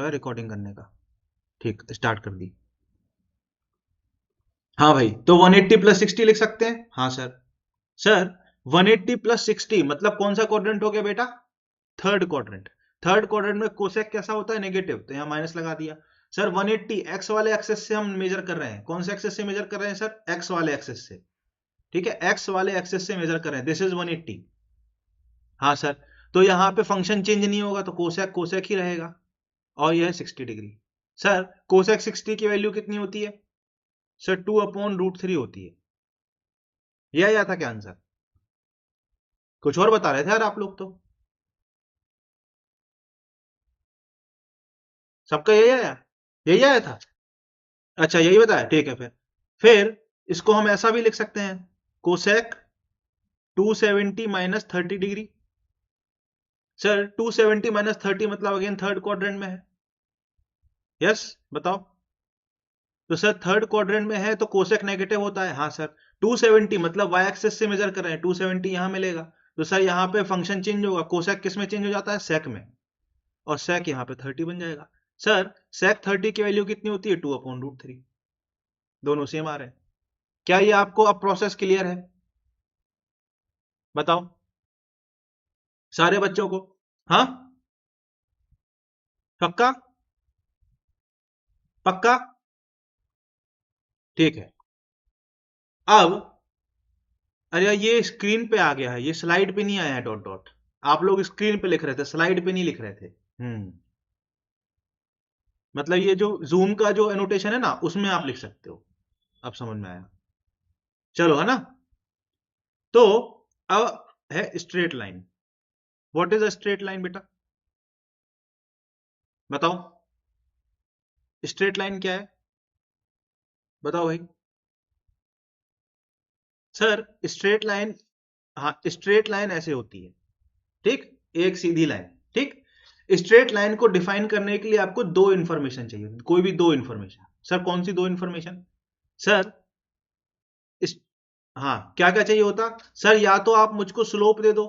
है रिकॉर्डिंग करने का। ठीक, स्टार्ट कर दी। हाँ भाई, तो 180 प्लस 60 लिख सकते हैं। हाँ सर। सर 180 प्लस 60 मतलब कौन सा क्वाड्रेंट हो गया बेटा? Third quadrant. थर्ड क्वाड्रेंट में कोसेक कैसा होता है? नेगेटिव, तो यहाँ माइनस लगा दिया। सर 180 एक्स वाले एक्सेस से हम मेजर कर रहे हैं। कौन से एक्सेस से मेजर कर रहे हैं सर? एक्स वाले एक्सेस से। ठीक है, एक्स वाले एक्सेस से मेजर कर रहे हैं। This is 180। हाँ सर, तो यहाँ पे फंक्शन चेंज नहीं होगा, तो कोसेक कोसेक ही रहेगा, और यह 60 डिग्री। सर कोसेक 60 की वैल्यू कितनी होती है? सर 2/√3 होती है। यह आया था क्या आंसर? कुछ और बता रहे थे यार आप लोग तो। सबका यही आया? यही आया था? अच्छा यही बताया, ठीक है। फिर इसको हम ऐसा भी लिख सकते हैं, cosec 270 minus 30 degree. Sir 270 minus 30 मतलब अगेन थर्ड क्वाड्रेंट में है। यस, बताओ। तो सर थर्ड क्वाड्रेंट में है तो कोसेक नेगेटिव होता है। हाँ सर, 270 मतलब वाई एक्सेस से मेजर कर रहे हैं, 270 यहां मिलेगा। तो सर यहाँ पे फंक्शन चेंज होगा, कोसेक किस में चेंज हो जाता है? सेक में, और सेक यहाँ पे 30 बन जाएगा। सर सेक 30 की वैल्यू कितनी होती है? 2/√3। दोनों सेम आ रहे हैं। क्या ये आपको अब प्रोसेस क्लियर है? बताओ सारे बच्चों को। हाँ, पक्का? पक्का? ठीक है। अब अरे यार, ये स्क्रीन पे आ गया है, ये स्लाइड पे नहीं आया है डॉट डॉट। आप लोग स्क्रीन पे लिख रहे थे, स्लाइड पे नहीं लिख रहे थे। मतलब ये जो जूम का जो एनोटेशन है ना, उसमें आप लिख सकते हो। अब समझ में आया? चलो, है ना? तो अब है straight line. What is a straight line बेटा? बताओ, स्ट्रेट लाइन क्या है? बताओ भाई। सर स्ट्रेट लाइन, हाँ स्ट्रेट लाइन ऐसे होती है, ठीक, एक सीधी लाइन। ठीक, स्ट्रेट लाइन को डिफाइन करने के लिए आपको दो इंफॉर्मेशन चाहिए, कोई भी दो इंफॉर्मेशन। सर कौन सी दो इंफॉर्मेशन? सर इस, हाँ क्या क्या चाहिए होता? सर या तो आप मुझको स्लोप दे दो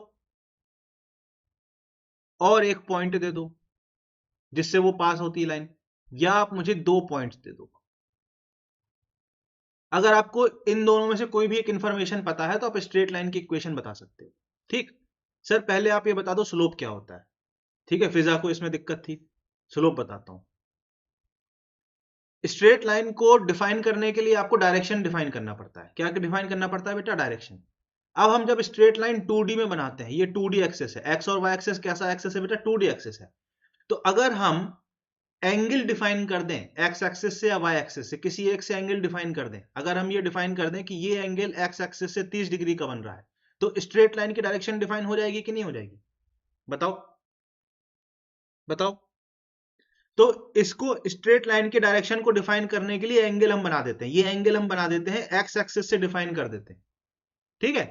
और एक पॉइंट दे दो जिससे वो पास होती है लाइन, या आप मुझे दो पॉइंट्स दे दो। अगर आपको इन दोनों में से कोई भी एक इंफॉर्मेशन पता है तो आप स्ट्रेट लाइन की इक्वेशन बता सकते हो। ठीक। सर पहले आप ये बता दो स्लोप क्या होता है। ठीक है, फिजा को इसमें दिक्कत थी, स्लोप बताता हूं। स्ट्रेट लाइन को डिफाइन करने के लिए आपको डायरेक्शन डिफाइन करना पड़ता है। क्या डिफाइन करना पड़ता है बेटा? डायरेक्शन। अब हम जब स्ट्रेट लाइन 2D में बनाते हैं, ये 2D एक्सेस है, एक्स और वाई एक्सेस कैसा एक्सेस है बेटा? 2D एक्सेस है। तो अगर हम एंगल डिफाइन कर दें एक्स एक्सिस से या वाई एक्सिस से, किसी एक से एंगल डिफाइन कर दें, अगर हम ये डिफाइन कर दें कि ये एंगल एक्स एक्सिस से 30 डिग्री का बन रहा है, तो स्ट्रेट लाइन की डायरेक्शन डिफाइन हो जाएगी कि नहीं हो जाएगी? बताओ, बताओ। तो इसको स्ट्रेट लाइन के डायरेक्शन को डिफाइन करने के लिए एंगल हम बना देते हैं, ये एंगल हम बना देते हैं एक्स एक्सिस से डिफाइन कर देते हैं। ठीक है,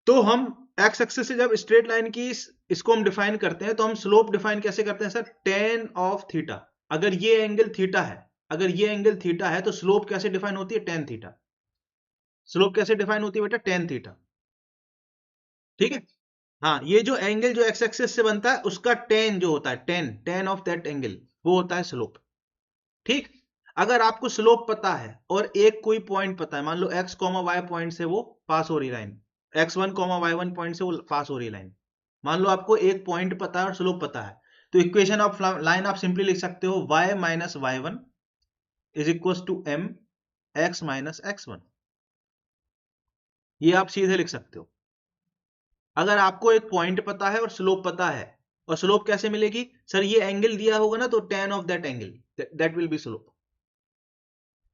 तो हम एक्स एक्सिस से जब स्ट्रेट लाइन की इसको हम डिफाइन करते हैं, तो हम स्लोप डिफाइन कैसे करते हैं सर? Ten of theta. अगर ये एंगल थीटा है, अगर ये एंगल थीटा है तो स्लोप कैसे डिफाइन होती है? Tan theta. स्लोप कैसे डिफाइन होती है बेटा? Tan theta. ठीक है, हाँ ये जो एंगल जो एक्स एक्सिस से बनता है उसका टेन जो होता है, ten ten of that angle, वो होता है स्लोप। ठीक। अगर आपको स्लोप पता है और एक कोई पॉइंट पता है, मान लो एक्स कॉमा वाई पॉइंट से वो पास हो रही line, x1 comma y1 point से वो पास हो रही लाइन, मान लो आपको एक पॉइंट पता है और स्लोप पता है, तो इक्वेशन ऑफ लाइन आप सिंपली लिख सकते हो y minus y1 is equal to m x minus x1। ये आप सीधे लिख सकते हो। अगर आपको एक पॉइंट पता है और स्लोप पता है, और स्लोप कैसे मिलेगी? सर ये एंगल दिया होगा ना, तो ten of that angle, that will be slope.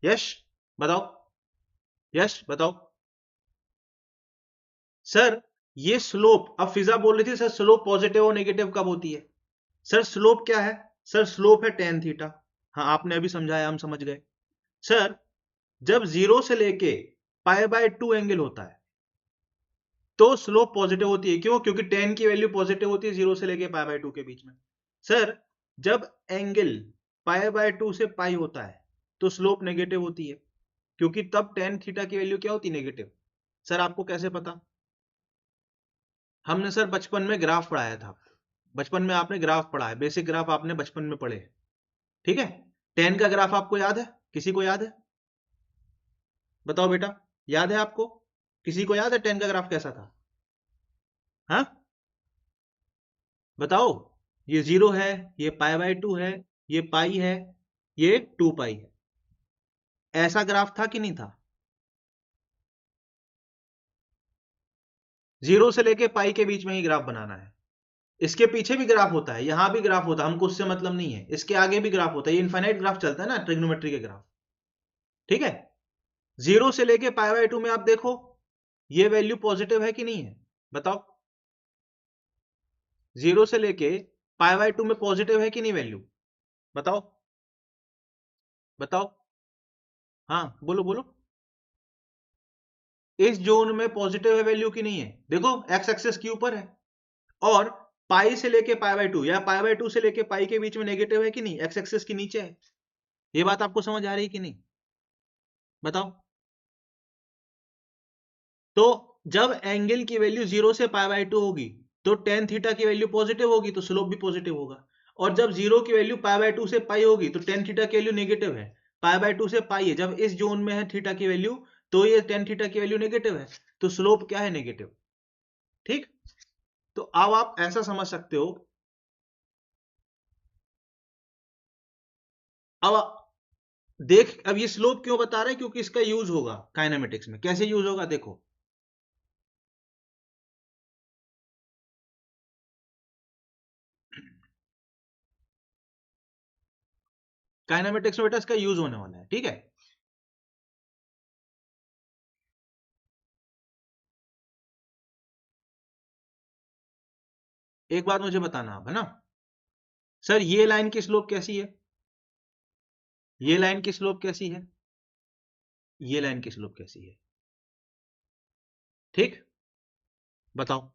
Yes, बताओ। यस, बताओ। सर ये स्लोप, अब फिजा बोल रही थी सर स्लोप पॉजिटिव और नेगेटिव कब होती है? सर स्लोप क्या है? सर स्लोप है टेन थीटा। हाँ आपने अभी समझाया, हम समझ गए। सर जब जीरो से लेके π/2 एंगल होता है तो स्लोप पॉजिटिव होती है। क्यों? क्योंकि टेन की वैल्यू पॉजिटिव होती है जीरो से लेके π/2 के बीच में। सर जब एंगल π/2 से पाई होता है तो स्लोप नेगेटिव होती है, क्योंकि तब टेन थीटा की वैल्यू क्या होती है? नेगेटिव। सर आपको कैसे पता? हमने सर बचपन में ग्राफ पढ़ाया था। बचपन में आपने ग्राफ पढ़ा है, बेसिक ग्राफ आपने बचपन में पढ़े, ठीक है। टेन का ग्राफ आपको याद है? किसी को याद है? बताओ बेटा, याद है आपको? किसी को याद है टेन का ग्राफ कैसा था? हाँ, बताओ। ये 0 है, ये π/2 है, ये पाई है, ये 2 पाई है। ऐसा ग्राफ था कि नहीं था? 0 से लेके पाई के बीच में ही ग्राफ बनाना है। इसके पीछे भी ग्राफ होता है, यहां भी ग्राफ होता है, हमको उससे मतलब नहीं है। इसके आगे भी ग्राफ होता है, ये इनफाइनाइट ग्राफ चलता है ना, ट्रिग्नोमेट्री के ग्राफ, ठीक है। 0 से लेके π/2 में आप देखो, ये वैल्यू पॉजिटिव है कि नहीं है? बताओ। 0 से लेके π/2 में पॉजिटिव है कि नहीं वैल्यू? बताओ, बताओ। हाँ, बोलो बोलो। इस जोन में पॉजिटिव है वैल्यू की नहीं है? देखो, एक्स एक्सेस के ऊपर है, और पाई से लेके π/2 या π/2 से लेके पाई के बीच में नेगेटिव है कि नहीं? एक्स एक्सेस के नीचे है। ये बात आपको समझ आ रही है कि नहीं? बताओ। तो जब एंगल की वैल्यू 0 से π/2 होगी, तो टेन थीटा की वैल्यू पॉजिटिव होगी, तो स्लोप भी पॉजिटिव होगा। और जब 0 की वैल्यू π/2 से पाई होगी, तो टेन थीटा की वैल्यू नेगेटिव है। π/2 से पाई है, जब इस जोन में है थीटा की वैल्यू, तो ये टेन थीटा की वैल्यू नेगेटिव है, तो स्लोप क्या है? नेगेटिव। ठीक। तो अब आप ऐसा समझ सकते हो। अब देख, अब ये स्लोप क्यों बता रहे हैं? क्योंकि इसका यूज होगा काइनेमेटिक्स में। कैसे यूज होगा देखो। काइनेमेटिक्स में बेटा इसका यूज होने वाला है, ठीक है। एक बात मुझे बताना आप, है ना सर, ये लाइन की स्लोप कैसी है? ये लाइन की स्लोप कैसी है? ये लाइन की स्लोप कैसी है? ठीक। बताओ,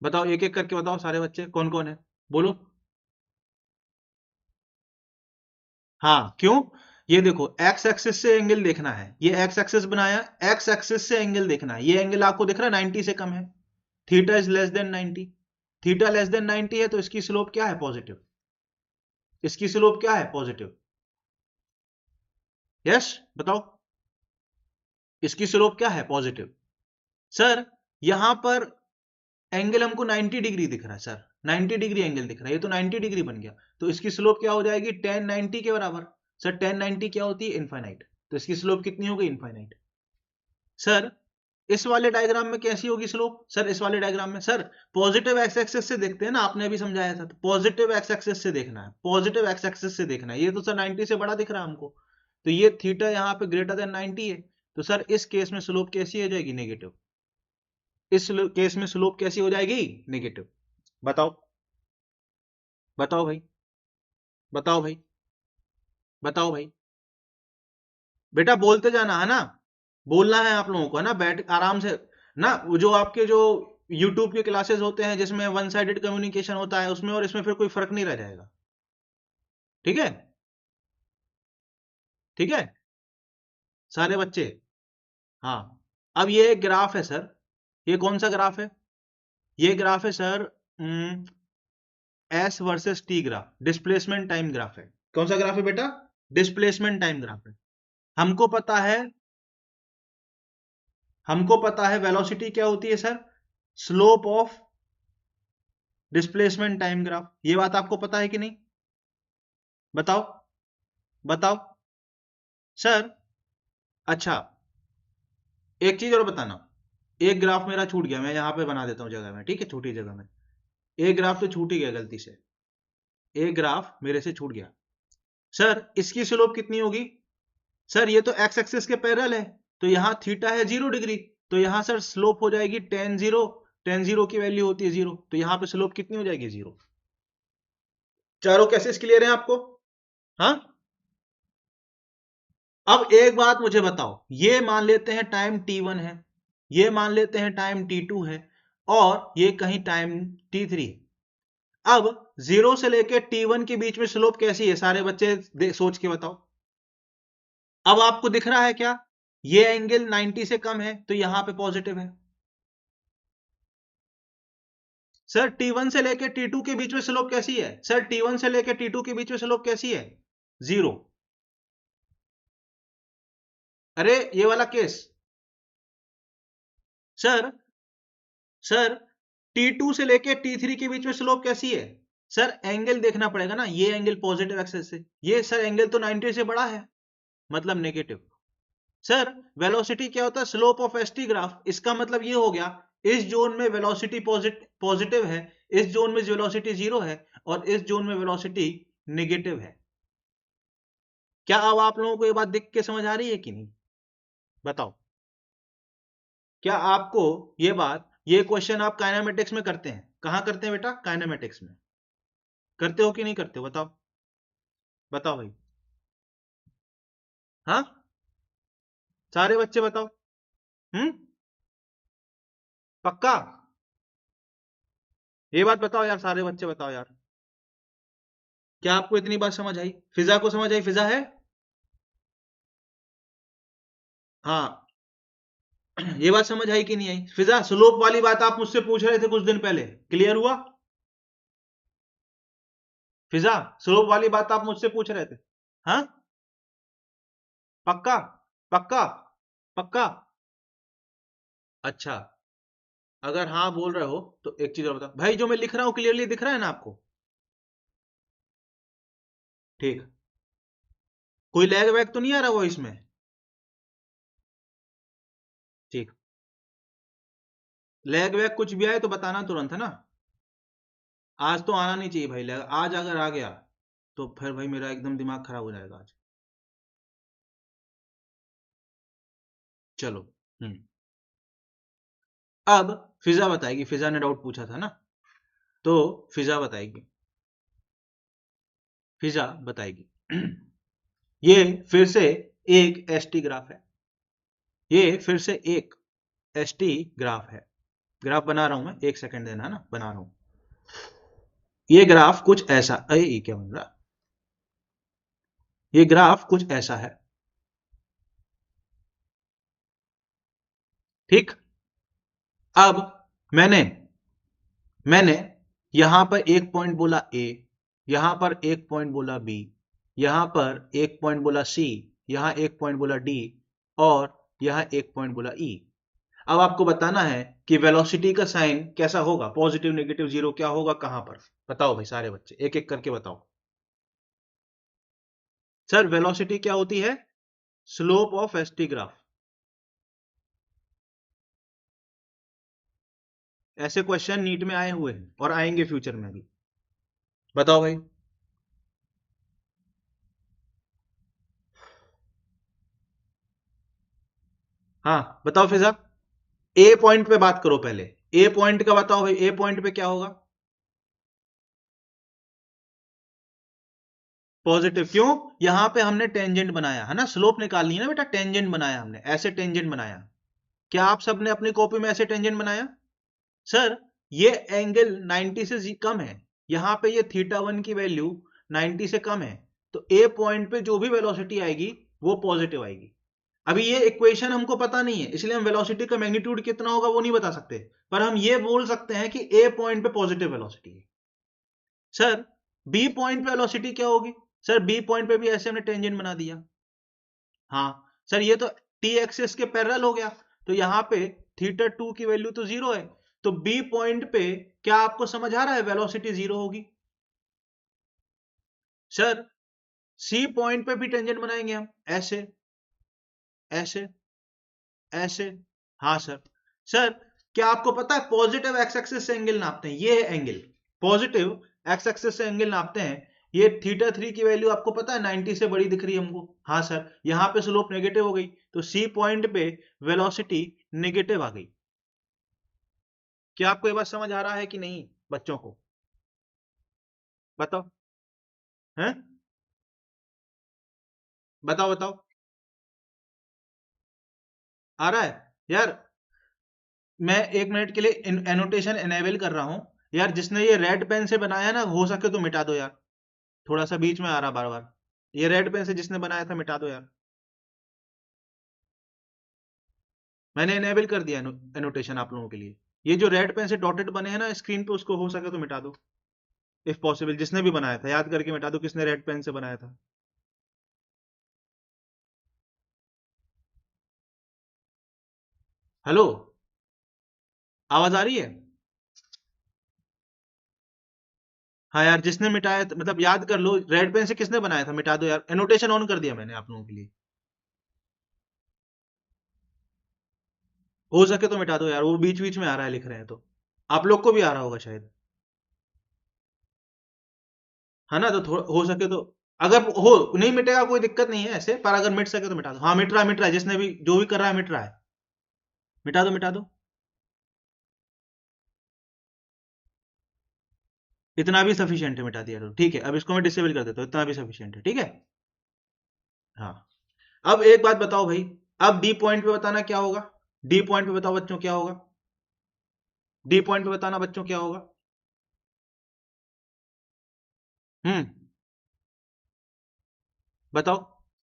बताओ, एक एक करके बताओ, सारे बच्चे कौन कौन है, बोलो। हाँ, क्यों? ये देखो, एक्स एक्सिस से एंगल देखना है, ये एक्स एक्सिस बनाया, एक्स एक्सिस से एंगल देखना है। ये एंगल आपको दिख रहा है 90 से कम है, theta is less than 90। Theta less than 90 है, तो इसकी स्लोप क्या है? पॉजिटिव। इसकी स्लोप क्या है? पॉजिटिव। यस, बताओ। इसकी स्लोप क्या है? पॉजिटिव। सर, यहां पर एंगल हमको 90 डिग्री दिख रहा है सर, 90 डिग्री एंगल दिख रहा है, ये तो 90 डिग्री बन गया, तो इसकी स्लोप क्या हो जाएगी? tan 90 के बराबर। सर, tan 90 क्या होती है? इनफाइनाइट। तो इसकी स्लोप कितनी होगी? इनफाइनाइट। सर, इस वाले डायग्राम में कैसी होगी स्लोप? सर, इस वाले डायग्राम में सर, पॉजिटिव एक्स एक्सिस से देखते हैं ना, आपने अभी समझाया था, तो पॉजिटिव एक्स एक्सिस से देखना है, पॉजिटिव एक्स एक्सिस से देखना है। ये तो सर 90 से बड़ा दिख रहा है हमको, तो ये थीटा यहाँ पे ग्रेटर देन 90 है, तो सर इस केस में स्लोप कैसी हो जाएगी? नेगेटिव। इस केस में स्लोप कैसी हो जाएगी? नेगेटिव। बताओ, बताओ भाई, बताओ भाई, बताओ भाई। बेटा बोलते जाना है ना, बोलना है आप लोगों को, है ना, बैठ आराम से ना। वो जो आपके जो यूट्यूब के क्लासेस होते हैं जिसमें वन साइडेड कम्युनिकेशन होता है, उसमें और इसमें फिर कोई फर्क नहीं रह जाएगा, ठीक है। ठीक है, सारे बच्चे। हाँ, अब ये एक ग्राफ है सर, ये कौन सा ग्राफ है? ये ग्राफ है sir, S versus T graph, displacement time graph है। कौन सा ग्राफ है बेटा? डिस्प्लेसमेंट टाइम ग्राफ है। हमको पता है, हमको पता है वेलोसिटी क्या होती है sir? Slope of displacement time graph. ये बात आपको पता है कि नहीं? बताओ, बताओ। सर, अच्छा, एक चीज और बताना। एक ग्राफ मेरा छूट गया, मैं यहां पे बना देता हूं जगह में, ठीक है, छोटी जगह में। एक ग्राफ तो छूट ही गया गलती से, एक ग्राफ मेरे से छूट गया। सर, इसकी स्लोप कितनी होगी? सर, ये तो एक्स एक्सिस के पैरेलल है, तो यहां थीटा है 0 डिग्री, तो यहां सर स्लोप हो जाएगी tan 0। tan 0 की वैल्यू होती है 0, तो यहां पे स्लोप कितनी हो जाएगी? 0। चारों केसेस क्लियर है आपको? हाँ। अब एक बात मुझे बताओ, ये मान लेते हैं टाइम t1 है, ये मान लेते हैं टाइम t2 है, और ये कहीं टाइम t3। अब 0 से लेकर t1 के बीच में स्लोप कैसी है? सारे बच्चे सोच के बताओ। अब आपको दिख रहा है क्या? ये एंगल 90 से कम है, तो यहां पे पॉजिटिव है। सर T1 से लेके T2 के बीच में स्लोप कैसी है? सर T1 से लेके T2 के बीच में स्लोप कैसी है? 0। अरे ये वाला केस सर सर T2 से लेके T3 के बीच में स्लोप कैसी है? सर एंगल देखना पड़ेगा ना, ये एंगल पॉजिटिव एक्सेस से, ये सर एंगल तो 90 से बड़ा है, मतलब नेगेटिव। सर वेलोसिटी क्या होता है? Slope of ST graph. इसका मतलब ये हो गया इस जोन में वेलोसिटी पॉजिटिव है, इस जोन में वेलोसिटी 0 है, और इस जोन में वेलोसिटी नेगेटिव है। क्या अब आप लोगों को ये बात दिख के समझ आ रही है कि नहीं? बताओ, क्या आपको ये बात, ये क्वेश्चन आप काइनेमेटिक्स में करते हैं? कहां करते हैं बेटा? काइनेमेटिक्स में करते हो कि नहीं करते हो? बताओ बताओ भाई। हाँ, सारे बच्चे बताओ। पक्का? ये बात बताओ यार, सारे बच्चे बताओ यार। क्या आपको इतनी बात समझ आई? फिजा को समझ आई? फिजा है? हाँ। ये बात समझ आई कि नहीं आई? फिजा, स्लोप वाली बात आप मुझसे पूछ रहे थे कुछ दिन पहले, क्लियर हुआ? फिजा, स्लोप वाली बात आप मुझसे पूछ रहे थे। हाँ, पक्का? पक्का? पक्का? अच्छा, अगर हाँ बोल रहे हो तो एक चीज और बताओ भाई, जो मैं लिख रहा हूं क्लियरली दिख रहा है ना आपको? ठीक। कोई लैग वैग तो नहीं आ रहा वॉइस में? ठीक। लैग वैग कुछ भी आए तो बताना तुरंत, है ना? आज तो आना नहीं चाहिए भाई लैग, आज अगर आ गया तो फिर भाई मेरा एकदम दिमाग खराब हो जाएगा आज। चलो। हम्म। अब फिजा बताएगी, फिजा ने डाउट पूछा था ना, तो फिजा बताएगी, फिजा बताएगी। ये फिर से एक एसटी ग्राफ है, ये फिर से एक एसटी ग्राफ है। ग्राफ बना रहा हूं मैं, एक सेकंड देना, है ना, बना रहा हूं। ये ग्राफ कुछ ऐसा, अरे ये क्या बन रहा, ये ग्राफ कुछ ऐसा है। ठीक। अब मैंने मैंने यहां पर एक पॉइंट बोला ए, यहां पर एक पॉइंट बोला बी, यहां पर एक पॉइंट बोला सी, यहां एक पॉइंट बोला डी, और यहां एक पॉइंट बोला ई। अब आपको बताना है कि वेलोसिटी का साइन कैसा होगा, पॉजिटिव नेगेटिव जीरो क्या होगा, कहां पर? बताओ भाई सारे बच्चे, एक एक करके बताओ। सर वेलोसिटी क्या होती है? Slope of ST graph. ऐसे क्वेश्चन नीट में आए हुए हैं और आएंगे फ्यूचर में भी। बताओ भाई। हाँ बताओ फिजा। ए पॉइंट पे बात करो पहले, ए पॉइंट का बताओ भाई, ए पॉइंट पे क्या होगा? पॉजिटिव। क्यों? यहां पे हमने टेंजेंट बनाया है ना, स्लोप निकालनी है ना बेटा, टेंजेंट बनाया हमने, ऐसे टेंजेंट बनाया। क्या आप सबने अपनी कॉपी में ऐसे टेंजेंट बनाया? सर ये एंगल 90 से कम है, यहां पे ये थीटा वन की वैल्यू 90 से कम है, तो ए पॉइंट पे जो भी वेलोसिटी आएगी वो पॉजिटिव आएगी। अभी ये इक्वेशन हमको पता नहीं है, इसलिए हम वेलोसिटी का मैग्नीट्यूड कितना होगा वो नहीं बता सकते, पर हम ये बोल सकते हैं कि ए पॉइंट पे पॉजिटिव वेलोसिटी है। सर बी पॉइंट पे वेलोसिटी क्या होगी? सर बी पॉइंट पे भी ऐसे हमने टेंजेंट बना दिया। हाँ सर, ये तो टी एक्सिस के पैरेलल हो गया, तो यहाँ पे थीटा टू की वैल्यू तो जीरो है, तो बी पॉइंट पे क्या आपको समझ आ रहा है वेलोसिटी जीरो होगी? सर सी पॉइंट पे भी टेंजेंट बनाएंगे हम, ऐसे ऐसे ऐसे। हाँ सर। सर क्या आपको पता है पॉजिटिव एक्स एक्सिस से एंगल नापते हैं, ये है एंगल, पॉजिटिव एक्स एक्सिस से एंगल नापते हैं। ये थीटा थ्री की वैल्यू आपको पता है 90 से बड़ी दिख रही है हमको। हाँ सर, यहाँ पे स्लोप नेगेटिव हो गई, तो सी पॉइंट पे वेलोसिटी नेगेटिव आ गई। क्या आपको ये बात समझ आ रहा है कि नहीं बच्चों को? बताओ। हैं? बताओ बताओ। आ रहा है यार? मैं एक मिनट के लिए एनोटेशन एनेबल कर रहा हूं। यार जिसने ये रेड पेन से बनाया ना, हो सके तो मिटा दो यार, थोड़ा सा बीच में आ रहा बार बार। ये रेड पेन से जिसने बनाया था मिटा दो यार। मैंने एनेबल कर दिया एनोटेशन आप लोगों के लिए। ये जो रेड पेन से डॉटेड बने हैं ना स्क्रीन पे, उसको हो सके तो मिटा दो इफ पॉसिबल। जिसने भी बनाया था याद करके मिटा दो किसने रेड पेन से बनाया था। हेलो, आवाज आ रही है? हाँ यार, जिसने मिटाया मतलब याद कर लो, रेड पेन से किसने बनाया था, मिटा दो यार। एनोटेशन ऑन कर दिया मैंने आप लोगों के लिए, हो सके तो मिटा दो यार, वो बीच बीच में आ रहा है लिख रहे हैं तो। आप लोग को भी आ रहा होगा शायद, है ना? तो हो सके तो, अगर हो नहीं मिटेगा कोई दिक्कत नहीं है ऐसे, पर अगर मिट सके तो मिटा दो। हाँ मिट रहा है, जिसने भी जो भी कर रहा है मिट रहा है, मिटा दो मिटा दो। इतना भी सफिशियंट है, मिटा दिया तो ठीक है। अब इसको मैं डिसेबल कर देता हूँ, इतना भी सफिशियंट है, ठीक है। हाँ, अब एक बात बताओ भाई, अब डी पॉइंट पे बताना क्या होगा। डी पॉइंट पे बताओ बच्चों क्या होगा। डी पॉइंट पे बताना बच्चों क्या होगा। हम्म, बताओ।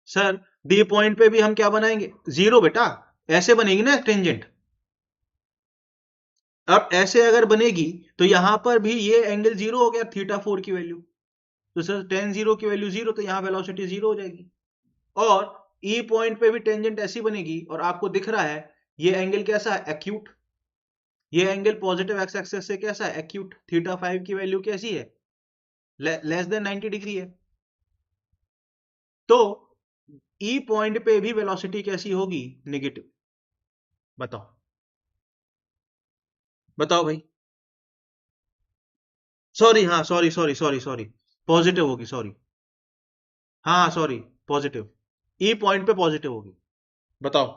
सर, डी पॉइंट पे भी हम क्या बनाएंगे, जीरो बेटा। ऐसे बनेगी ना टेंजेंट। अब ऐसे अगर बनेगी तो यहां पर भी ये एंगल जीरो हो गया, थीटा 4 की वैल्यू। तो सर टेन जीरो की वैल्यू जीरो, तो यहां वेलोसिटी जीरो हो जाएगी। और ई पॉइंट पे भी टेंजेंट ऐसी बनेगी, और आपको दिख रहा है ये एंगल कैसा है, एक्यूट। ये एंगल पॉजिटिव एक्स एक्सिस से कैसा है, एक्यूट। थीटा 5 की वैल्यू कैसी है, लेस देन 90 डिग्री है। तो ई पॉइंट पे भी वेलोसिटी कैसी होगी, नेगेटिव। बताओ, बताओ भाई। सॉरी, हाँ sorry sorry sorry sorry, positive होगी, सॉरी। हाँ सॉरी, पॉजिटिव। ई पॉइंट पे पॉजिटिव होगी। बताओ,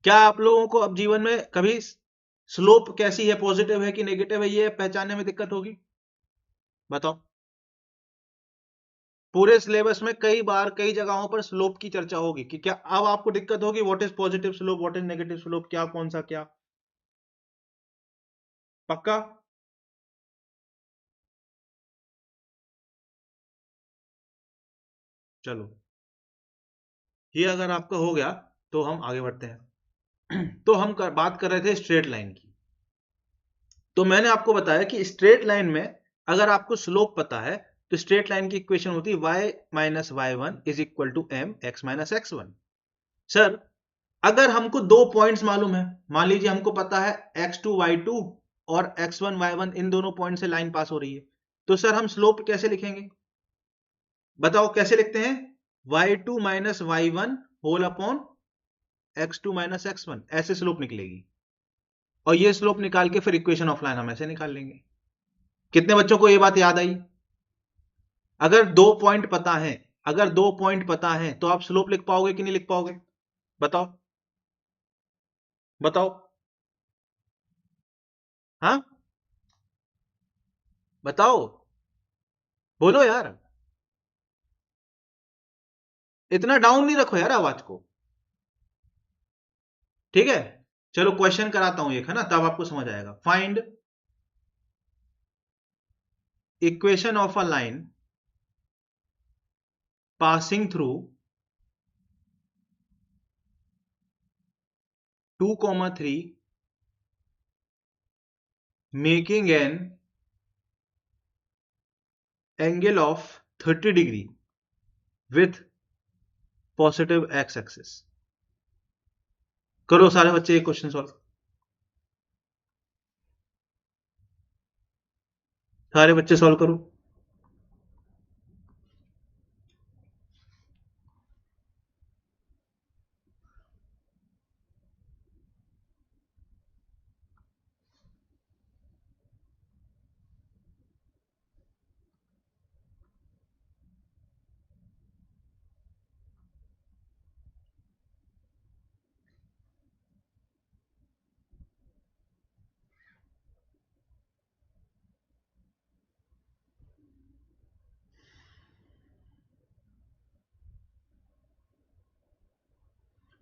क्या आप लोगों को अब जीवन में कभी स्लोप कैसी है, पॉजिटिव है कि नेगेटिव है, ये पहचानने में दिक्कत होगी? बताओ। पूरे सिलेबस में कई बार कई जगहों पर स्लोप की चर्चा होगी कि क्या अब आपको दिक्कत होगी, what is positive slope, what is negative slope, क्या कौन सा क्या। पक्का? चलो, ये अगर आपका हो गया तो हम आगे बढ़ते हैं। तो हम बात कर रहे थे स्ट्रेट लाइन की। तो मैंने आपको बताया कि स्ट्रेट लाइन में अगर आपको स्लोप पता है, तो स्ट्रेट लाइन की इक्वेशन होती है y minus Y one is equal to M X minus X one. Sir, अगर हमको दो पॉइंट्स मालूम है, मान लीजिए हमको पता है x2 y2 और x1 y1, इन दोनों पॉइंट से लाइन पास हो रही है, तो सर हम स्लोप कैसे लिखेंगे? बताओ कैसे लिखते हैं। y2 minus Y one whole upon x2 minus x1, ऐसे स्लोप निकलेगी। और ये स्लोप निकाल के फिर इक्वेशन ऑफ लाइन हम ऐसे निकाल लेंगे। कितने बच्चों को ये बात याद आई? अगर दो पॉइंट पता है, अगर दो पॉइंट पता है तो आप स्लोप लिख पाओगे कि नहीं लिख पाओगे? बताओ, बताओ। हाँ, बताओ, बोलो यार। इतना डाउन नहीं रखो यार आवाज को, ठीक है। चलो क्वेश्चन कराता हूं एक, है ना, तब आपको समझ आएगा। Find equation of a line passing through 2,3 making an angle of 30 degree with positive x axis. करो सारे बच्चे एक क्वेश्चन सॉल्व, सारे बच्चे सॉल्व करो।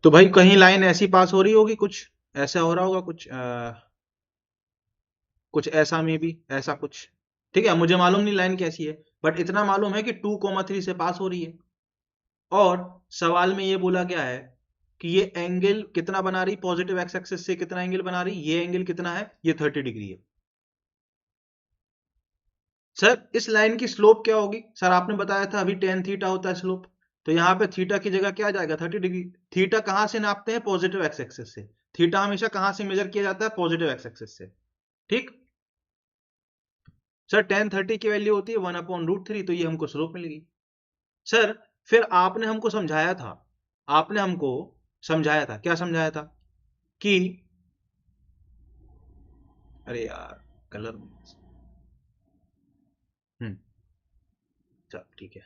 तो भाई कहीं लाइन ऐसी पास हो रही होगी, कुछ ऐसा हो रहा होगा, कुछ कुछ ऐसा में भी ऐसा कुछ। ठीक है, मुझे मालूम नहीं लाइन कैसी है, बट इतना मालूम है कि 2,3 से पास हो रही है। और सवाल में ये बोला गया है कि ये एंगल कितना बना रही, पॉजिटिव एक्स एक्सिस से कितना एंगल बना रही, ये एंगल कितना है, ये 30 डिग्री है। सर इस लाइन की स्लोप क्या होगी, सर आपने बताया था अभी टेन थीटा होता है स्लोप, तो यहाँ पे थीटा की जगह क्या आ जाएगा 30 डिग्री। थीटा कहां से नापते हैं, पॉजिटिव एक्स एक्सिस से। थीटा हमेशा कहां से मेजर किया जाता है, पॉजिटिव एक्स एक्सिस से। ठीक सर, टेन 30 की वैल्यू होती है 1/√3, तो ये हमको स्लोप मिल गई। सर फिर आपने हमको समझाया था, आपने हमको समझाया था, क्या समझाया था कि, अरे यार कलर, चल ठीक है,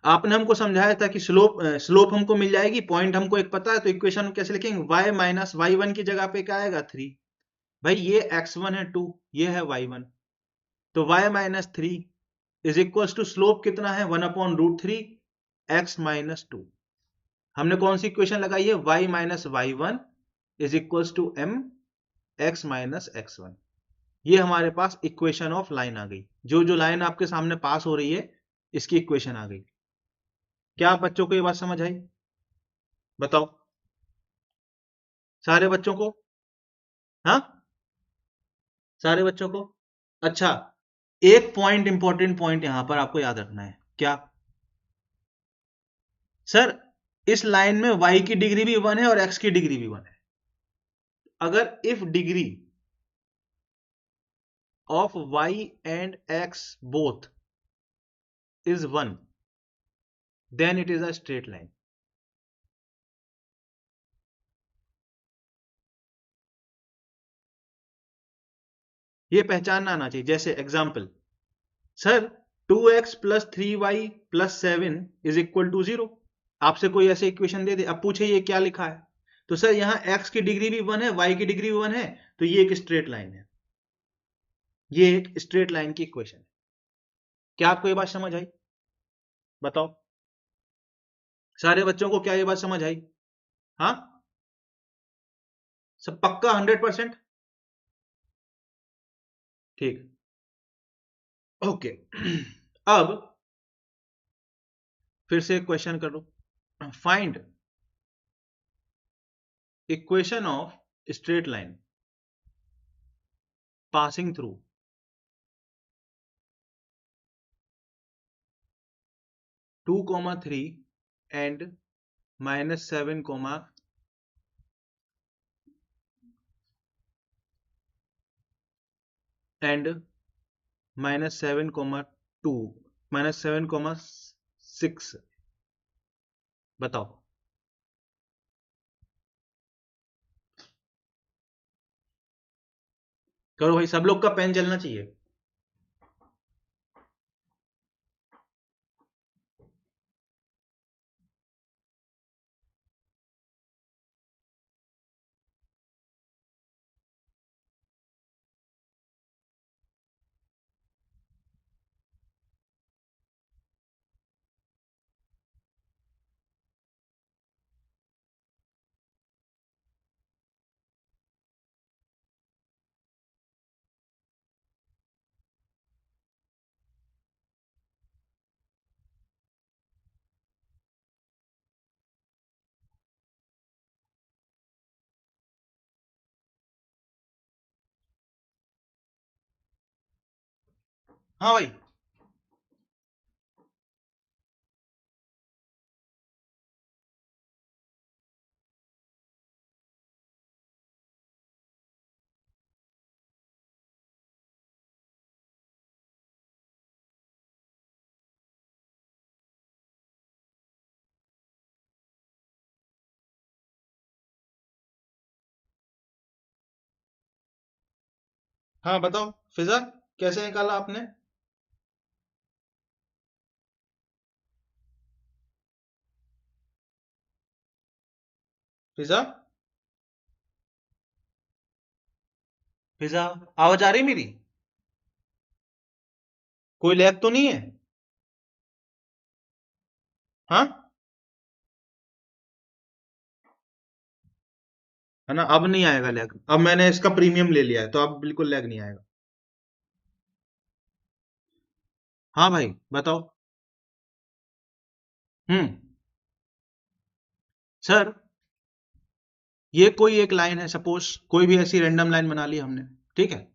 आपने हमको समझाया था कि स्लोप हमको मिल जाएगी, पॉइंट हमको एक पता है, तो इक्वेशन में कैसे लिखेंगे, y माइनस वाई वन की जगह पे क्या आएगा 3। भाई ये x1 है 2, ये है y1, तो y minus 3 is equal to slope कितना है 1/√3 x माइनस 2। हमने कौन सी इक्वेशन लगाई है, y minus Y one is equal to m x minus x1। ये हमारे पास इक्वेशन ऑफ लाइन आ गई, जो जो लाइन आपके सामने पास हो रही है इसकी इक्वेशन आ गई। क्या आप बच्चों को ये बात समझ आई, बताओ सारे बच्चों को, हाँ सारे बच्चों को। अच्छा, एक पॉइंट, इंपॉर्टेंट पॉइंट यहां पर आपको याद रखना है, क्या सर, इस लाइन में y की डिग्री भी 1 है और x की डिग्री भी 1 है। अगर if degree of y and x both is 1, then it is a straight line. ये पहचानना आना चाहिए। जैसे example, sir 2x plus 3y plus 7 is equal to 0, आपसे कोई ऐसे इक्वेशन दे दे, अब पूछे ये क्या लिखा है, तो सर यहाँ x की डिग्री भी 1 है, y की डिग्री भी 1 है, तो ये एक स्ट्रेट लाइन है, ये एक स्ट्रेट लाइन की इक्वेशन है। क्या आपको ये बात समझ आई, बताओ सारे बच्चों को, क्या ये बात समझ आई, हाँ सब पक्का 100%। ठीक, ओके। अब फिर से क्वेश्चन करो, find equation of straight line passing through 2, 3 and -7, and -7, 2 -7, 6, बताओ। करो भाई, सब लोग का पेन चलना चाहिए। हाँ भाई, हाँ बताओ फिजा, कैसे निकाला आपने, फिजा, फिजा आवाज आ रही मेरी, कोई लैग तो नहीं है, हाँ है ना, अब नहीं आएगा लैग, अब मैंने इसका प्रीमियम ले लिया है, तो अब बिल्कुल लैग नहीं आएगा। हाँ भाई बताओ। हम्म, सर ये कोई एक लाइन है, सपोज कोई भी ऐसी रैंडम लाइन बना ली हमने, ठीक है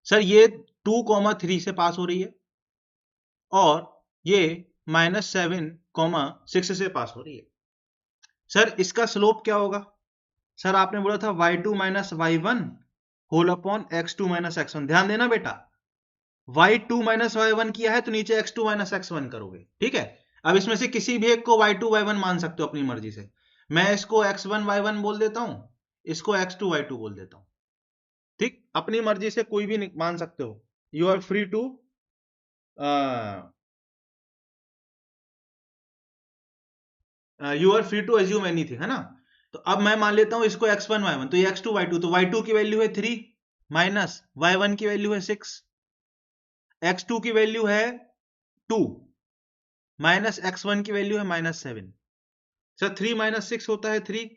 सर, ये 2,3 से पास हो रही है और ये -7,6 से पास हो रही है। सर इसका स्लोप क्या होगा? सर आपने बोला था y2 minus y1 whole upon x2 minus x1। ध्यान देना बेटा, y2 माइनस y1 किया है तो नीचे x2 माइनस x1 करोगे, ठीक है। अब इसमें से किसी भी एक को y2 y1 मान सकते हो अपनी मर्जी से। मैं इसको x1 y1 बोल देता हूं, इसको x2 y2 बोल देता हूं, ठीक। अपनी मर्जी से कोई भी मान सकते हो। You are free to assume anything, है ना। तो अब मैं मान लेता हूं इसको x1 y1, तो ये x2 y2, तो y2 की वैल्यू है 3 माइनस y1 की वैल्यू है 6, x2 की वैल्यू है 2 माइनस x1 की वैल्यू है -7। सर 3 माइनस 6 होता है 3,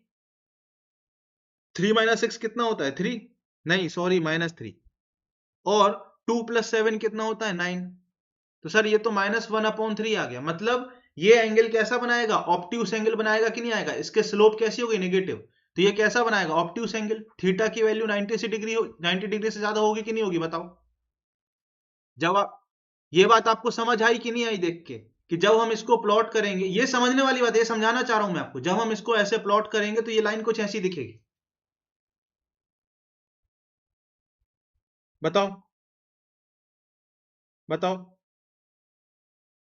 3 माइनस 6 कितना होता है 3, नहीं सॉरी -3, और 2 प्लस 7 कितना होता है 9। तो सर ये तो -1/3 आ गया, मतलब ये एंगल कैसा बनाएगा, ऑब्ट्यूस एंगल बनाएगा कि नहीं आएगा। इसके स्लोप कैसी होगी, नेगेटिव, तो ये कैसा बनाएगा, ऑब्ट्यूस एंगल। थीटा की वैल्यू 90 डिग्री 90 डिग्री से ज्यादा होगी कि नहीं होगी, बताओ। जवाब, ये बात आपको समझ आई कि नहीं आई देख के, कि जब हम इसको प्लॉट करेंगे, ये समझने वाली बात है, ये समझाना चाह रहा हूं मैं आपको, जब हम इसको ऐसे प्लॉट करेंगे तो ये लाइन कुछ ऐसी दिखेगी। बताओ बताओ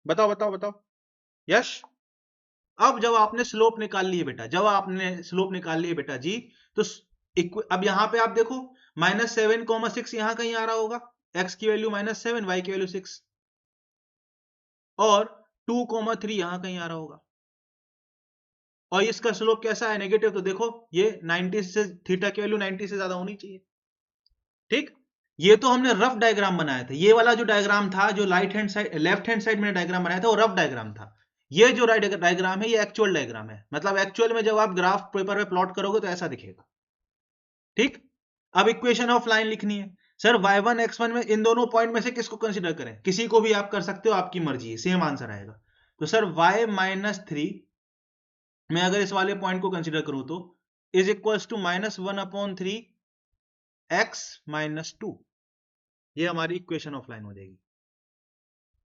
बताओ बताओ बताओ। यश, अब जब आपने स्लोप निकाल ली है बेटा, जब आपने स्लोप निकाल ली है बेटा जी, तो अब यहां पे आप देखो -7,6 यहां कहीं आ रहा होगा, x की वैल्यू -7, y की वैल्यू 6, और 2,3 यहां कहीं आ रहा होगा, और इसका स्लोप कैसा है, नेगेटिव। तो देखो ये 90 से, थीटा की वैल्यू 90 से ज्यादा होनी चाहिए, ठीक। ये तो हमने रफ डायग्राम बनाया था, ये वाला जो डायग्राम था, जो right hand side left hand side में डायग्राम बनाया था, वो रफ डायग्राम था। ये जो डायग्राम है, ये एक्चुअल डायग्राम है, मतलब एक्चुअल में जब आप ग्राफ पेपर पे प्लॉट करोगे तो ऐसा दिखेगा, ठीक। अब इक्वेशन ऑफ लाइन लिखनी है। सर y1 x1 में इन दोनों पॉइंट में से किसको कंसीडर करें, किसी को भी आप कर सकते हो, आपकी मर्जी है, सेम आंसर आएगा। तो सर y-3 मैं अगर इस वाले पॉइंट को कंसीडर करूं तो इज इक्वल्स टू -1/3 x-2, ये हमारी इक्वेशन ऑफ लाइन हो जाएगी।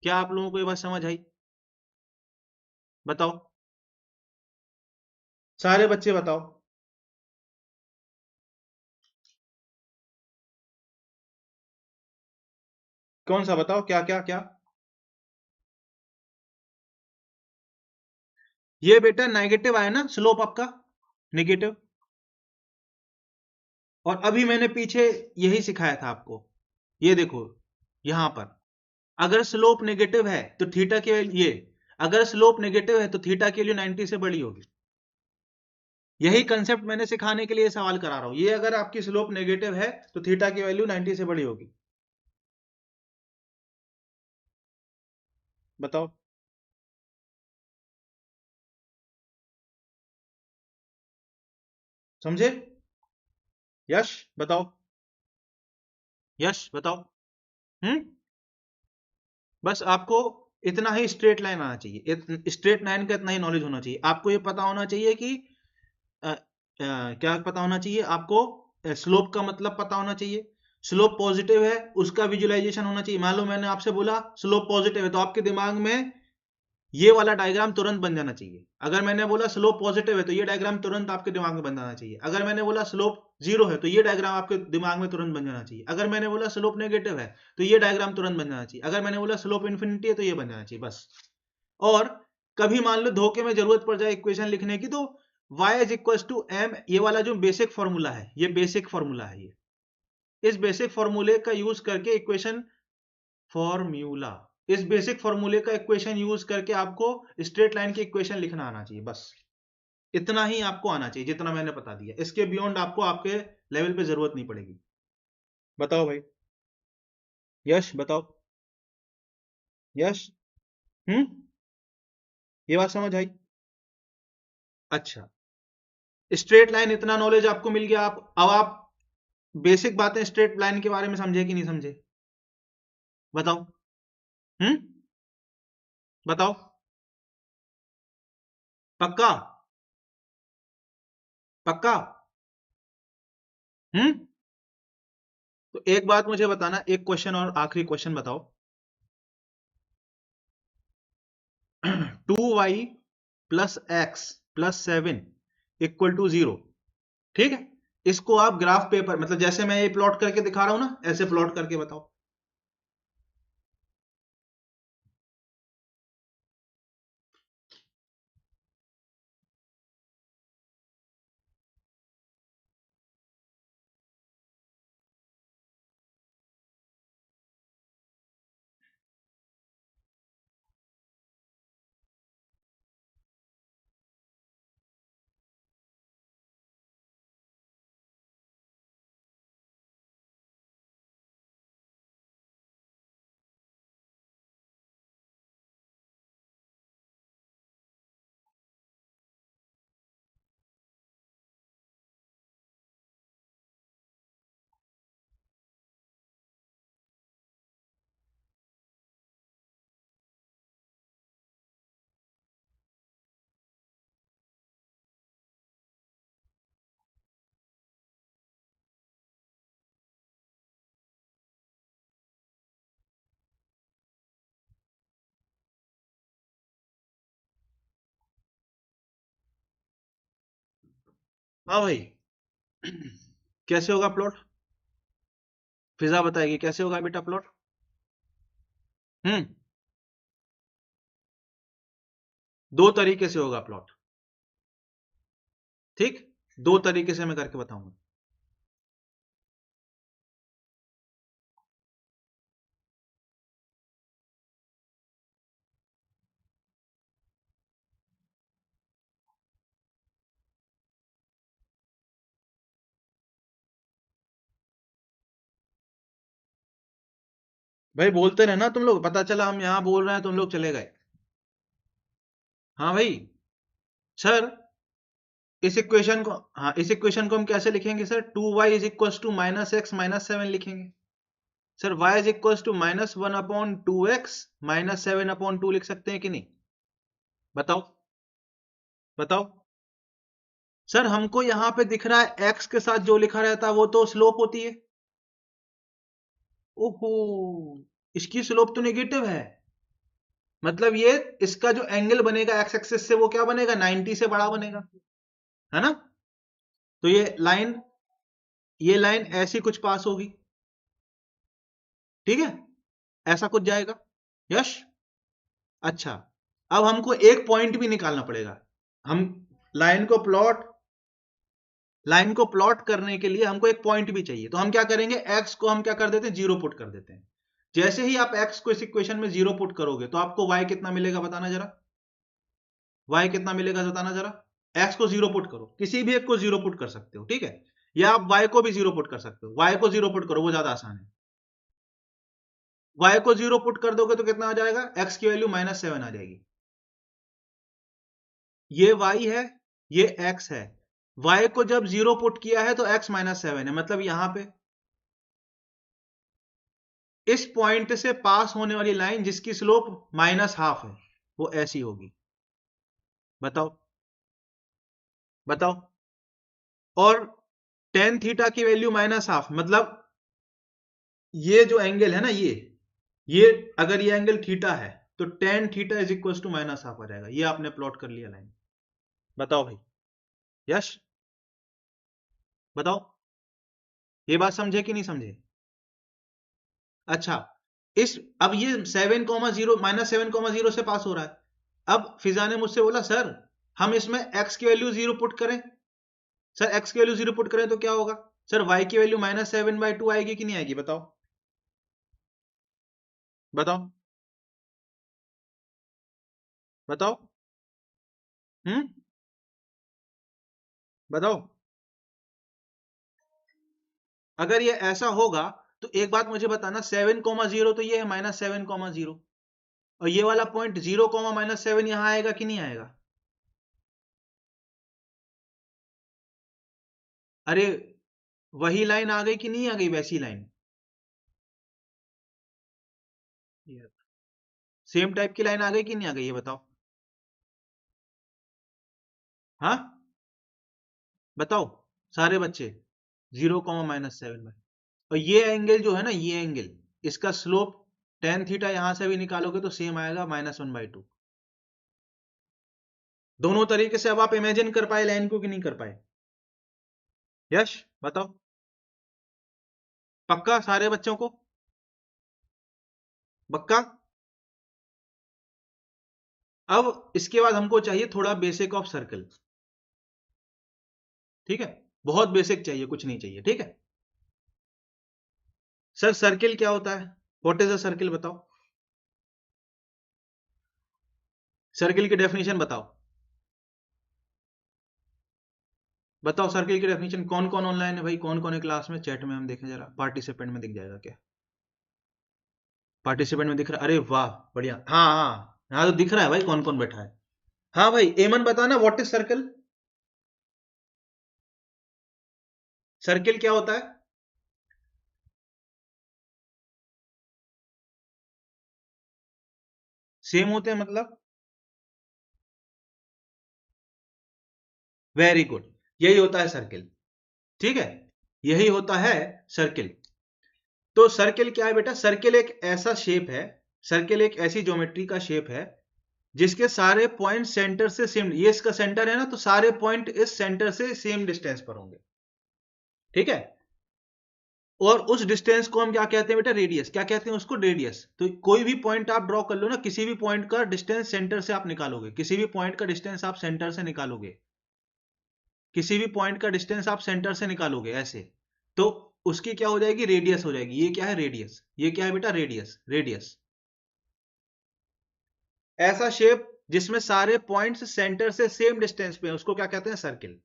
क्या आप लोगों को ये बात समझ आई, बताओ, सारे बच्चे बताओ। कौन सा बताओ, क्या क्या क्या। ये बेटा नेगेटिव आया ना स्लोप आपका, नेगेटिव। और अभी मैंने पीछे यही सिखाया था आपको, ये देखो यहां पर, अगर स्लोप नेगेटिव है तो थीटा के ये, अगर स्लोप नेगेटिव है तो थीटा की वैल्यू 90 से बड़ी होगी। यही कंसेप्ट मैंने सिखाने के लिए सवाल करा रहा हूं, ये अगर आपकी स्लोप नेगेटिव है तो थीटा की वैल्यू 90 से बड़ी होगी। बताओ, समझे? यश बताओ, यश बताओ। हम्म, बस आपको इतना ही स्ट्रेट लाइन आना चाहिए, स्ट्रेट लाइन का इतना ही नॉलेज होना चाहिए। आपको ये पता होना चाहिए कि क्या पता होना चाहिए आपको, स्लोप का मतलब पता होना चाहिए। स्लोप पॉजिटिव है उसका विजुअलाइजेशन होना चाहिए। मान लो मैंने आपसे बोला स्लोप पॉजिटिव है, तो आपके दिमाग में ये वाला डायग्राम तुरंत बन जाना चाहिए। अगर मैंने बोला स्लोप पॉजिटिव है तो ये डायग्राम तुरंत आपके दिमाग में बन जाना चाहिए। अगर मैंने बोला स्लोप 0 है तो ये डायग्राम आपके दिमाग में तुरंत बन जाना चाहिए। अगर मैंने बोला स्लोप नेगेटिव है तो ये डायग्राम तुरंत बन जाना चाहिए। अगर मैंने बोला स्लोप इन्फिनिटी है तो ये बन जाना चाहिए, बस। और कभी मान लो धोखे में जरूरत पड़ जाए इक्वेशन लिखने की, तो y is equal to m, ये वाला जो बेसिक फॉर्मूला है, ये बेसिक फॉर्मूला है, ये इस बेसिक फॉर्मूले का यूज करके इक्वेशन फॉर्मूला इस बेसिक फॉर्मूले का इक्वेशन यूज करके आपको स्ट्रेट लाइन की इक्वेशन लिखना आना चाहिए, बस। इतना ही आपको आना चाहिए जितना मैंने बता दिया, इसके बियॉन्ड आपको आपके लेवल पे जरूरत नहीं पड़ेगी। बताओ भाई, यश बताओ, यश। ये बात समझ आई? अच्छा, स्ट्रेट लाइन इतना नॉलेज आपको मिल गया, आप अब आप बेसिक बातें स्ट्रेट लाइन के बारे में समझे कि नहीं समझे, बताओ। हम्म, बताओ, पक्का, पक्का। तो एक बात मुझे बताना, एक क्वेश्चन और आखिरी क्वेश्चन बताओ। 2y plus x plus 7 equal to 0, ठीक है। इसको आप ग्राफ पेपर, मतलब जैसे मैं ये प्लॉट करके दिखा रहा हूं ना, ऐसे प्लॉट करके बताओ। हाँ भाई। कैसे होगा प्लॉट? फिजा बताएगी कैसे होगा बेटा प्लॉट। हम्म। दो तरीके से होगा प्लॉट, ठीक। दो तरीके से मैं करके बताऊंगा। भाई बोलते रहे ना तुम लोग, पता चला हम यहां बोल रहे हैं तुम लोग चले गए। हाँ भाई। सर इस इक्वेशन को, हाँ इस इक्वेशन को हम कैसे लिखेंगे sir? 2y is equal to minus x minus 7 लिखेंगे। Sir y is equal to -1/2x -7/2 लिख सकते हैं कि नहीं? बताओ। बताओ। सर हमको यहां पे दिख रहा है x के साथ जो लिखा रहता है वो तो स्लोप होती है। ओहो, इसकी स्लोप तो नेगेटिव है। मतलब ये, इसका जो एंगल बनेगा एक्स एक्सिस से वो क्या बनेगा? 90 से बड़ा बनेगा, है ना। तो ये लाइन ऐसी कुछ पास होगी, ठीक है। ऐसा कुछ जाएगा। यश। अच्छा, अब हमको एक पॉइंट भी निकालना पड़ेगा। हम लाइन को प्लॉट लाइन को प्लॉट करने के लिए हमको एक पॉइंट भी चाहिए, तो हम क्या करेंगे? एक्स को हम क्या कर देते हैं? जीरो पुट कर देते हैं। जैसे ही आप एक्स को इस इक्वेशन में जीरो पुट करोगे तो आपको वाई कितना मिलेगा बताना जरा। वाई कितना मिलेगा बताना जरा। एक्स को जीरो पुट करो, किसी भी एक को जीरो पुट कर सकते हो, ठीक है। या आप वाई को भी जीरो पुट कर सकते हो, वाई को जीरो पुट करो, वो ज्यादा आसान है। वाई को जीरो पुट कर दोगे तो कितना आ जाएगा? एक्स की वैल्यू -7 आ जाएगी। ये y है, ये x है। y को जब जीरो पुट किया है तो x -7 है, मतलब यहां पे इस पॉइंट से पास होने वाली लाइन जिसकी स्लोप -½ है, वो ऐसी होगी। बताओ। बताओ। और टेन थीटा की वैल्यू -½ मतलब ये जो एंगल है ना, ये अगर ये एंगल थीटा है तो tan theta is equal to -½ आ जाएगा। ये आपने प्लॉट कर लिया लाइन। बताओ भाई। यश, बताओ। ये बात समझे कि नहीं समझे? अच्छा, इस अब ये 7,0 -7,0 से पास हो रहा है। अब फिजा ने मुझसे बोला सर हम इसमें x की वैल्यू जीरो पुट करें। सर x की वैल्यू जीरो पुट करें तो क्या होगा? सर y की वैल्यू -7/2 आएगी कि नहीं आएगी? बताओ। बताओ। बताओ। हम्म। बताओ। अगर ये ऐसा होगा तो एक बात मुझे बताना, 7,0 तो ये है -7,0, और ये वाला पॉइंट 0,-7 यहां आएगा कि नहीं आएगा? अरे वही लाइन आ गई कि नहीं आ गई? वैसी लाइन, सेम टाइप की लाइन आ गई कि नहीं आ गई? ये बताओ। हाँ, बताओ सारे बच्चे। 0,-7 और ये एंगल जो है ना, ये एंगल, इसका स्लोप tan थीटा यहां से भी निकालोगे तो सेम आएगा -1/2। दोनों तरीके से अब आप इमेजिन कर पाए लाइन को कि नहीं कर पाए? यश बताओ, पक्का सारे बच्चों को? पक्का? अब इसके बाद हमको चाहिए थोड़ा बेसिक ऑफ सर्कल। ठीक है, बहुत बेसिक चाहिए, कुछ नहीं चाहिए। ठीक है सर, सर्किल क्या होता है? What is a circle? बताओ, सर्किल की डेफिनेशन बताओ। बताओ सर्किल की डेफिनेशन। कौन कौन ऑनलाइन है भाई? कौन कौन है क्लास में? चैट में हम देखें जरा, पार्टिसिपेंट में दिख जाएगा क्या? पार्टिसिपेंट में दिख रहा? अरे वाह, बढ़िया। हाँ हाँ, यहाँ तो दिख रहा है भाई कौन कौन बैठा है। हाँ भाई, एमन बताना व्हाट इज सर्कल। सर्किल क्या होता है? सेम होते हैं मतलब? वेरी गुड, यही होता है सर्किल। ठीक है, यही होता है सर्किल। तो सर्किल क्या है बेटा? सर्किल एक ऐसा शेप है, सर्किल एक ऐसी ज्योमेट्री का शेप है जिसके सारे पॉइंट सेंटर से सेम, ये इसका सेंटर है ना, तो सारे पॉइंट इस सेंटर से सेम डिस्टेंस पर होंगे। ठीक है, और उस डिस्टेंस को हम क्या कहते हैं बेटा? रेडियस। क्या कहते हैं उसको? रेडियस। तो कोई भी पॉइंट आप ड्रॉ कर लो ना, किसी भी पॉइंट का डिस्टेंस सेंटर से आप निकालोगे, किसी भी पॉइंट का डिस्टेंस आप सेंटर से निकालोगे, किसी भी पॉइंट का डिस्टेंस आप सेंटर से निकालोगे ऐसे, तो उसकी क्या हो जाएगी? रेडियस हो जाएगी। ये क्या है? रेडियस। ये क्या है बेटा? रेडियस। रेडियस ऐसा शेप जिसमें सारे पॉइंट्स सेंटर से सेम डिस्टेंस पे है, उसको क्या कहते हैं? सर्किल।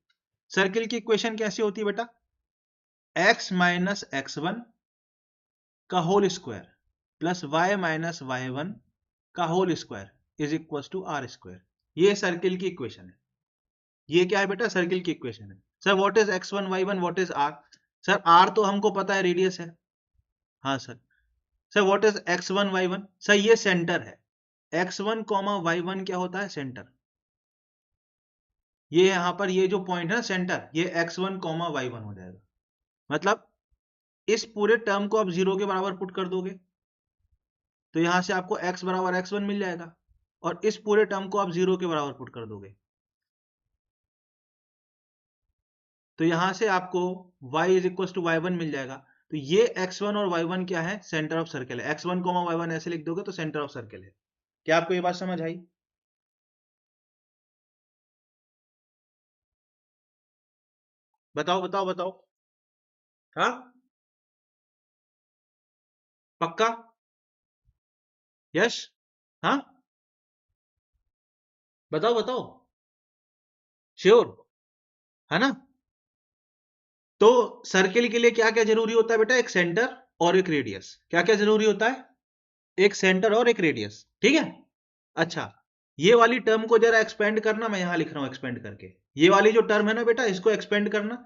सर्किल की इक्वेशन कैसी होती है बेटा? x माइनस x1 का whole square plus y minus y1 का whole square is equal to r square. ये सर्किल की इक्वेशन है। ये क्या है बेटा? सर्किल की इक्वेशन है। Sir what is x1 y1 what is r? Sir r तो हमको पता है रेडियस है। हाँ सर। Sir what is x1 y1? Sir ये सेंटर है। x1 कॉमा y1 क्या होता है? सेंटर। ये यहां पर ये जो पॉइंट है ना सेंटर, ये x1 कॉमा y1 हो जाएगा। मतलब इस पूरे टर्म को आप 0 के बराबर पुट कर दोगे तो यहां से आपको x बराबर x1 मिल जाएगा, और इस पूरे टर्म को आप 0 के बराबर पुट कर दोगे तो यहां से आपको y is equal to y1 मिल जाएगा। तो ये x1 और y1 क्या है? सेंटर ऑफ सर्कल है। x1 y1 ऐसे लिख दोगे तो सेंटर ऑफ सर्कल है। क्या आपको ये बात समझ आई? बताओ बताओ बताओ। हाँ, पक्का? यश? हाँ, बताओ बताओ। श्योर है ना? तो सर्किल के लिए क्या क्या जरूरी होता है बेटा? एक सेंटर और एक रेडियस। क्या क्या जरूरी होता है? एक सेंटर और एक रेडियस। ठीक है, अच्छा, ये वाली टर्म को जरा एक्सपेंड करना, मैं यहां लिख रहा हूं एक्सपेंड करके। ये वाली जो टर्म है ना बेटा, इसको एक्सपेंड करना।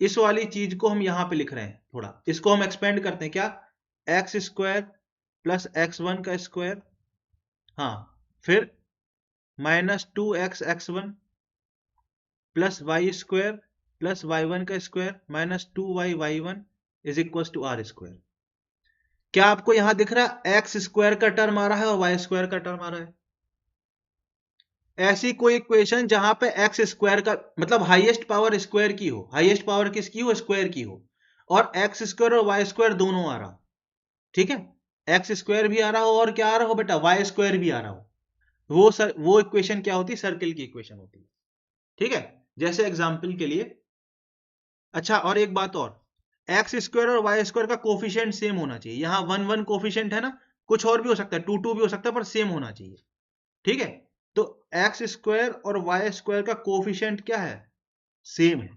इस वाली चीज को हम यहां पे लिख रहे हैं, थोड़ा इसको हम एक्सपेंड करते हैं। क्या? एक्स स्क्वायर प्लस x1 का स्क्वायर, हाँ, फिर -2x(x1) plus y square plus y1 का square -2y(y1) is equal to r square. क्या आपको यहां दिख रहा है एक्स स्क्वायर का टर्म आ रहा है और वाई स्क्वायर का टर्म आ रहा है? ऐसी कोई इक्वेशन जहां पे एक्स स्क्वायर का मतलब हाईएस्ट पावर स्क्वायर की हो, हाईएस्ट पावर किसकी हो? स्क्वायर की हो, और एक्स स्क्वायर और वाई स्क्वायर दोनों आ रहा हो। ठीक है, एक्स स्क्वायर भी आ रहा हो और क्या आ रहा हो बेटा? वाई स्क्वायर भी आ रहा हो। वो इक्वेशन क्या होती है? सर्किल की इक्वेशन होती है। ठीक है, जैसे एग्जांपल के लिए, अच्छा और एक बात और, एक्स स्क्वायर और वाई स्क्वायर का कोफिशिएंट सेम होना चाहिए। यहाँ 1 1 कोफिशिएंट है ना, कुछ और भी हो सकता है, 2 2 भी हो सकता है, पर सेम होना चाहिए। ठीक है, तो एक्स स्क्वायर और वाई स्क्वायर का कोफिशिएंट क्या है? सेम है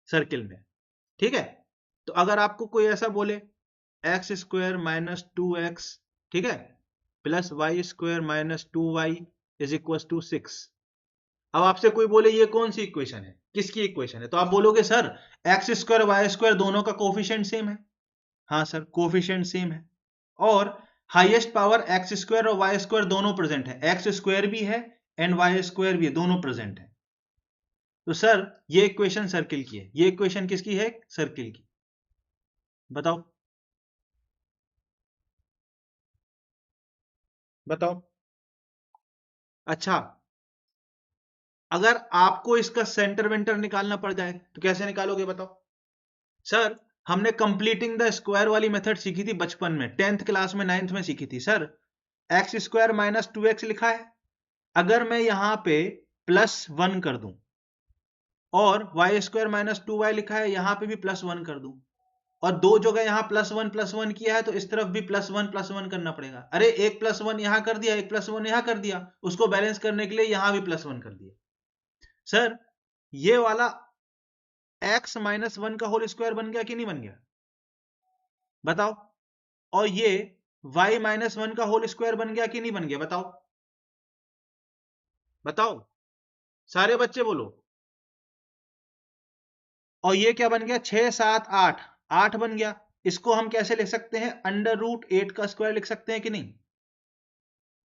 सर्किल में। ठीक है, तो अगर आपको कोई ऐसा बोले एक्स स्क्वायर -2x, ठीक है, plus y square -2y is equal to 6। अब आपसे कोई बोले ये कौन सी इक्वेशन है, किसकी इक्वेशन है, तो आप बोलोगे sir x square y square दोनों का कोफिशिएंट सेम है। हाँ सर, कोफिशिएंट सेम है, और हाईएस्ट पावर एक्स स्क्वायर और वाई स्क्वायर दोनों प्रेजेंट है। एक्स स्क्वायर भी है एंड वाई स्क्वायर भी है, दोनों प्रेजेंट है। तो सर ये इक्वेशन सर्किल की है, ये इक्वेशन किसकी है? सर्किल की। बताओ बताओ। अच्छा, अगर आपको इसका सेंटर वेंटर निकालना पड़ जाए तो कैसे निकालोगे बताओ? सर हमने कंप्लीटिंग द स्क्वायर वाली मेथड सीखी थी बचपन में, 10th क्लास में, 9th में सीखी थी sir. X square minus 2x लिखा है, अगर मैं यहां पे +1 कर दूं, और वाई स्क्वायर माइनस 2y लिखा है, यहां पे भी +1 कर दूं, और दो जगह यहां +1 किया है, तो इस तरफ भी +1 करना पड़ेगा। अरे एक +1 यहां कर दिया, एक +1 यहां कर दिया, उसको बैलेंस करने के लिए यहां भी +1 कर दिया। सर ये वाला x-1 का होल स्क्वायर बन गया कि नहीं बन गया? बताओ। और ये y-1 का होल स्क्वायर बन गया कि नहीं बन गया? बताओ बताओ, सारे बच्चे बोलो। और ये क्या बन गया? 6 7 8, 8 बन गया। इसको हम कैसे लिख सकते हैं? √8 का स्क्वायर लिख सकते हैं कि नहीं?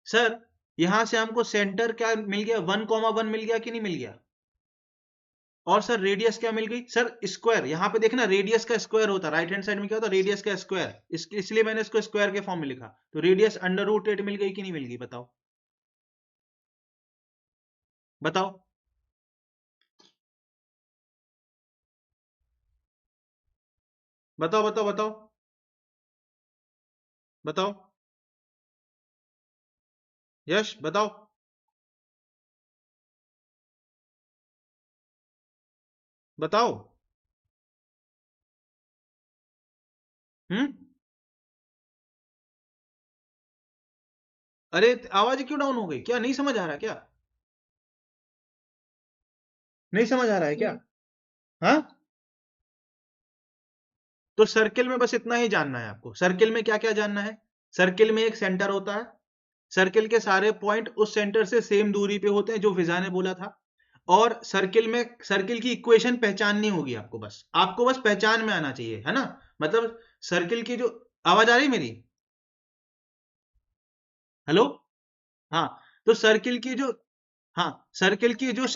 सर यहां से हमको सेंटर क्या मिल गया? 1,1 मिल गया कि नहीं मिल गया? और सर रेडियस क्या मिल गई? सर स्क्वायर, यहां पे देखना रेडियस का स्क्वायर होता है, राइट हैंड साइड में क्या होता है? रेडियस का स्क्वायर, इसलिए मैंने इसको स्क्वायर के फॉर्म में लिखा। तो रेडियस √8 मिल गई कि नहीं मिल गई? बताओ बताओ बताओ बताओ बताओ बताओ। यश बताओ। बताओ। हम्म। अरे आवाज क्यों डाउन हो गई? क्या नहीं समझ आ रहा? क्या नहीं समझ आ रहा है क्या? हाँ, तो सर्किल में बस इतना ही जानना है आपको। सर्किल में क्या क्या जानना है? सर्किल में एक सेंटर होता है, सर्किल के सारे पॉइंट उस सेंटर से सेम दूरी पे होते हैं, जो फिजा ने बोला था। और सर्किल में सर्किल की इक्वेशन पहचाननी होगी आपको, बस पहचान में आना चाहिए, है ना? मतलब सर्किल की जो, आवाज आ रही मेरी? हेलो? हाँ, तो सर्किल की जो, हाँ, सर्किल की जो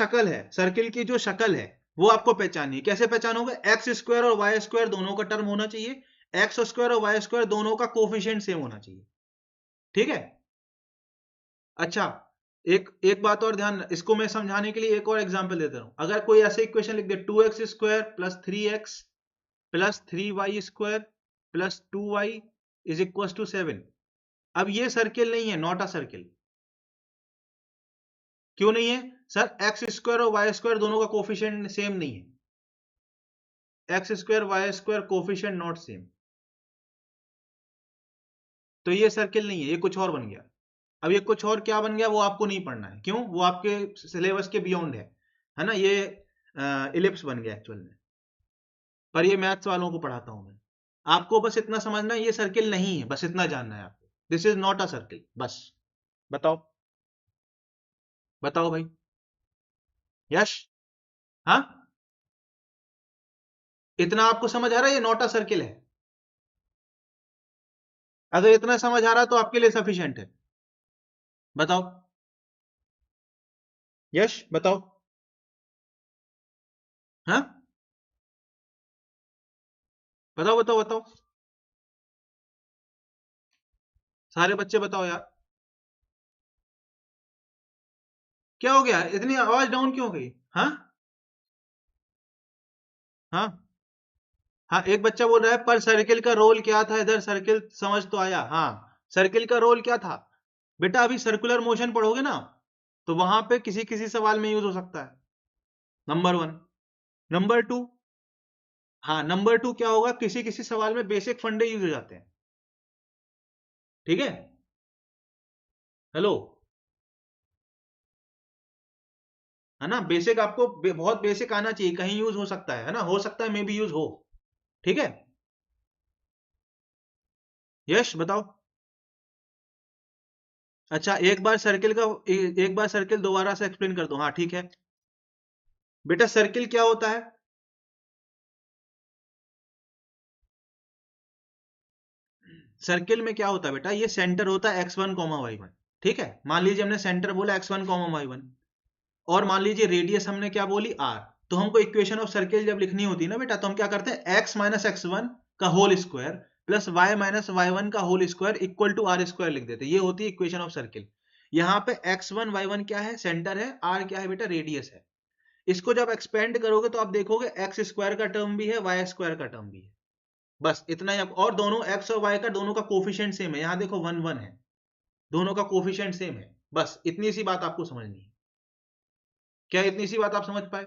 शक्ल है वो आपको पहचाननी है। कैसे पहचानोगे? एक्स स्क्वायर और वाई स्क्वायर दोनों का टर्म होना चाहिए, एक्स स्क्वायर और वाई स्क्वायर दोनों का कोफिशिएंट सेम होना चाहिए। ठीक है? अच्छा, एक एक बात और ध्यान, इसको मैं समझाने के लिए एक और एग्जांपल देता हूं। अगर कोई ऐसे इक्वेशन लिख दे, 2x square plus 3x plus 3y square plus 2y is equal to 7। अब ये सर्किल नहीं है, नॉट अ सर्किल। क्यों नहीं है? सर एक्स स्क्वायर और वाई स्क्वायर दोनों का कोफिशिएंट सेम नहीं है। X square y square coefficient not same, तो ये सर्किल नहीं है, ये कुछ और बन गया। अब ये कुछ और क्या बन गया वो आपको नहीं पढ़ना है। क्यों? वो आपके सिलेबस के बियॉन्ड है ना? ये इलिप्स बन गया एक्चुअल में, पर ये मैथ्स वालों को पढ़ाता हूं मैं। आपको बस इतना समझना है, ये सर्किल नहीं है, बस इतना जानना है आपको। This is not a circle, बस। बताओ बताओ भाई। यश? हाँ, इतना आपको समझ आ रहा है ये नॉट अ सर्किल है? अगर इतना समझ आ रहा है तो आपके लिए सफिशिएंट है। बताओ यश, बताओ। हाँ, बताओ बताओ बताओ, सारे बच्चे बताओ यार। क्या हो गया? इतनी आवाज डाउन क्यों हो गई? हाँ हाँ हाँ, एक बच्चा बोल रहा है पर सर्किल का रोल क्या था इधर? सर्किल समझ तो आया, हाँ। सर्किल का रोल क्या था बेटा? अभी सर्कुलर मोशन पढ़ोगे ना, तो वहां पे किसी किसी सवाल में यूज हो सकता है, नंबर वन। नंबर टू, हाँ, नंबर टू क्या होगा, किसी किसी सवाल में बेसिक फंडे यूज हो जाते हैं। ठीक है? हेलो? है ना? बेसिक आपको बहुत बेसिक आना चाहिए, कहीं यूज हो सकता है ना? हो सकता है, मे बी यूज हो। ठीक है? यश बताओ। अच्छा, एक बार सर्किल का, एक बार सर्किल दोबारा से एक्सप्लेन कर दो। हाँ ठीक है बेटा, सर्किल क्या होता है? सर्किल में क्या होता है बेटा? ये सेंटर होता है x1 वाई वन। ठीक है, मान लीजिए हमने सेंटर बोला x1 वाई वन, और मान लीजिए रेडियस हमने क्या बोली r, तो हमको इक्वेशन ऑफ सर्किल जब लिखनी होती है ना बेटा, तो हम क्या करते हैं x माइनस x1 का whole square plus y minus y1 का whole square equal to r square लिख देते हैं। ये होती है इक्वेशन ऑफ सर्किल। यहाँ पे x1 y1 क्या है, सेंटर है, r क्या है बेटा, रेडियस है। इसको जब एक्सपेंड करोगे तो आप देखोगे एक्स स्क्वायर का टर्म भी है, वाई स्क्वायर का टर्म भी है। बस इतना ही। और दोनों एक्स और वाई का दोनों का कोफिशिएंट सेम है, यहां देखो 1 1 है, दोनों का कोफिशिएंट सेम है। बस इतनी सी बात आपको समझनी है। क्या इतनी सी बात आप समझ पाए?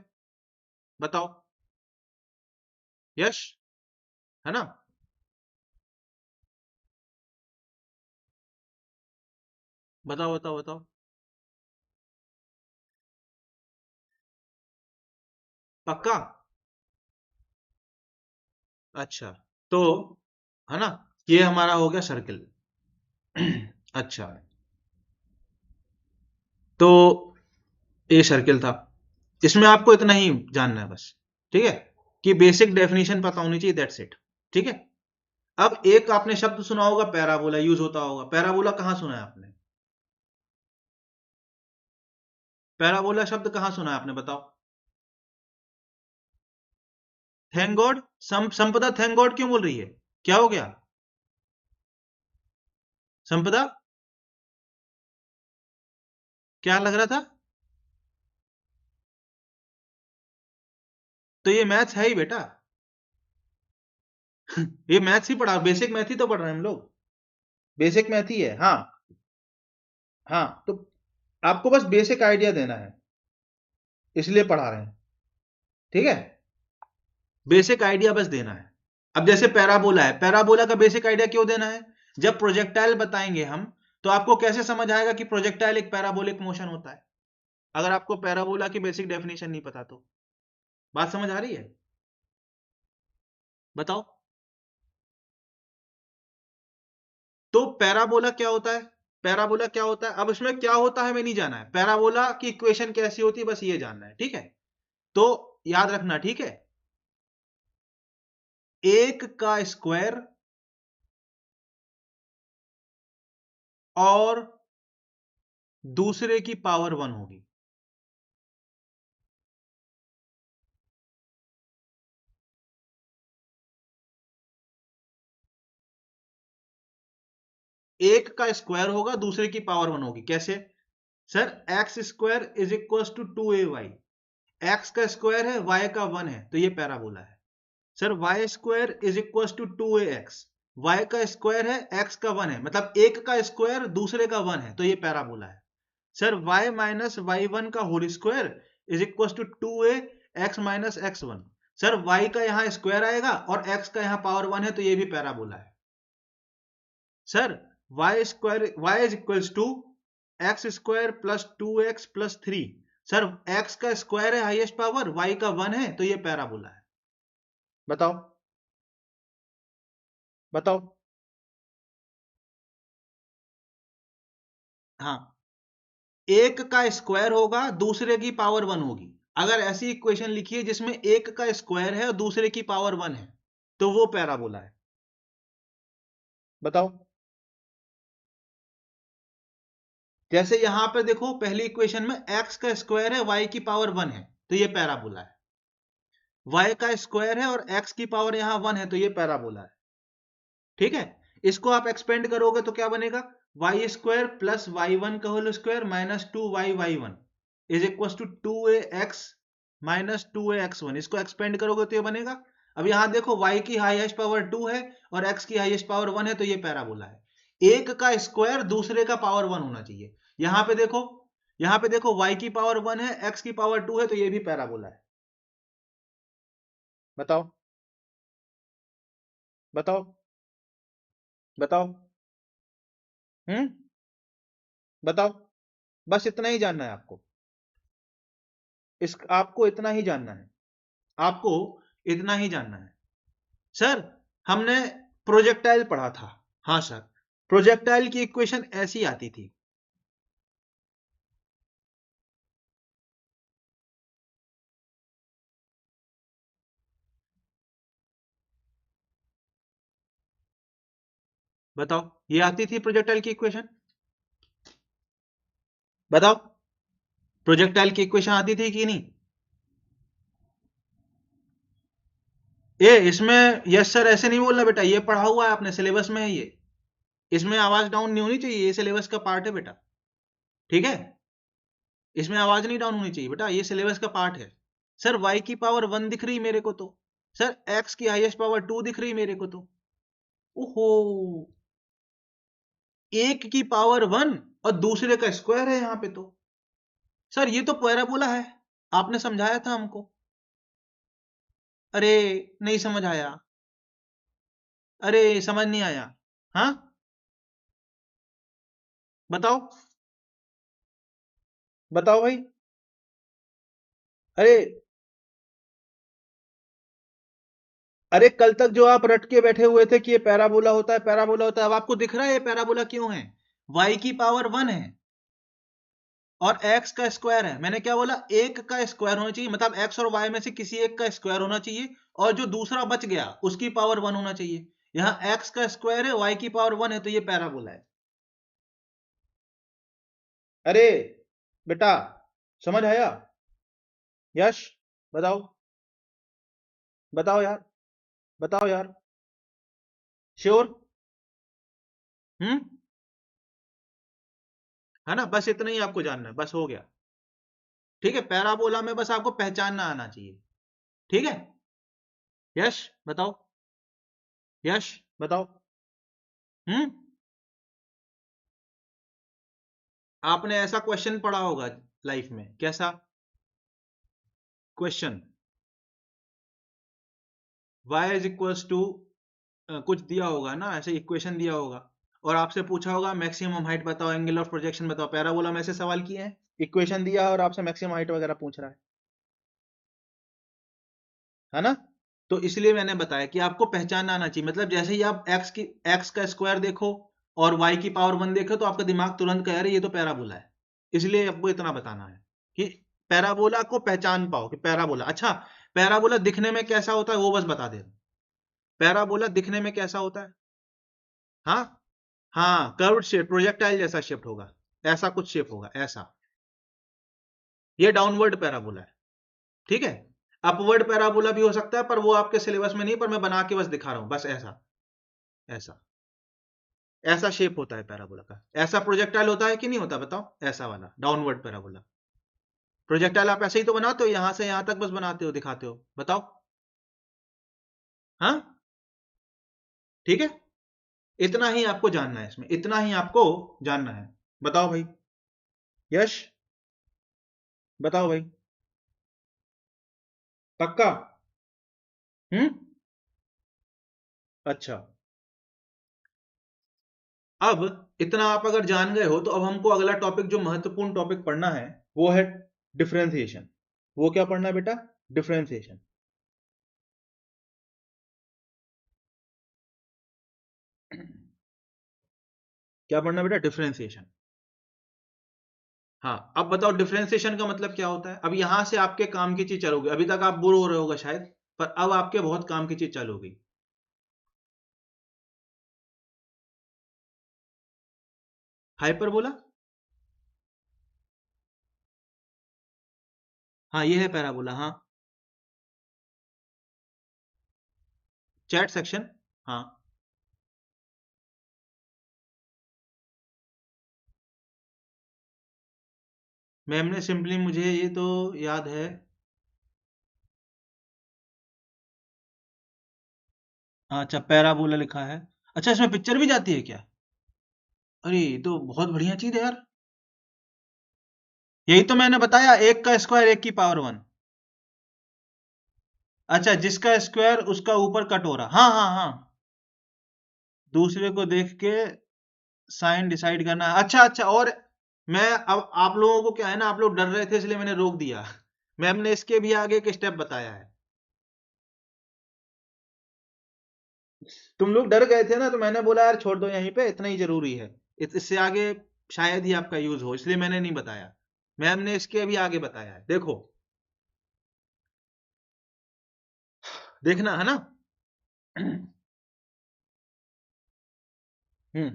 बताओ। यश, है ना? बताओ बताओ बताओ। पक्का? अच्छा, तो है ना, ये हमारा हो गया सर्किल। अच्छा, तो ये सर्किल था, इसमें आपको इतना ही जानना है बस। ठीक है, कि बेसिक डेफिनेशन पता होनी चाहिए, दैट्स इट। ठीक है। अब एक आपने शब्द सुना होगा, पैराबोला, यूज होता होगा। पैराबोला कहां सुना है आपने? पैराबोला शब्द कहां सुना है आपने, बताओ। Thank God. संपदा थैंक गॉड क्यों बोल रही है? क्या हो गया संपदा? क्या लग रहा था? तो ये मैथ्स है ही बेटा। ये मैथ्स ही पढ़ा, बेसिक मैथ ही तो पढ़ रहे हैं हम लोग। बेसिक मैथ ही है, हाँ। हाँ, तो आपको बस बेसिक आइडिया देना है, इसलिए पढ़ा रहे हैं। ठीक है, बेसिक आइडिया बस देना है। अब जैसे पैराबोला है, पैराबोला का बेसिक आइडिया क्यों देना है? जब प्रोजेक्टाइल बताएंगे हम, तो आपको कैसे समझ आएगा कि प्रोजेक्टाइल एक पैराबोलिक मोशन होता है, अगर आपको पैराबोला की बेसिक डेफिनेशन नहीं पता तो। बात समझ आ रही है? बताओ। तो पैराबोला क्या होता है? पैराबोला क्या होता है, अब इसमें क्या होता है हमें नहीं जाना है, पैराबोला की इक्वेशन कैसी होती है बस ये जानना है। ठीक है, तो याद रखना, ठीक है। एक का स्क्वायर और दूसरे की पावर 1 होगी। एक का स्क्वायर होगा, दूसरे की पावर 1 होगी। कैसे? Sir, x square is equal to 2ay। X का स्क्वायर है, वाई का 1 है, तो ये पैराबोला है। Sir, y square is equal to 2ax। Y का स्क्वायर है, एक्स का 1 है, मतलब एक का स्क्वायर दूसरे का 1 है, तो ये पैराबोला है। Sir, y minus Y one का whole square is equal to 2a x minus x1। Sir, y का यहां स्क्वायर आएगा और x का यहां पावर 1 है, तो ये भी पैराबोला है। Sir, y square, y is equal to x square plus 2x plus 3। Sir, x का स्क्वायर है हाईएस्ट पावर, y का 1 है, तो ये पैराबोला है। बताओ बताओ। हाँ, एक का स्क्वायर होगा, दूसरे की पावर 1 होगी। अगर ऐसी इक्वेशन लिखिए जिसमें एक का स्क्वायर है और दूसरे की पावर 1 है, तो वो पैराबोला है। बताओ। जैसे यहां पर देखो, पहली इक्वेशन में x का स्क्वायर है, y की पावर 1 है, तो ये पैराबोला है। y का स्क्वायर है और x की पावर यहां 1 है, तो ये पैराबोला है। ठीक है, इसको आप एक्सपेंड करोगे तो क्या बनेगा? Y square plus y one का whole square minus 2y(y1) is equal to 2ax minus 2ax1। इसको एक्सपेंड करोगे तो ये बनेगा। अब यहां देखो, y की हाईएस्ट पावर 2 है और x की हाईएस्ट पावर 1 है, तो ये पैराबोला है। एक का स्क्वायर दूसरे का पावर 1 होना चाहिए। यहां पे देखो, यहां पे देखो, y की पावर 1 है, x की पावर 2 है, तो ये भी पैराबोला है। बताओ बताओ बताओ। हम्म, बताओ। बस इतना ही जानना है आपको। इस आपको इतना ही जानना है, आपको इतना ही जानना है। सर, हमने प्रोजेक्टाइल पढ़ा था। हाँ सर, प्रोजेक्टाइल की इक्वेशन ऐसी आती थी। बताओ, ये आती थी प्रोजेक्टाइल की इक्वेशन? बताओ। प्रोजेक्टाइल की इक्वेशन आती थी कि नहीं? इसमें यस सर ऐसे नहीं बोलना बेटा, ये पढ़ा हुआ है आपने, सिलेबस में है ये। इसमें आवाज डाउन नहीं होनी चाहिए, ये सिलेबस का पार्ट है बेटा, ठीक है? इसमें आवाज नहीं डाउन होनी चाहिए बेटा, ये सिलेबस का पार्ट है। सर y की पावर 1 दिख रही मेरे को तो, सर x की हाईएस्ट पावर 2 दिख रही मेरे को तो। ओहो, एक की पावर 1 और दूसरे का स्क्वायर है यहां पे तो। सर ये तो पैराबोला है, आपने समझाया था हमको। अरे नहीं समझ आया, अरे समझ नहीं आया। हाँ बताओ, बताओ भाई। अरे अरे कल तक जो आप रट के बैठे हुए थे कि ये पैराबोला होता है, पैराबोला होता है, अब आपको दिख रहा है ये पैराबोला क्यों है? y की पावर 1 है और x का स्क्वायर है। मैंने क्या बोला, एक का स्क्वायर होना चाहिए, मतलब x और y में से किसी एक का स्क्वायर होना चाहिए, और जो दूसरा बच गया उसकी पावर 1 होना चाहिए। यहाँ x का स्क्वायर है, y की पावर 1 है, तो ये पैराबोला है। अरे बेटा समझ आया? यश बताओ, बताओ यार, बताओ यार, श्योर? हम्म, है ना? बस इतना ही आपको जानना है, बस हो गया। ठीक है, पैराबोला में बस आपको पहचानना आना चाहिए, ठीक है? यश बताओ, यश बताओ। हम्म, आपने ऐसा क्वेश्चन पढ़ा होगा लाइफ में, कैसा question? y is equals to कुछ दिया होगा ना, ऐसे इक्वेशन दिया होगा, और आपसे पूछा होगा मैक्सिमम हाइट बताओ, एंगल ऑफ प्रोजेक्शन बताओ। पैराबोला में ऐसे सवाल किए हैं, इक्वेशन दिया है और आपसे मैक्सिमम हाइट वगैरह पूछ रहा है ना? तो इसलिए मैंने बताया कि आपको पहचानना आना चाहिए, मतलब जैसे ही आप x का स्क्वायर देखो और y की पावर 1 देखो तो आपका दिमाग तुरंत कह रहा है ये तो पैराबोला है। इसलिए आपको इतना बताना है कि पैराबोला को पहचान पाओ कि पैराबोला। अच्छा, पैराबोला दिखने में कैसा होता है वो बस बता दे। पैराबोला दिखने में कैसा होता है? हाँ, हाँ कर्व्ड शेप, प्रोजेक्टाइल जैसा शेप होगा, ऐसा कुछ शेप होगा ऐसा। ये डाउनवर्ड पैराबोला है, ठीक है? अपवर्ड पैराबोला भी हो सकता है, पर वो आपके सिलेबस में नहीं, पर मैं बना के बस दिखा रहा हूं, बस ऐसा, ऐसा, ऐसा शेप होता है पैराबोला का। ऐसा प्रोजेक्टाइल होता है कि नहीं होता बताओ, ऐसा वाला डाउनवर्ड पैराबोला। प्रोजेक्टाइल आप ऐसे ही तो बनाते हो, यहां से यहां तक बस बनाते हो, दिखाते हो, बताओ। हाँ, ठीक है, इतना ही आपको जानना है, इसमें इतना ही आपको जानना है। बताओ भाई, यश बताओ भाई, पक्का? हम्म, अच्छा। अब इतना आप अगर जान गए हो तो अब हमको अगला टॉपिक, जो महत्वपूर्ण टॉपिक पढ़ना है, वो है डिफरेंशिएशन। वो क्या पढ़ना है बेटा? डिफरेंशिएशन। क्या पढ़ना है बेटा? डिफरेंशिएशन। हाँ, अब बताओ डिफरेंशिएशन का मतलब क्या होता है? अब यहां से आपके काम की चीज चालू होगी, अभी तक आप बोर हो रहे होगा शायद, पर अब आपके बहुत काम की चीज चालू होगी। हाइपरबोला, हाँ ये है पैराबोला, हाँ। चैट सेक्शन, हाँ। मैम ने सिंपली मुझे ये तो याद है। हाँ, अच्छा पैराबोला लिखा है। अच्छा, इसमें पिक्चर भी जाती है क्या? अरे ये तो बहुत बढ़िया चीज है यार। यही तो मैंने बताया, एक का स्क्वायर एक की पावर 1। अच्छा, जिसका स्क्वायर उसका ऊपर कटोरा, हाँ हाँ हाँ। दूसरे को देख के साइन डिसाइड करना, अच्छा अच्छा। और मैं, अब आप लोगों को क्या है ना, आप लोग डर रहे थे इसलिए मैंने रोक दिया। मैम ने इसके भी आगे एक स्टेप बताया है। तुम लोग डर गए थे ना, तो मैंने बोला यार छोड़ दो यहीं पे, इतना ही जरूरी है। इससे आगे शायद ही आपका यूज हो, इसलिए मैंने नहीं बताया। मैम ने इसके भी आगे बताया है, देखो, देखना है ना। हम्म,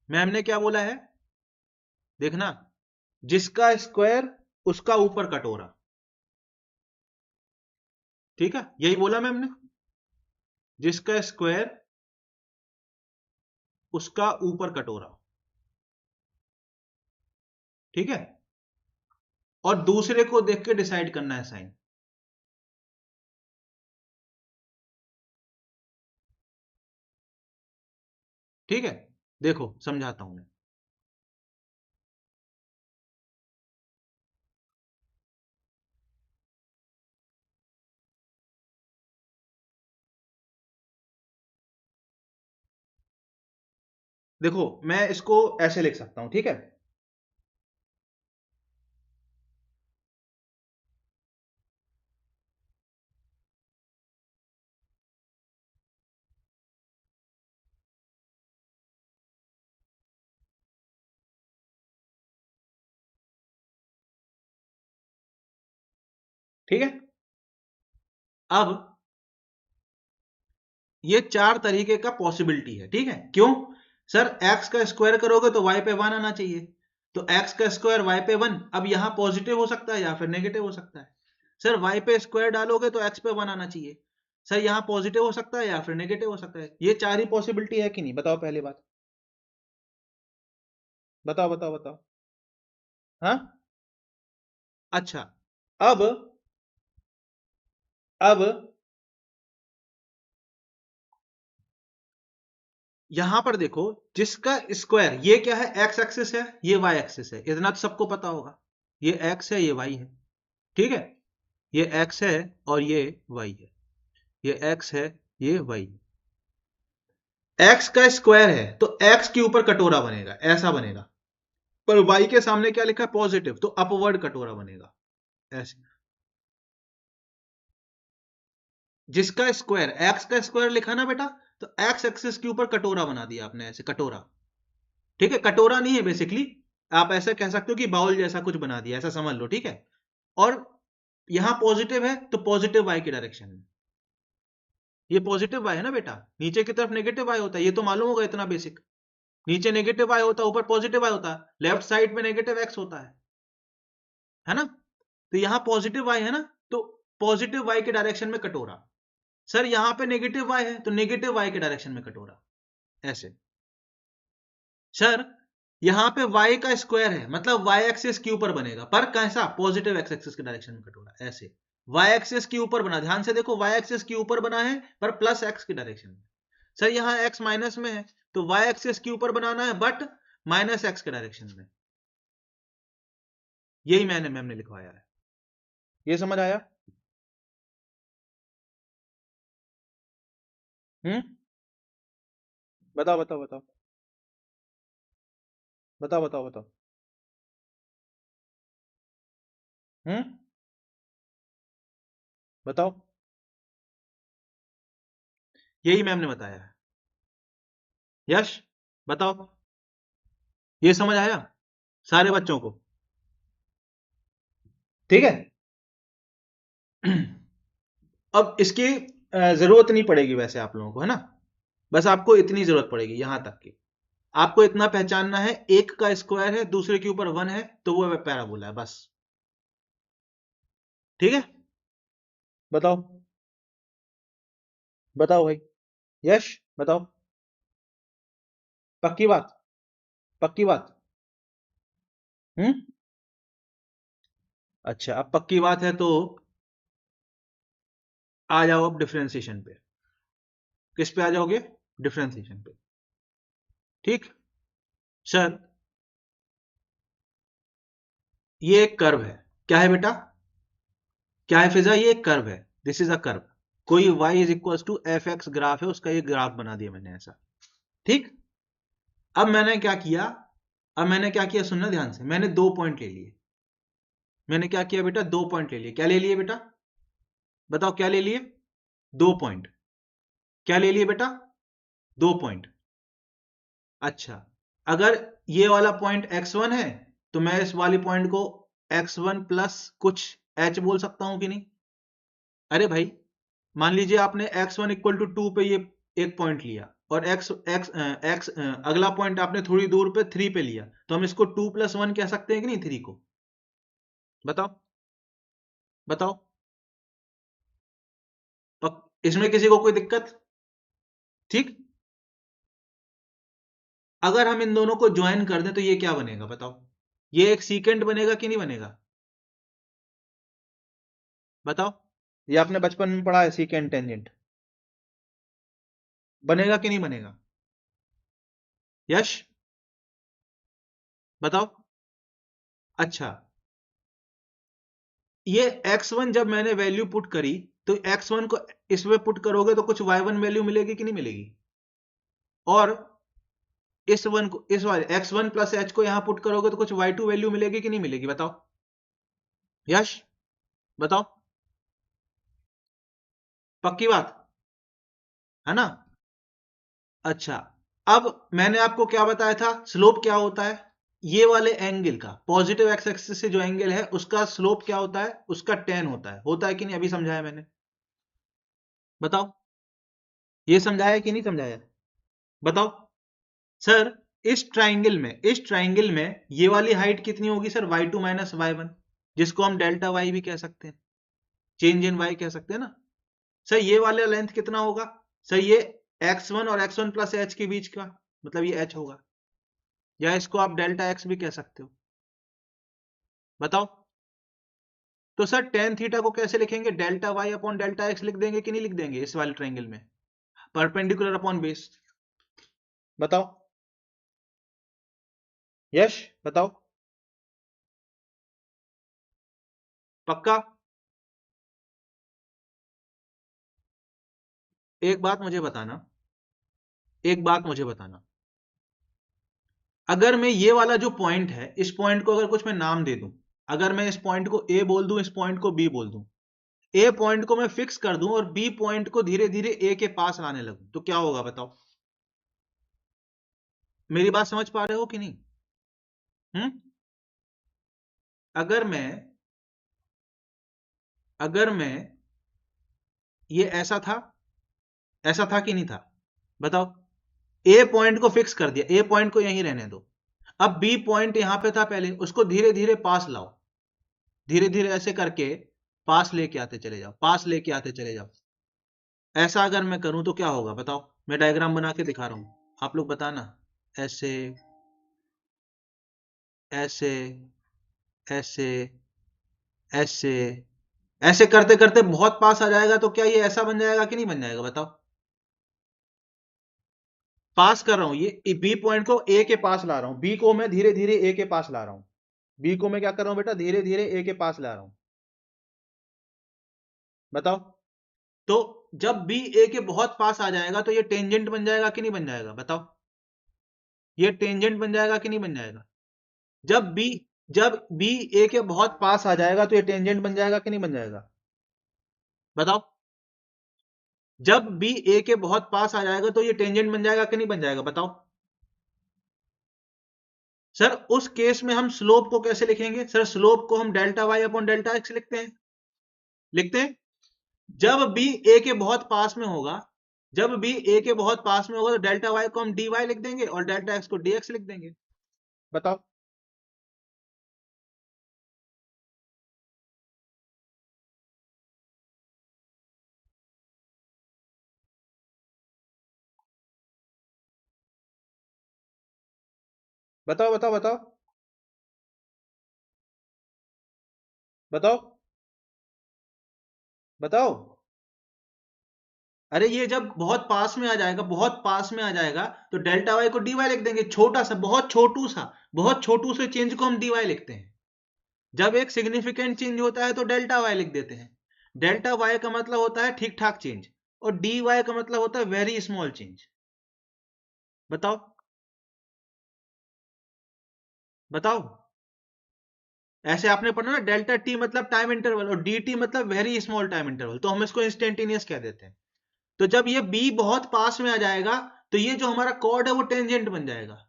मैम ने क्या बोला है, देखना। जिसका स्क्वायर उसका ऊपर कटोरा। ठीक है, यही बोला मैम ने, जिसका स्क्वायर उसका ऊपर कटोरा। ठीक है, और दूसरे को देख के डिसाइड करना है साइन। ठीक है, देखो समझाता हूं मैं। देखो मैं इसको ऐसे लिख सकता हूं, ठीक है, ठीक है। अब ये चार तरीके का पॉसिबिलिटी है, ठीक है। क्यों सर, एक्स का स्क्वायर करोगे तो वाई पे 1 आना चाहिए, तो एक्स का स्क्वायर वाई पे 1। अब यहां पॉजिटिव हो सकता है या फिर नेगेटिव हो सकता है। सर वाई पे स्क्वायर डालोगे तो एक्स पे 1 आना चाहिए, सर यहां पॉजिटिव हो सकता है या फिर नेगेटिव हो सकता है। ये चार ही पॉसिबिलिटी है कि नहीं, बताओ पहली बात, बताओ बताओ बताओ। हाँ, अच्छा। अब अब यहां पर देखो, जिसका स्क्वायर, ये क्या है, एक्स एक्सिस है, ये वाई एक्सिस है, इतना तो सबको पता होगा। ये एक्स है, ये वाई है, ठीक है, ये एक्स है और ये वाई है, ये एक्स है, ये वाई है। एक्स का स्क्वायर है तो एक्स के ऊपर कटोरा बनेगा, ऐसा बनेगा। पर वाई के सामने क्या लिखा है, पॉजिटिव, तो अपवर्ड कटोरा बनेगा, ऐसे। जिसका स्क्वायर, एक्स का स्क्वायर लिखा ना बेटा, तो एक्स एक्सिस के ऊपर कटोरा बना दिया आपने, ऐसे कटोरा। ठीक है, कटोरा नहीं है बेसिकली, आप ऐसा कह सकते हो कि बाउल जैसा कुछ बना दिया, ऐसा समझ लो, ठीक है। और यहां पॉजिटिव है तो पॉजिटिव वाई की डायरेक्शन में, ये पॉजिटिव वाई है ना बेटा, नीचे की तरफ नेगेटिव वाई होता है, ये तो मालूम होगा, इतना बेसिक। नीचे नेगेटिव वाई होता है, ऊपर पॉजिटिव वाई होता है, लेफ्ट साइड में नेगेटिव एक्स होता है ना। तो यहां पॉजिटिव वाई है ना, तो पॉजिटिव वाई के डायरेक्शन में कटोरा। सर यहां पे नेगेटिव वाई है तो नेगेटिव वाई के डायरेक्शन में कटोरा, ऐसे। सर यहां पे y का स्क्वायर है, मतलब y एक्सिस के ऊपर बनेगा, पर कैसा, पॉजिटिव एक्स एक्सिस के डायरेक्शन में कटोरा, ऐसे। y एक्सिस के ऊपर बना, ध्यान से देखो, y एक्सिस के ऊपर बना है पर प्लस x की डायरेक्शन में। सर यहां x माइनस में है तो y एक्सिस के ऊपर बनाना है बट माइनस x के डायरेक्शन में। यही मैंने मैम ने लिखवाया है, ये समझ आया। हम्म, बताओ बताओ बताओ बताओ बताओ बताओ। हम्म, बताओ। यही मैम ने बताया है। यश, बताओ, ये समझ आया सारे बच्चों को, ठीक है। अब इसकी जरूरत नहीं पड़ेगी वैसे आप लोगों को, है ना, बस आपको इतनी जरूरत पड़ेगी यहां तक की। आपको इतना पहचानना है, एक का स्क्वायर है दूसरे के ऊपर 1 है तो वो पैराबोला है, बस। ठीक है, बताओ, बताओ भाई, यश, बताओ। पक्की बात, पक्की बात। हम्म, अच्छा, अब पक्की बात है तो आ जाओ अब डिफरेंशिएशन पे। किस पे आ जाओगे, डिफरेंशिएशन पे। ठीक, सर ये एक कर्व है, क्या है बेटा, क्या है फिजा, ये एक कर्व है, दिस इज अ कर्व। कोई y is equal to f x graph है, उसका ये ग्राफ बना दिया मैंने ऐसा। ठीक, अब मैंने क्या किया, अब मैंने क्या किया, सुनना ध्यान से, मैंने 2 पॉइंट ले लिए। मैंने क्या किया बेटा, 2 पॉइंट ले लिए। क्या ले लिए बेटा, बताओ क्या ले लिए, 2 पॉइंट। क्या ले लिए बेटा, 2 पॉइंट। अच्छा, अगर ये वाला पॉइंट x1 है तो मैं इस वाले पॉइंट को x1 प्लस कुछ h बोल सकता हूं कि नहीं। अरे भाई, मान लीजिए आपने x1 इक्वल टू 2 पे ये एक पॉइंट लिया, और एक्स एक्स एक्स अगला पॉइंट आपने थोड़ी दूर पे 3 पे लिया, तो हम इसको 2+1 कह सकते हैं कि नहीं 3 को? बताओ बताओ। इसमें किसी को कोई दिक्कत? ठीक। अगर हम इन दोनों को ज्वाइन कर दें तो ये क्या बनेगा बताओ? ये एक सीकेंट बनेगा कि नहीं बनेगा? बताओ। ये आपने बचपन में पढ़ा है, सीकेंट टेंजेंट। बनेगा कि नहीं बनेगा? यश बताओ। अच्छा, ये x1 जब मैंने वैल्यू पुट करी, तो x1 को इसमें पुट करोगे तो कुछ y1 वैल्यू मिलेगी कि नहीं मिलेगी? और इस वन को, इस वाले x1 प्लस h को यहां पुट करोगे तो कुछ y2 वैल्यू मिलेगी कि नहीं मिलेगी? बताओ यश, बताओ। पक्की बात है ना? अच्छा, अब मैंने आपको क्या बताया था, स्लोप क्या होता है? ये वाले एंगल का, पॉजिटिव एक्स एक्सिस से जो एंगल है उसका स्लोप क्या होता है? उसका tan होता है कि नहीं? अभी समझाया मैंने, बताओ। ये समझाया कि नहीं समझाया? बताओ सर। इस ट्राइंगल में ये वाली हाइट कितनी होगी सर? y2 माइनस y1, जिसको हम डेल्टा y भी कह सकते हैं, चेंज इन y कह सकते हैं ना सर। ये वाला लेंथ कितना होगा सर? ये x1 और x1 प्लस h के बीच का, मतलब ये h होगा, या इसको आप डेल्टा x भी कह सकते हो। बताओ। तो सर टेन थीटा को कैसे लिखेंगे? Delta y upon delta x लिख देंगे कि नहीं लिख देंगे इस वाले ट्राइंगल में? Perpendicular upon base. बताओ यश, बताओ। पक्का? एक बात मुझे बताना, एक बात मुझे बताना, अगर मैं ये वाला जो पॉइंट है, इस पॉइंट को अगर कुछ मैं नाम दे दूं, अगर मैं इस पॉइंट को ए बोल दूं, इस पॉइंट को बी बोल दूं, ए पॉइंट को मैं फिक्स कर दूं और बी पॉइंट को धीरे धीरे ए के पास लाने लगूं, तो क्या होगा बताओ? मेरी बात समझ पा रहे हो कि नहीं? हम्म। अगर मैं अगर मैं ये ऐसा था कि नहीं था? बताओ। ए पॉइंट को फिक्स कर दिया, ए पॉइंट को यहीं रहने दो। अब बी पॉइंट यहां पे था पहले, उसको धीरे धीरे पास लाओ, धीरे धीरे ऐसे करके पास लेके आते चले जाओ, पास लेके आते चले जाओ। ऐसा अगर मैं करूं तो क्या होगा बताओ? मैं डायग्राम बना के दिखा रहा हूं, आप लोग बताना। ऐसे, ऐसे, ऐसे, ऐसे, ऐसे करते करते बहुत पास आ जाएगा, तो क्या ये ऐसा बन जाएगा कि नहीं बन जाएगा? बताओ। पास कर रहा हूं, ये बी पॉइंट को ए के पास ला रहा हूं, बी को मैं धीरे धीरे ए के पास ला रहा हूं, बी को मैं क्या कर रहा हूं बेटा? धीरे धीरे ए के पास ला रहा हूं। बताओ। तो जब बी ए के बहुत पास आ जाएगा तो ये टेंजेंट बन जाएगा कि नहीं बन जाएगा? बताओ। ये टेंजेंट बन जाएगा कि नहीं बन जाएगा? जब बी जब बी ए के बहुत पास आ जाएगा तो ये टेंजेंट बन जाएगा कि नहीं बन जाएगा? बताओ। जब बी ए के बहुत पास आ जाएगा तो ये टेंजेंट बन जाएगा कि नहीं बन जाएगा? बताओ। सर उस केस में हम स्लोप को कैसे लिखेंगे सर? स्लोप को हम delta y upon delta x लिखते हैं, लिखते हैं। जब बी ए के बहुत पास में होगा, जब बी ए के बहुत पास में होगा, तो डेल्टा वाई को हम डी वाई लिख देंगे और डेल्टा एक्स को डी एक्स लिख देंगे। बताओ। बताओ बताओ बताओ बताओ बताओ। अरे ये जब बहुत पास में आ जाएगा, बहुत पास में आ जाएगा, तो डेल्टा वाई को डी वाई लिख देंगे। छोटा सा, बहुत छोटू से चेंज को हम डी वाई लिखते हैं। जब एक सिग्निफिकेंट चेंज होता है तो डेल्टा वाई लिख देते हैं। डेल्टा वाई का मतलब होता है ठीक ठाक चेंज, और डी वाई का मतलब होता है वेरी स्मॉल चेंज। बताओ बताओ। ऐसे आपने पढ़ा ना, डेल्टा टी मतलब टाइम इंटरवल और डी टी मतलब वेरी स्मॉल टाइम इंटरवल, तो हम इसको इंस्टेंटेनियस कह देते हैं। तो जब ये बी बहुत पास में आ जाएगा, तो ये जो हमारा कॉर्ड है वो टेंजेंट बन जाएगा।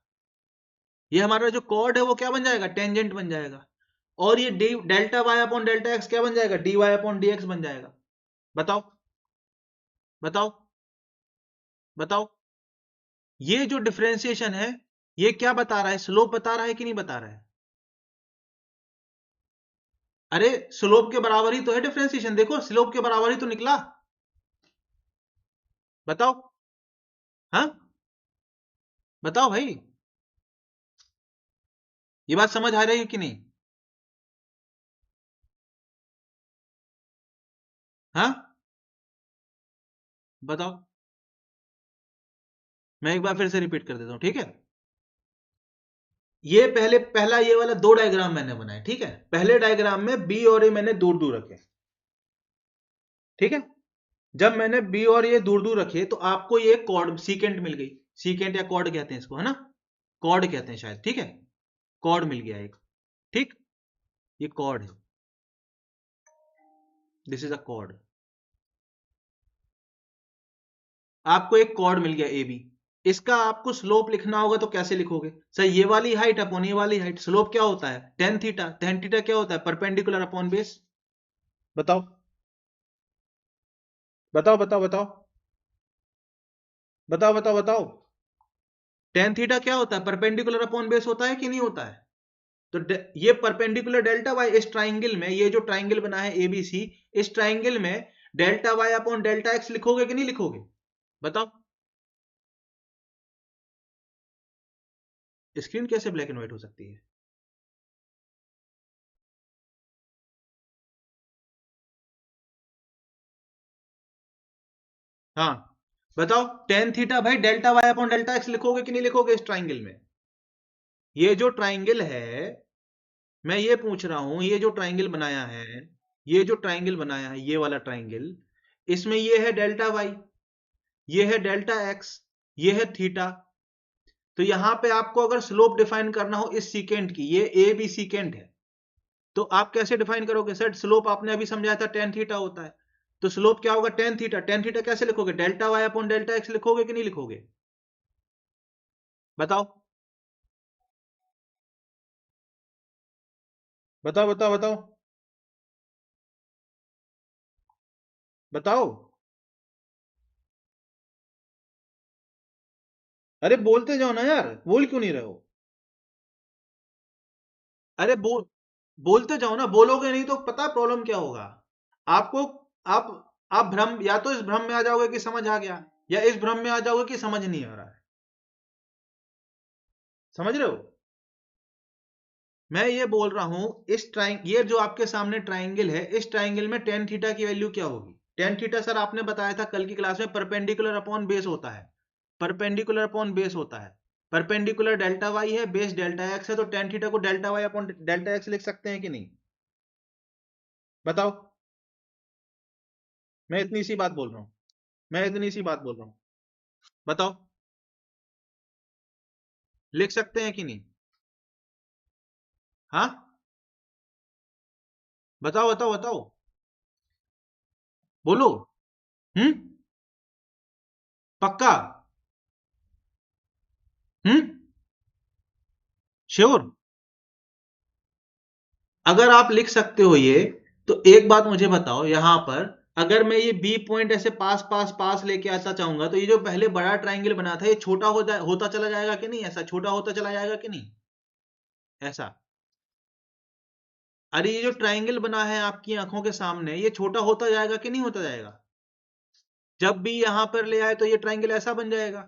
ये हमारा जो कॉर्ड है वो क्या बन जाएगा? टेंजेंट बन जाएगा। और ये delta y upon delta x क्या बन जाएगा? D y upon d x बन जाएगा। बताओ बताओ बताओ। ये जो डिफरेंशिएशन है ये क्या बता रहा है? स्लोप बता रहा है कि नहीं बता रहा है? अरे स्लोप के बराबर ही तो है डिफरेंशिएशन, देखो स्लोप के बराबर ही तो निकला। बताओ, हाँ बताओ भाई, ये बात समझ आ रही है कि नहीं? हाँ बताओ, मैं एक बार फिर से रिपीट कर देता हूं, ठीक है? ये पहला ये वाला दो डायग्राम मैंने बनाए, ठीक है? पहले डायग्राम में बी और ए मैंने दूर दूर रखे, ठीक है? जब मैंने बी और ये दूर दूर रखे तो आपको ये कॉर्ड सीकेंट मिल गई, सीकेंट या कॉर्ड कहते हैं इसको, है ना? कॉर्ड कहते हैं शायद, ठीक है? कॉर्ड मिल गया एक, ठीक? ये कॉर्ड है, दिस इज अ कॉर्ड। आपको एक कॉर्ड मिल गया ए बी, इसका आपको स्लोप लिखना होगा तो कैसे लिखोगे सर? ये वाली हाइट अपॉन ये वाली हाइट, स्लोप क्या होता है? Tan theta. टेन थीटा क्या होता है? Perpendicular upon base. बताओ बताओ बताओ बताओ बताओ बताओ बताओ, टेन थीटा क्या होता है? परपेंडिकुलर अपॉन बेस होता है कि नहीं होता है? तो ये परपेंडिकुलर डेल्टा वाई, इस ट्राइंगल में, ये जो ट्राइंगल बना है एबीसी, इस ट्राइंगल में delta y upon delta x लिखोगे कि नहीं लिखोगे? बताओ। स्क्रीन कैसे ब्लैक एंड व्हाइट हो सकती है? हाँ बताओ, टेन थीटा भाई delta y upon delta x लिखोगे कि नहीं लिखोगे इस ट्राइंगल में? ये जो ट्राइंगल है, मैं ये पूछ रहा हूं, ये जो ट्राइंगल बनाया है, ये जो ट्राइंगल बनाया है, ये वाला ट्राइंगल, इसमें ये है डेल्टा वाई, ये है डेल्टा एक्स, ये है थीटा। तो यहां पे आपको अगर स्लोप डिफाइन करना हो इस सीकेंट की, ये ए बी सीकेंट है, तो आप कैसे डिफाइन करोगे? सर स्लोप आपने अभी समझाया था टेन थीटा होता है, तो स्लोप क्या होगा? Tan theta. टेन थीटा कैसे लिखोगे? Delta y upon delta x लिखोगे कि नहीं लिखोगे? बताओ बताओ बताओ बताओ बताओ। अरे बोलते जाओ ना यार, बोल क्यों नहीं रहे हो? अरे बोलते जाओ ना, बोलोगे नहीं तो पता प्रॉब्लम क्या होगा आपको? आप आप भ्रम, या तो इस भ्रम में आ जाओगे कि समझ आ गया, या इस भ्रम में आ जाओगे कि समझ नहीं आ रहा है। समझ रहे हो? मैं ये बोल रहा हूं, ये जो आपके सामने ट्राइंगल है, इस ट्राइंगल में टेन थीटा की वैल्यू क्या होगी? टेन थीटा सर आपने बताया था कल की क्लास में, परपेंडिकुलर अपॉन बेस होता है, परपेंडिकुलर अपॉन बेस होता है। परपेंडिकुलर डेल्टा वाई है, बेस डेल्टा एक्स है, तो टेन थीटा को delta y upon delta x लिख सकते हैं कि नहीं? बताओ। मैं इतनी सी बात बोल रहा हूं, मैं इतनी सी बात बोल रहा हूं, बताओ। लिख सकते हैं कि नहीं? हाँ बताओ बताओ बताओ, बोलो। हम्म, पक्का? हम्म, श्योर? अगर आप लिख सकते हो ये, तो एक बात मुझे बताओ यहां पर, अगर मैं ये बी पॉइंट ऐसे पास पास पास लेके आता चाहूंगा, तो ये जो पहले बड़ा ट्राइंगल बना था, ये छोटा होता चला जाएगा कि नहीं? ऐसा छोटा होता चला जाएगा कि नहीं? ऐसा? अरे ये जो ट्राइंगल बना है आपकी आंखों के सामने, ये छोटा होता जाएगा कि नहीं होता जाएगा? जब भी यहां पर ले आए तो ये ट्राइंगल ऐसा बन जाएगा,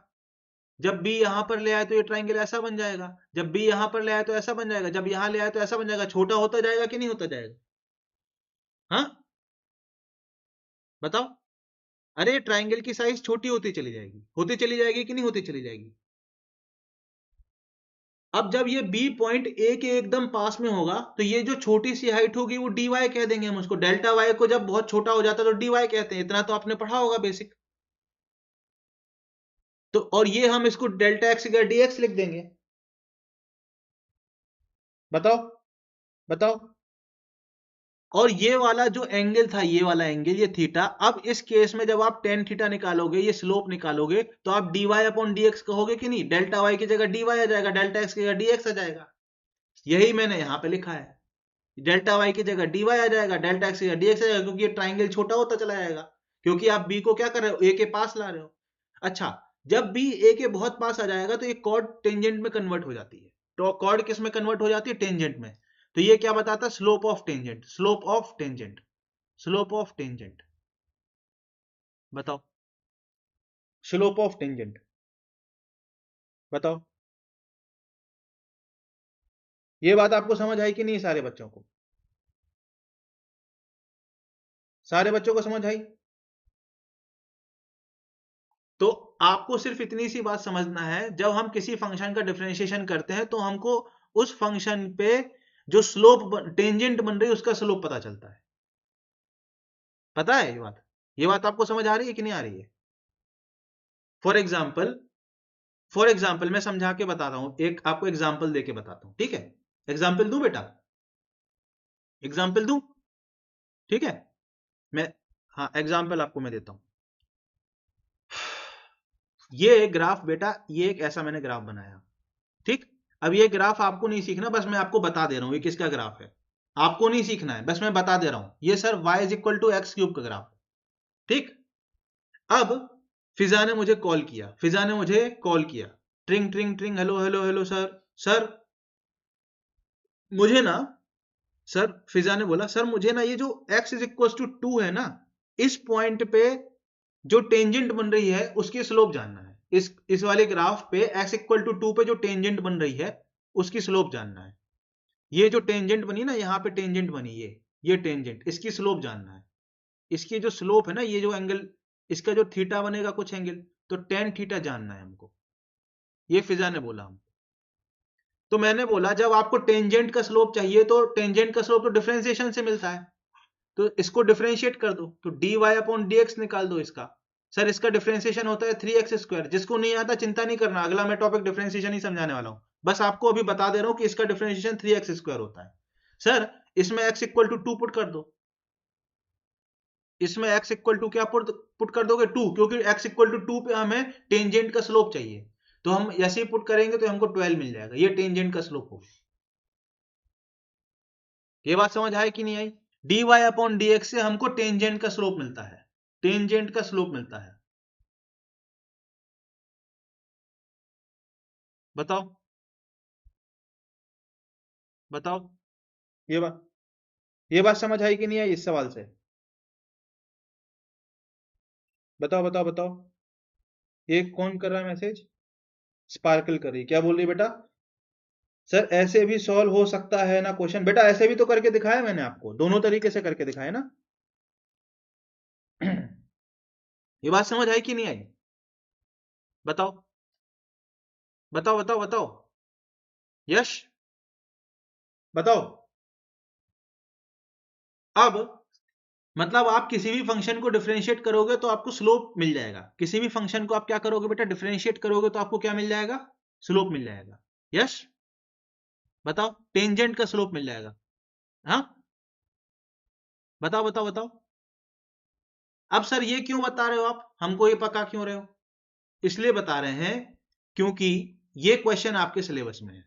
जब भी यहां पर ले आए तो ये ट्राइंगल ऐसा बन जाएगा, जब भी यहां पर ले आए तो ऐसा बन जाएगा, जब यहां ले आए तो ऐसा बन जाएगा। छोटा होता जाएगा कि नहीं होता जाएगा? हाँ बताओ। अरे ट्राइंगल की साइज छोटी होती चली जाएगी कि नहीं होती चली जाएगी? अब जब ये बी पॉइंट ए के एकदम पास में होगा, तो ये जो छोटी सी हाइट होगी वो डी वाई कह देंगे हम उसको। डेल्टा वाई को जब बहुत छोटा हो जाता है तो डी वाई कहते हैं, इतना तो आपने पढ़ा होगा बेसिक। तो और ये हम इसको डेल्टा एक्स का डी एक्स लिख देंगे। बताओ बताओ। और ये वाला जो एंगल था, ये वाला एंगल, ये थीटा, अब इस केस में जब आप टेन थीटा निकालोगे, ये स्लोप निकालोगे, तो आप d y upon d x कहोगे कि नहीं? डेल्टा वाई की जगह डी वाई आ जाएगा, डेल्टा एक्स की जगह डी एक्स आ जाएगा। यही मैंने यहां पे लिखा है, डेल्टा वाई की जगह डी वाई आ जाएगा, डेल्टा एक्स की जगह डी एक्स आ जाएगा, क्योंकि ये ट्राइंगल छोटा होता चला जाएगा, क्योंकि आप बी को क्या कर रहे हो? ए के पास ला रहे हो। अच्छा, जब भी ए के बहुत पास आ जाएगा तो ये कॉर्ड टेंजेंट में कन्वर्ट हो जाती है। तो कॉर्ड किस में कन्वर्ट हो जाती है? टेंजेंट में। तो ये क्या बताता है? Slope of tangent, slope of tangent, slope of tangent. बताओ, स्लोप ऑफ टेंजेंट बताओ। ये बात आपको समझ आई कि नहीं? सारे बच्चों को, सारे बच्चों को समझ आई? तो आपको सिर्फ इतनी सी बात समझना है, जब हम किसी फंक्शन का डिफरेंशिएशन करते हैं तो हमको उस फंक्शन पे जो स्लोप टेंजेंट बन रही है उसका स्लोप पता चलता है। पता है ये बात? ये बात आपको समझ आ रही है कि नहीं आ रही है? फॉर एग्जाम्पल, फॉर एग्जाम्पल मैं समझा के बता रहा हूं, एक आपको एग्जाम्पल देके बताता हूं, ठीक है? एग्जाम्पल दूं बेटा? एग्जाम्पल दूं? ठीक है, मैं, हाँ एग्जाम्पल आपको मैं देता हूं। ये ग्राफ बेटा, ये एक ऐसा मैंने ग्राफ बनाया, ठीक? अब ये ग्राफ आपको नहीं सीखना, बस मैं आपको बता दे रहा हूं ये किसका ग्राफ है। आपको नहीं सीखना है, बस मैं बता दे रहा हूं। ये sir y is equal to x cube का ग्राफ, ठीक? अब फिजा ने मुझे कॉल किया, फिजा ने मुझे कॉल किया, ट्रिंग ट्रिंग ट्रिंग, hello hello hello sir. Sir मुझे ना, सर फिजा ने बोला सर मुझे ना ये जो x इज इक्वल टू 2 है ना, इस पॉइंट पे जो टेंजेंट बन रही है उसकी स्लोप जानना है। इस वाले ग्राफ पे x इक्वल टू 2 पे जो टेंजेंट बन रही है उसकी स्लोप जानना है। ये जो टेंजेंट बनी ना, यहाँ पे टेंजेंट बनी, ये टेंजेंट, इसकी स्लोप जानना है। इसकी जो स्लोप है ना, ये जो एंगल, इसका जो थीटा बनेगा कुछ एंगल, तो टेन थीटा जानना है हमको। ये फिजा ने बोला हमको। तो मैंने बोला जब आपको टेंजेंट का स्लोप चाहिए तो टेंजेंट का स्लोप तो डिफरेंशिएशन से मिलता है, तो इसको डिफरेंशिएट कर दो, तो dy अपॉन dx निकाल दो इसका। सर इसका डिफरेंशिएशन होता है 3x²। जिसको नहीं आता चिंता नहीं करना, अगला मैं टॉपिक डिफरेंशिएशन ही समझाने वाला हूं, बस आपको अभी बता दे रहा हूं कि इसका डिफरेंशिएशन 3x² होता है। सर इसमें x इक्वल टू 2 पुट कर दो, इसमें x इक्वल टू क्या पुट कर दोगे? 2, क्योंकि x इक्वल टू 2 पे हमें टेंजेंट का स्लोप चाहिए, तो हम ऐसे ही पुट करेंगे तो हमको 12 मिल जाएगा। ये टेंजेंट का स्लोप होगा। ये बात समझ आए कि नहीं आई? dy अपॉन dx से हमको टेंजेंट का स्लोप मिलता है, टेंजेंट का स्लोप मिलता है। बताओ, बताओ। ये बात, ये बात समझ आई कि नहीं आई इस सवाल से? बताओ बताओ बताओ। ये कौन कर रहा है मैसेज? स्पार्कल कर रही, क्या बोल रही बेटा? सर ऐसे भी सॉल्व हो सकता है ना क्वेश्चन? बेटा ऐसे भी तो करके दिखाया मैंने आपको, दोनों तरीके से करके दिखाया ना। ये बात समझ आई कि नहीं आई? बताओ बताओ बताओ बताओ। यश बताओ। अब मतलब आप किसी भी फंक्शन को डिफरेंशिएट करोगे तो आपको स्लोप मिल जाएगा। किसी भी फंक्शन को आप क्या करोगे बेटा? डिफरेंशिएट करोगे तो आपको क्या मिल जाएगा? स्लोप मिल जाएगा। यश बताओ, टेंजेंट का स्लोप मिल जाएगा। हाँ बताओ बताओ बताओ। अब सर ये क्यों बता रहे हो आप हमको? ये पका क्यों रहे हो? इसलिए बता रहे हैं क्योंकि ये क्वेश्चन आपके सिलेबस में है।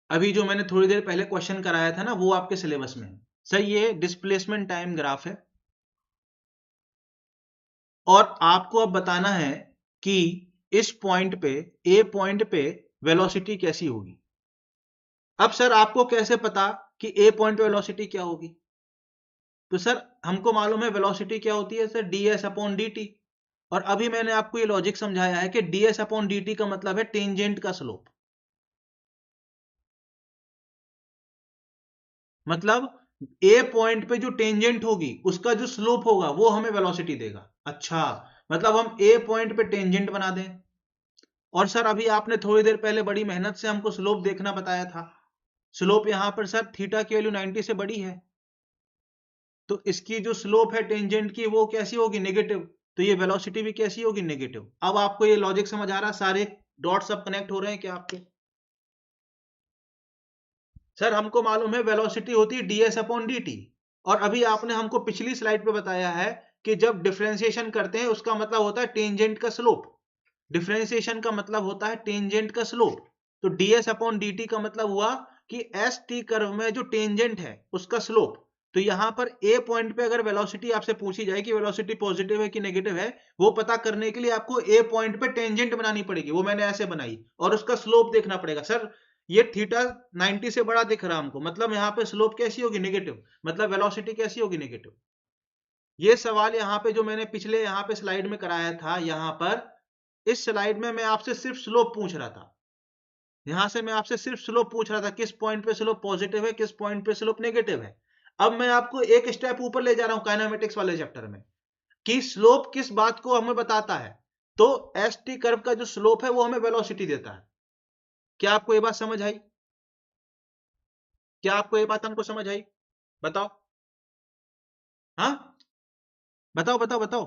अभी जो मैंने थोड़ी देर पहले क्वेश्चन कराया था ना, वो आपके सिलेबस में है। सर ये डिस्प्लेसमेंट टाइम ग्राफ है और आपको अब बताना है कि इस पॉइंट पे, ए पॉइंट पे वेलोसिटी कैसी होगी। अब सर आपको कैसे पता कि ए पॉइंट पे वेलोसिटी क्या होगी? तो सर हमको मालूम है वेलोसिटी क्या होती है सर, ds अपॉन dt। और अभी मैंने आपको ये लॉजिक समझाया है कि ds अपॉन dt का मतलब है टेंजेंट का स्लोप। मतलब ए पॉइंट पे जो टेंजेंट होगी उसका जो स्लोप होगा वो हमें वेलोसिटी देगा। अच्छा, मतलब हम ए पॉइंट पे टेंजेंट बना दें। और सर अभी आपने थोड़ी देर पहले बड़ी मेहनत से हमको स्लोप देखना बताया था। स्लोप यहां पर सर थीटा की वैल्यू 90 से बड़ी है, तो इसकी जो स्लोप है टेंजेंट की वो कैसी होगी? नेगेटिव। तो ये वेलोसिटी भी कैसी होगी? नेगेटिव। अब आपको ये लॉजिक समझ आ रहा है? सारे डॉट्स सब कनेक्ट हो रहे हैं क्या आपके? सर हमको मालूम है वेलोसिटी होती है ds अपॉन dt, और अभी आपने हमको पिछली स्लाइड पे बताया है कि जब डिफरेंशिएशन करते हैं उसका मतलब होता है टेंजेंट का स्लोप। डिफरेंशिएशन का मतलब होता है टेंजेंट का स्लोप। तो ds अपॉन dt का मतलब हुआ कि एस टी कर्व में जो टेंजेंट है उसका स्लोप। तो यहां पर ए पॉइंट पे अगर वेलोसिटी आपसे पूछी जाए कि वेलोसिटी पॉजिटिव है कि नेगेटिव है, वो पता करने के लिए आपको ए पॉइंट पे टेंजेंट बनानी पड़ेगी। वो मैंने ऐसे बनाई और उसका स्लोप देखना पड़ेगा। सर ये थीटा 90 से बड़ा दिख रहा हमको, मतलब यहाँ पे स्लोप कैसी होगी? नेगेटिव। मतलब वेलोसिटी कैसी होगी? नेगेटिव। ये सवाल यहाँ पे जो मैंने पिछले यहाँ पे स्लाइड में कराया था, यहाँ पर इस स्लाइड में मैं आपसे सिर्फ स्लोप पूछ रहा था। यहां से मैं आपसे सिर्फ स्लोप पूछ रहा था, किस पॉइंट पे स्लोप पॉजिटिव है, किस पॉइंट पे स्लोप नेगेटिव है। अब मैं आपको एक स्टेप ऊपर ले जा रहा हूं काइनेमेटिक्स वाले चैप्टर में, कि स्लोप किस बात को हमें बताता है। तो एस टी कर्व का जो स्लोप है वो हमें वेलोसिटी देता है। क्या आपको ये बात समझ आई? क्या आपको ये बात हमको समझ आई? बताओ। हाँ, बताओ बताओ बताओ।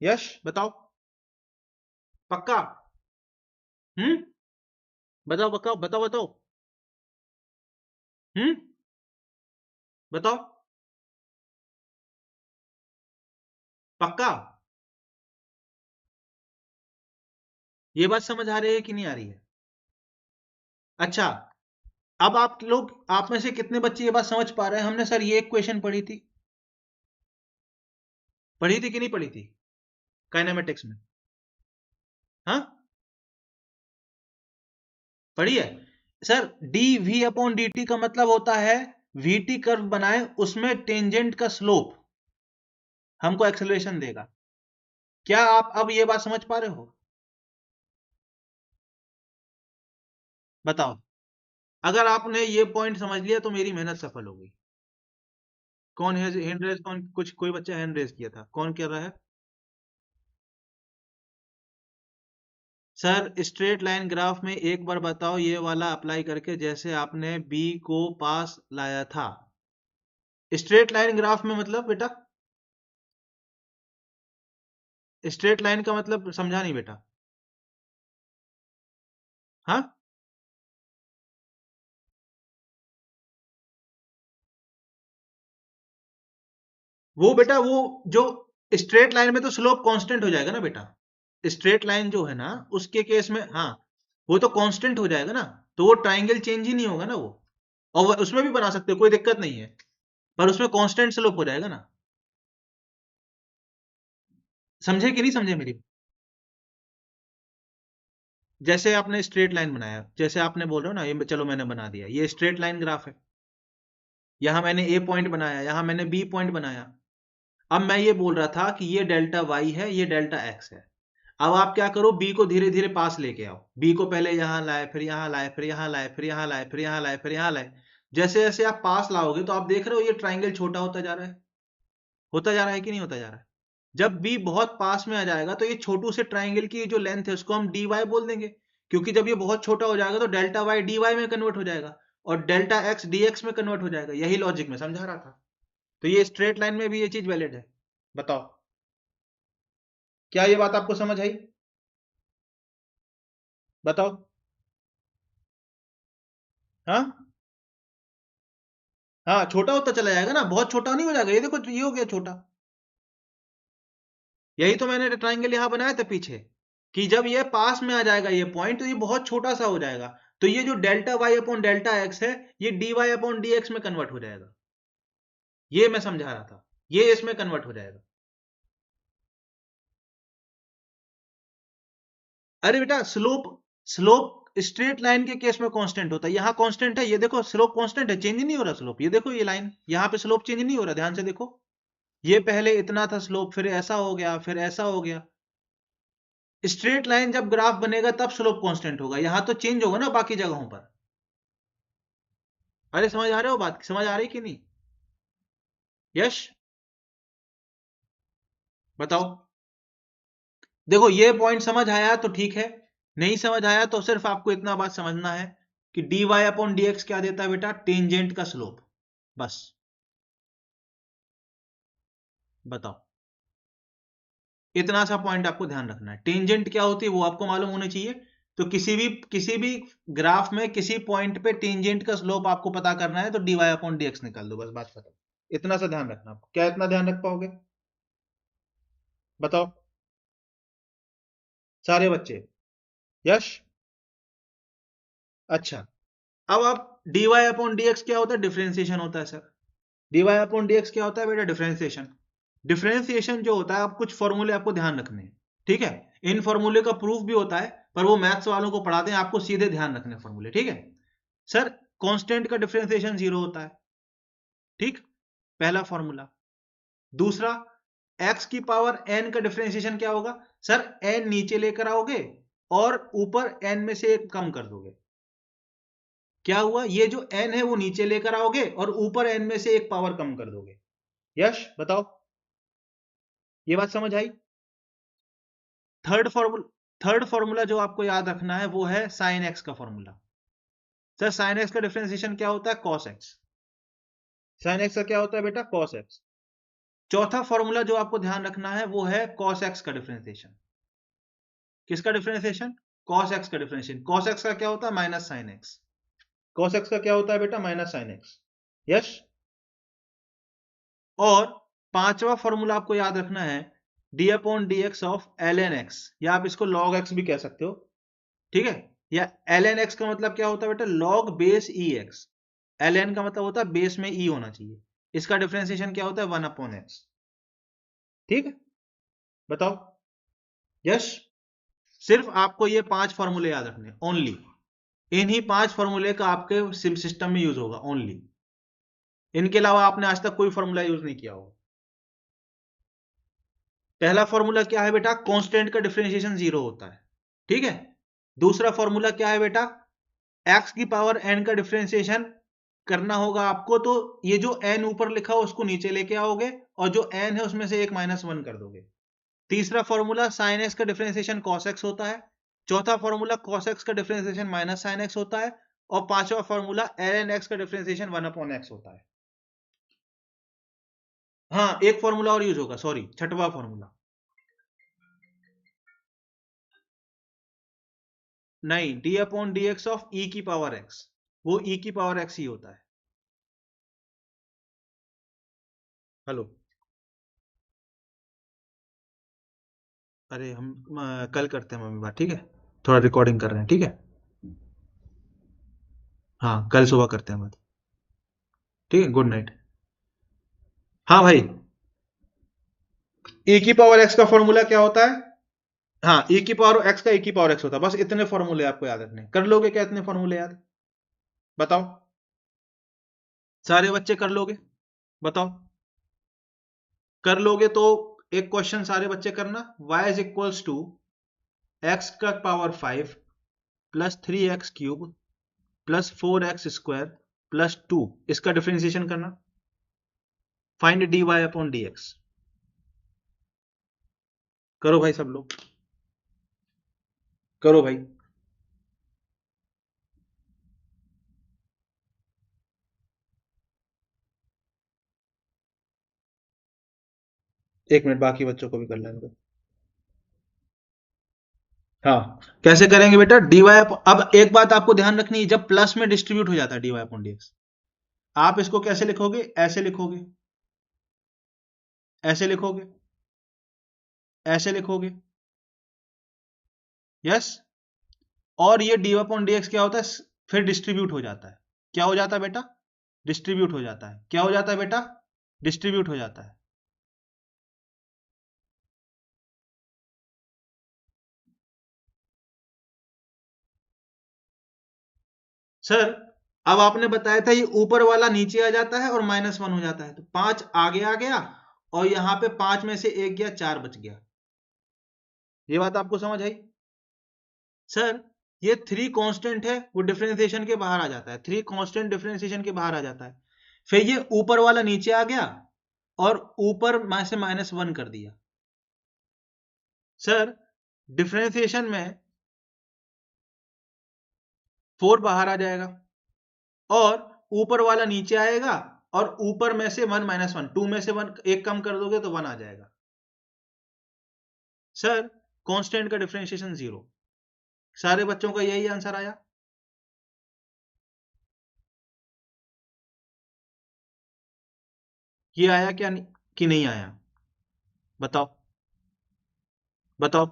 यश बताओ। पक्का? हम्म, बताओ बताओ बताओ बताओ। हम्म, बताओ। पक्का? ये बात समझ आ रही है कि नहीं आ रही है? अच्छा, अब आप लोग, आप में से कितने बच्चे ये बात समझ पा रहे हैं? हमने सर ये एक क्वेश्चन पढ़ी थी कि नहीं पढ़ी थी काइनेमेटिक्स में? हाँ, पढ़ी है। Sir d v upon d t का मतलब होता है वी टी कर्व बनाए, उसमें टेंजेंट का स्लोप हमको एक्सेलरेशन देगा। क्या आप अब ये बात समझ पा रहे हो? बताओ। अगर आपने ये पॉइंट समझ लिया तो मेरी मेहनत सफल हो गई। कौन है हैंड रेज? कौन, कुछ कोई बच्चा हैंड रेज किया था, कौन कर रहा है? सर स्ट्रेट लाइन ग्राफ में एक बार बताओ ये वाला अप्लाई करके, जैसे आपने बी को पास लाया था। स्ट्रेट लाइन ग्राफ में मतलब बेटा, स्ट्रेट लाइन का मतलब समझा नहीं बेटा। हाँ, वो बेटा वो जो स्ट्रेट लाइन में तो स्लोप कांस्टेंट हो जाएगा ना बेटा। स्ट्रेट लाइन जो है ना, उसके केस में हाँ, वो तो कांस्टेंट हो जाएगा ना। तो वो ट्राइंगल चेंज ही नहीं होगा ना वो। और उसमें भी बना सकते हो, कोई दिक्कत नहीं है, पर उसमें कांस्टेंट स्लोप हो जाएगा ना। समझे कि नहीं समझे मेरी? जैसे आपने स्ट्रेट लाइन बनाया, जैसे आपने बोल रहे हो ना, ये चलो मैंने बना दिया, ये स्ट्रेट लाइन ग्राफ है। यहां मैंने ए पॉइंट बनाया, यहां मैंने बी पॉइंट बनाया। अब मैं ये बोल रहा था कि ये डेल्टा वाई है, ये डेल्टा एक्स है। अब आप क्या करो, बी को धीरे धीरे पास लेके आओ। बी को पहले यहां लाए, फिर यहां लाए, फिर यहां लाए, फिर यहां लाए, फिर यहां लाए, फिर यहां लाए। जैसे जैसे आप पास लाओगे तो आप देख रहे हो ये ट्राइंगल छोटा होता जा रहा है। होता जा रहा है कि नहीं होता जा रहा है? जब बी बहुत पास में आ जाएगा तो ये छोटू से ट्राइंगल की जो लेंथ है उसको हम डी वाई बोल देंगे, क्योंकि जब ये बहुत छोटा हो जाएगा तो डेल्टा वाई डी वाई में कन्वर्ट हो जाएगा, और डेल्टा एक्स डी एक्स में कन्वर्ट हो जाएगा। यही लॉजिक में समझा रहा था। तो ये स्ट्रेट लाइन में भी ये चीज वैलिड है। बताओ, क्या ये बात आपको समझ आई? बताओ। हाँ, हाँ, छोटा होता चला जाएगा ना, बहुत छोटा नहीं हो जाएगा। ये देखो, ये हो गया छोटा। यही तो मैंने ट्राइंगल यहां बनाया था पीछे, कि जब ये पास में आ जाएगा ये पॉइंट, तो ये बहुत छोटा सा हो जाएगा। तो ये जो delta y upon delta x है, ये d y upon d x में कन्वर्ट हो जाएगा। ये मैं समझा रहा था, ये इसमें कन्वर्ट हो जाएगा। अरे बेटा, स्लोप, स्लोप स्ट्रेट लाइन के केस में कांस्टेंट होता है, यहां कांस्टेंट है। ये देखो स्लोप कांस्टेंट है, चेंज नहीं हो रहा स्लोप। ये देखो ये लाइन, यहां पे स्लोप चेंज नहीं हो रहा, ध्यान से देखो। ये पहले इतना था स्लोप, फिर ऐसा हो गया, फिर ऐसा हो गया। स्ट्रेट लाइन जब ग्राफ बनेगा तब स्लोप कांस्टेंट होगा, यहां तो चेंज होगा ना बाकी जगहों पर। अरे समझ आ रहे हो? बात समझ आ रही कि नहीं? यश बताओ। देखो ये पॉइंट समझ आया तो ठीक है, नहीं समझ आया तो सिर्फ आपको इतना बात समझना है कि d y upon d x क्या देता है बेटा? टेंजेंट का स्लोप। बस। बताओ, इतना सा पॉइंट आपको ध्यान रखना है। टेंजेंट क्या होती है वो आपको मालूम होना चाहिए। तो किसी भी ग्राफ में किसी पॉइंट पे टेंजेंट का स्लोप आपको पता करना है, तो d y upon d x निकाल दो, बस बात खत्म। इतना सा ध्यान रखना आपको। क्या इतना ध्यान रख पाओगे? बताओ सारे बच्चे। यश, अच्छा। अब आप dy अपॉन dx क्या होता है? डिफरेंशिएशन होता है सर। dy अपॉन dx क्या होता है बेटा? डिफरेंशिएशन। डिफरेंशिएशन जो होता है, आप कुछ फॉर्मूले आपको ध्यान रखने हैं, ठीक है? इन फॉर्मूले का प्रूफ भी होता है, पर वो मैथ्स वालों को पढ़ाते हैं, आपको सीधे ध्यान रखने फॉर्मूले, ठीक है? सर कांस्टेंट का डिफरेंशिएशन 0 होता है, ठीक, पहला फॉर्मूला। दूसरा, x की पावर n का डिफरेंशिएशन क्या होगा? सर n नीचे लेकर आओगे और ऊपर n में से एक कम कर दोगे। क्या हुआ? ये जो n है वो नीचे लेकर आओगे और ऊपर n में से एक पावर कम कर दोगे। यश बताओ, ये बात समझ आई? थर्ड फॉर्मूला जो आपको याद रखना है वो है साइन एक्स का फॉर्मूला। सर साइन एक्स का डिफरेंशिएशन क्या होता है? Cos x. साइन एक्स का क्या होता है बेटा? Cos x. चौथा फॉर्मूला जो आपको ध्यान रखना है वो है कॉस एक्स का डिफरेंशिएशन। किसका डिफरेंशिएशन? कॉस एक्स का डिफरेंशिएशन। कॉस एक्स का क्या होता है? Minus sine x. Cos x का क्या होता है बेटा? Minus sine x. यस। और पांचवा फॉर्मूला आपको याद रखना है d upon d x of l n x, या आप इसको लॉग एक्स भी कह सकते हो, ठीक है? या एल एन एक्स का मतलब क्या होता है बेटा? लॉग बेस ई एक्स। एल एन का मतलब होता है बेस में ई होना चाहिए। इसका डिफरेंशिएशन क्या होता है? 1 अपॉन एक्स। ठीक है, बताओ। यस। सिर्फ आपको ये 5 फॉर्मूले याद रखने, ओनली इन्हीं 5 फॉर्मूले का आपके सिस्टम में यूज होगा, ओनली। इनके अलावा आपने आज तक कोई फॉर्मूला यूज नहीं किया होगा। पहला फॉर्मूला क्या है बेटा? कांस्टेंट का डिफरेंशिएशन 0 होता है, ठीक है? दूसरा फॉर्मूला क्या है बेटा? x की पावर n का डिफरेंशिएशन करना होगा आपको, तो ये जो n ऊपर लिखा हो उसको नीचे लेके आओगे और जो n है उसमें से एक -1 कर दोगे। तीसरा फॉर्मूला sin x का डिफरेंशिएशन cos x होता है। चौथा फॉर्मूला cos x का डिफरेंशिएशन माइनस sin x होता है। और पांचवा फॉर्मूला ln x का डिफरेंशिएशन 1 अपॉन x होता है। हाँ, एक फॉर्मूला और यूज होगा, सॉरी, छठवां फॉर्मूला। नहीं, d upon d x of e की पावर एक्स, वो ई की पावर एक्स ही होता है। हेलो। अरे हम कल करते हैं मम्मी बात, ठीक है? थोड़ा रिकॉर्डिंग कर रहे हैं, ठीक है? हाँ, कल सुबह करते हैं बात, ठीक है? Good night. हाँ भाई, ई की पावर एक्स का फॉर्मूला क्या होता है? हाँ, ई की पावर एक्स का ई की पावर एक्स होता है। बस इतने फॉर्मूले आपको याद रखने हैं। कर लोगे क्या इतने फॉर्मूले याद? बताओ। सारे बच्चे कर लोगे? बताओ। कर लोगे तो एक क्वेश्चन सारे बच्चे करना। y is equals to x का power 5 plus 3x cube plus 4x square plus 2, इसका डिफरेंशिएशन करना। Find dy upon dx। करो भाई, सब लोग करो भाई। एक मिनट, बाकी बच्चों को भी कर लेंगे। हाँ, कैसे करेंगे बेटा? dy, अब एक बात आपको ध्यान रखनी है, जब प्लस में डिस्ट्रीब्यूट हो जाता है dy अपॉन dx, आप इसको कैसे लिखोगे? ऐसे लिखोगे, ऐसे लिखोगे, ऐसे लिखोगे। यस। और ये dy अपॉन dx क्या होता है? फिर डिस्ट्रीब्यूट हो जाता है। क्या हो जाता है बेटा? डिस्ट्रीब्यूट हो जाता है। क्या हो जाता है बेटा? डिस्ट्रीब्यूट हो जाता है। सर अब आपने बताया था ये ऊपर वाला नीचे आ जाता है और -1 हो जाता है, तो 5 आगे आ गया और यहां पे 5 में से 1 गया, 4 बच गया। ये बात आपको समझ आई? सर ये 3 कांस्टेंट है, वो डिफरेंशिएशन के बाहर आ जाता है। 3 कांस्टेंट डिफरेंशिएशन के बाहर आ जाता है। फिर ये ऊपर वाला नीचे आ गया और ऊपर में से -1 कर दिया। सर डिफरेंशिएशन में 4 बाहर आ जाएगा और ऊपर वाला नीचे आएगा और ऊपर में से 1 -1, 2 में से 1 एक कम कर दोगे तो 1 आ जाएगा। सर कांस्टेंट का डिफरेंशिएशन 0। सारे बच्चों का यही आंसर आया? ये आया क्या कि नहीं आया? बताओ, बताओ।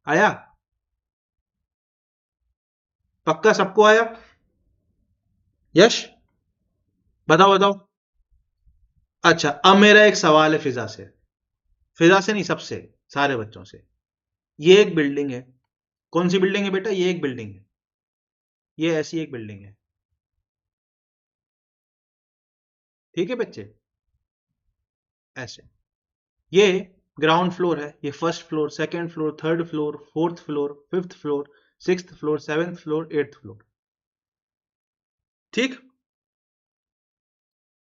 आया? पक्का सबको आया? यश। बताओ बताओ। अच्छा, अब मेरा एक सवाल है फिजा से नहीं, सबसे, सारे बच्चों से। ये एक बिल्डिंग है। कौन सी बिल्डिंग है बेटा? ये एक बिल्डिंग है। ये ऐसी एक बिल्डिंग है। ठीक है बच्चे? ऐसे। ये ग्राउंड फ्लोर है, ये first floor, second floor, third floor, fourth floor, fifth floor, sixth floor, seventh floor, eighth floor. ठीक।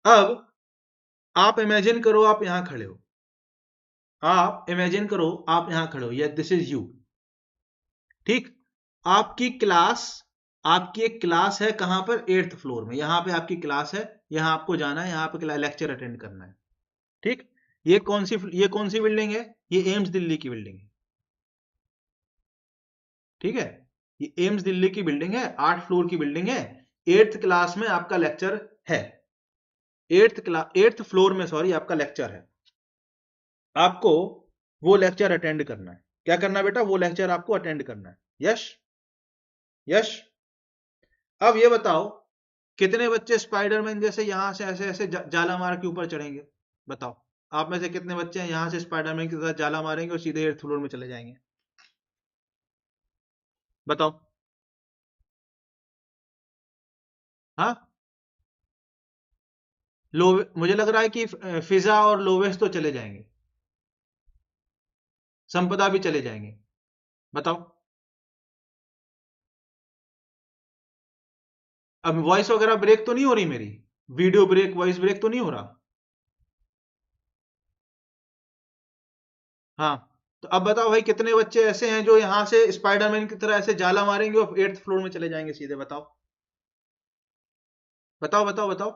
अब आप इमेजिन करो, आप यहां खड़े हो। आप इमेजिन करो, आप यहां खड़े हो, या दिस इज यू। ठीक। आपकी क्लास, आपकी एक क्लास है कहां पर? एट्थ फ्लोर में। यहां पे आपकी क्लास है, यहां आपको जाना है, यहां पे लेक्चर अटेंड करना है। ठीक। ये कौन सी बिल्डिंग है? ये एम्स दिल्ली की बिल्डिंग है। ठीक है? ये एम्स दिल्ली की बिल्डिंग है, 8 फ्लोर की बिल्डिंग है। एट्थ क्लास में आपका लेक्चर है। एट्थ फ्लोर में, सॉरी, आपका लेक्चर है। आपको वो लेक्चर अटेंड करना है। क्या करना है बेटा? वो लेक्चर आपको अटेंड करना है। यश? यश? अब ये बताओ, कितने बच्चे स्पाइडरमैन जैसे यहां से ऐसे ऐसे जाला मार के ऊपर चढ़ेंगे? बताओ। आप में से कितने बच्चे हैं यहां से स्पाइडरमैन की तरह जाला मारेंगे और सीधे एट्थ फ्लोर में चले जाएंगे? बताओ। हाँ। लो, मुझे लग रहा है कि फिजा और लोवेस तो चले जाएंगे, संपदा भी चले जाएंगे। बताओ। अब वॉइस वगैरह ब्रेक तो नहीं हो रही मेरी? वीडियो ब्रेक, वॉइस ब्रेक तो नहीं हो रहा? हाँ। तो अब बताओ भाई, कितने बच्चे ऐसे हैं जो यहां से स्पाइडरमैन की तरह ऐसे जाला मारेंगे और एट्थ फ्लोर में चले जाएंगे सीधे? बताओ बताओ बताओ बताओ।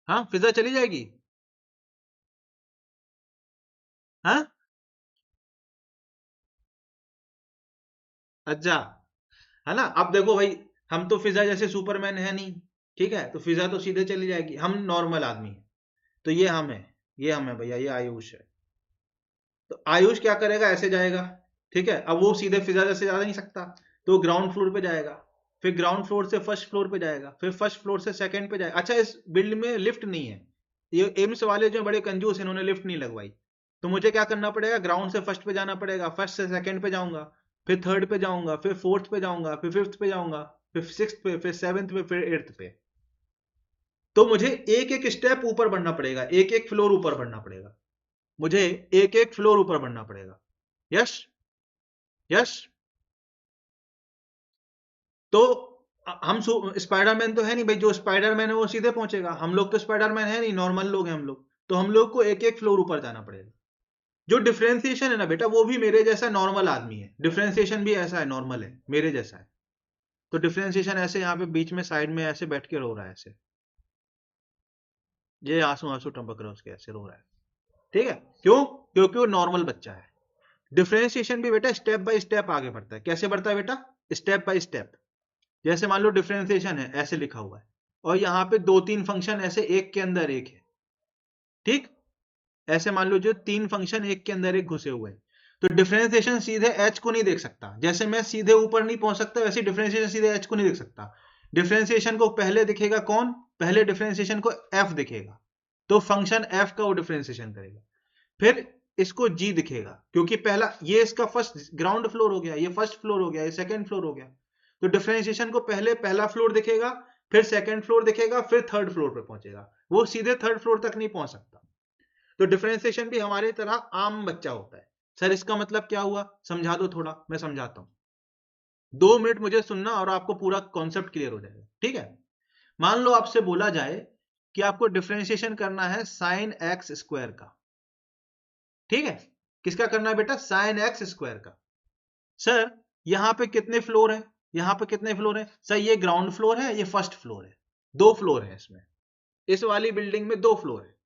हाँ, फिजा चली जाएगी। हाँ। अच्छा। है ना? अब देखो भाई, हम तो फिजा जैसे सुपरमैन है नहीं। ठीक है? तो फिजा तो सीधे चली जाएगी, हम नॉर्मल आदमी हैं। तो ये हम है, ये हम है भैया, ये आयुष है। तो आयुष क्या करेगा? ऐसे जाएगा। ठीक है? अब वो सीधे फिजा जैसे जा नहीं सकता, तो ग्राउंड फ्लोर पे जाएगा। फिर ग्राउंड फ्लोर से फर्स्ट फ्लोर पे जाएगा, फिर फर्स्ट फ्लोर से सेकंड पे जाएगा। अच्छा, इस बिल्ड में लिफ्ट नहीं है। ये एम्स वाले जो बड़े कंजूस हैं, इन्होंने लिफ्ट नहीं लगवाई। तो मुझे क्या करना पड़ेगा? ग्राउंड से फर्स्ट पे जाना पड़ेगा, फर्स्ट से सेकंड पे जाऊंगा, फिर थर्ड पे जाऊंगा, फिर फोर्थ पे जाऊंगा, फिर फिफ्थ पे जाऊंगा, फिर सिक्स्थ पे, फिर सेवंथ पे, फिर एट्थ पे। तो मुझे एक एक स्टेप ऊपर बढ़ना पड़ेगा, एक एक फ्लोर ऊपर बढ़ना पड़ेगा। मुझे एक एक फ्लोर ऊपर बढ़ना पड़ेगा। यस? यस? तो हम स्पाइडरमैन तो है नहीं भाई, जो स्पाइडरमैन है वो सीधे पहुंचेगा। हम लोग तो स्पाइडरमैन है नहीं, नॉर्मल लोग हैं हम लोग। तो हम लोग को एक एक फ्लोर ऊपर जाना पड़ेगा। जो डिफरेंशिएशन है ना बेटा, वो भी मेरे जैसा नॉर्मल आदमी है। डिफरेंशिएशन भी ऐसा है, नॉर्मल है, मेरे जैसा है। तो डिफरेंशिएशन ऐसे यहाँ पे बीच में साइड में ऐसे बैठ के रो रहा है ऐसे। ये आंसू आंसू टपक रहा है उसके, ऐसे रो रहा है। ठीक है? क्यों? क्योंकि वो नॉर्मल बच्चा है। डिफरेंशिएशन भी बेटा स्टेप बाय स्टेप आगे बढ़ता है। कैसे बढ़ता है बेटा? Step by step. जैसे मान लो डिफरेंशिएशन है, ऐसे लिखा हुआ है, और यहाँ पे दो तीन फंक्शन ऐसे एक के अंदर एक है। ठीक? ऐसे मान लो जो तीन फंक्शन एक के अंदर एक घुसे हुए हैं। तो डिफरेंशिएशन सीधे एच को नहीं देख सकता। जैसे मैं सीधे ऊपर नहीं पहुंच सकता, वैसे डिफरेंशिएशन सीधे एच को नहीं देख सकता। डिफरेंशिएशन को पहले दिखेगा कौन? पहले डिफरेंशिएशन को एफ दिखेगा। तो फंक्शन एफ का वो डिफरेंशिएशन करेगा। फिर इसको जी दिखेगा, क्योंकि पहला ये इसका फर्स्ट ग्राउंड फ्लोर हो गया, ये फर्स्ट फ्लोर हो गया, ये सेकंड फ्लोर हो गया। तो डिफरेंशिएशन को पहले पहला फ्लोर दिखेगा, फिर सेकंड फ्लोर दिखेगा, फिर थर्ड फ्लोर पे पहुंचेगा। वो सीधे थर्ड फ्लोर तक नहीं पहुंच सकता। तो डिफरेंशिएशन भी हमारी तरह आम बच्चा होता है। सर इसका मतलब क्या हुआ? समझा दो थोड़ा, मैं समझाता हूं। 2 मिनट मुझे सुनना और आपको पूरा कॉन्सेप्ट क्लियर हो जाएगा। ठीक है? मान लो आपसे बोला जाए कि आपको डिफरेंशिएशन करना है साइन एक्स स्क्वायर का। ठीक है? किसका करना है बेटा? साइन एक्स स्क्वायर का। सर यहां पे कितने फ्लोर है? यहां पे कितने फ्लोर है? सर ये ग्राउंड फ्लोर है, ये फर्स्ट फ्लोर है। 2 फ्लोर है इसमें। इस वाली बिल्डिंग में 2 फ्लोर है।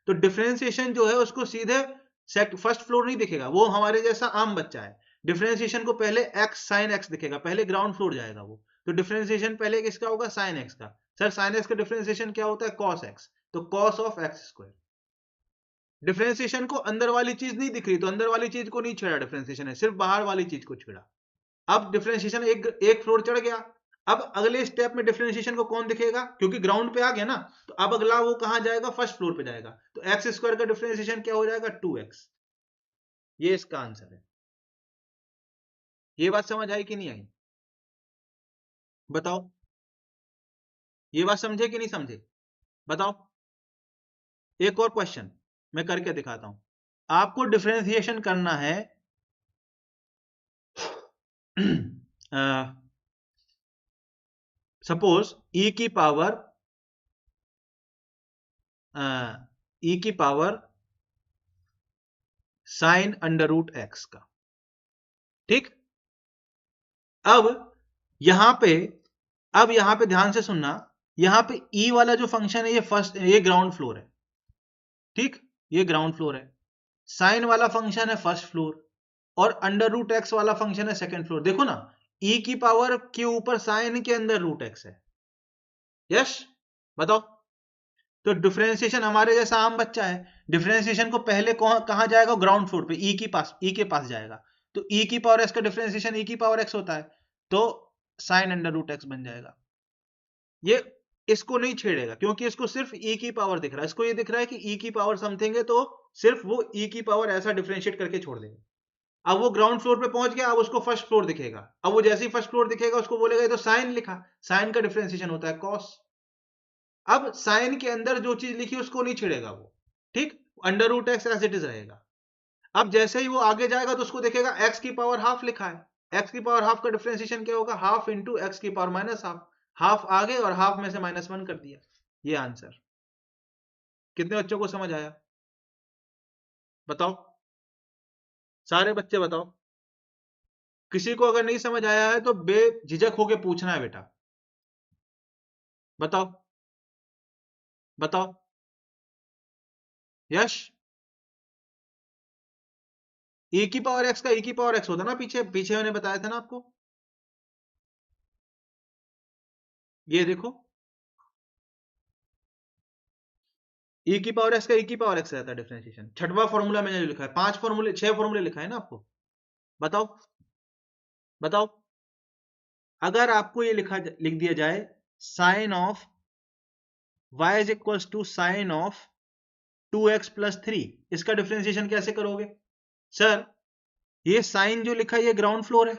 तो डिफरेंशिएशन जो है उसको सीधे फर्स्ट फ्लोर नहीं दिखेगा, वो हमारे जैसा आम बच्चा है। डिफरेंशिएशन को पहले एक्स साइन एक्स दिखेगा, पहले ग्राउंड फ्लोर जाएगा वो। तो डिफरेंशिएशन पहले किसका होगा? साइन एक्स का। सर साइन एक्स का डिफरेंशिएशन क्या होता है? Cos x. तो cos of x square. Differentiation को अंदर वाली चीज नहीं दिख रही, तो अंदर वाली चीज को नहीं छेड़ा डिफरेंशिएशन है, सिर्फ बाहर वाली चीज को छेड़ा। अब डिफरेंशिएशन एक एक फ्लोर चढ़ गया। अब अगले स्टेप में डिफरेंशिएशन को कौन दिखेगा, क्योंकि ग्राउंड पे आ गया ना, तो अब अगला वो कहां जाएगा, फर्स्ट फ्लोर पे जाएगा, तो एक्स स्क्वायर का डिफरेंशिएशन क्या हो जाएगा, 2x। ये इसका आंसर है। ये बात समझ आई कि नहीं आई, बताओ। ये बात समझे कि नहीं समझे, बताओ। एक और क्वेश्चन मैं करके दिखाता हूं। आपको डिफरेंशिएशन करना है सपोज e की power sine under root x का, ठीक। अब यहां पे अब यहां पे ध्यान से सुनना, यहां पे e वाला जो फंक्शन है ये ग्राउंड फ्लोर है, ठीक, ये ग्राउंड फ्लोर है। साइन वाला फंक्शन है फर्स्ट फ्लोर, और अंडर रूट एक्स वाला फंक्शन है सेकंड फ्लोर। देखो ना, e की पावर के ऊपर साइन के अंदर रूट एक्स है। यस, बताओ। तो डिफरेंशिएशन हमारे जैसा आम बच्चा है, डिफरेंशिएशन को पहले कहां जाएगा, ग्राउंड फ्लोर पे, ई के पास जाएगा। तो ई की पावर एक्स का डिफरेंशिएशन ई की पावर एक्स होता है, तो साइन अंडर रूट एक्स बन जाएगा। ये इसको नहीं छेड़ेगा, क्योंकि इसको सिर्फ ई की पावर दिख रहा है, इसको ये दिख रहा है कि ई की पावर समथिंग है, तो सिर्फ वो ई की पावर ऐसा डिफरेंशिएट करके छोड़ देगा। अब वो ग्राउंड फ्लोर पे पहुंच गया, अब उसको फर्स्ट फ्लोर दिखेगा। अब वो जैसे ही फर्स्ट फ्लोर दिखेगा, उसको बोलेगा ये तो साइन लिखा, साइन का डिफरेंशिएशन होता है कॉस। अब साइन के अंदर जो चीज लिखी उसको नहीं छेड़ेगा वो, ठीक, under root x as it is रहेगा। अब जैसे ही वो आगे जाएगा तो उसको देखेगा एक्स की पावर हाफ लिखा है, एक्स की पावर हाफ का डिफरेंशिएशन क्या होगा, हाफ इंटू एक्स की पावर माइनस हाफ, हाफ आगे और हाफ में से -1 कर दिया। ये आंसर। कितने बच्चों को समझ आया, बताओ, सारे बच्चे बताओ। किसी को अगर नहीं समझ आया है तो बेझिझक होके पूछना है बेटा, बताओ, बताओ। यश, e की पावर एक्स का e की पावर एक्स होता ना, पीछे पीछे मैंने बताया था ना आपको, ये देखो, e की पावर एक्स का e की पावर एक्स रहता है डिफरेंशिएशन। छठवां फॉर्मूला मैंने जो लिखा है, 6 फॉर्मूले लिखा है ना आपको, बताओ, बताओ। अगर आपको ये लिख दिया जाए sine of y is equal to sine of 2x+3, इसका डिफरेंशिएशन कैसे करोगे सर। ये साइन जो लिखा है ये ग्राउंड फ्लोर है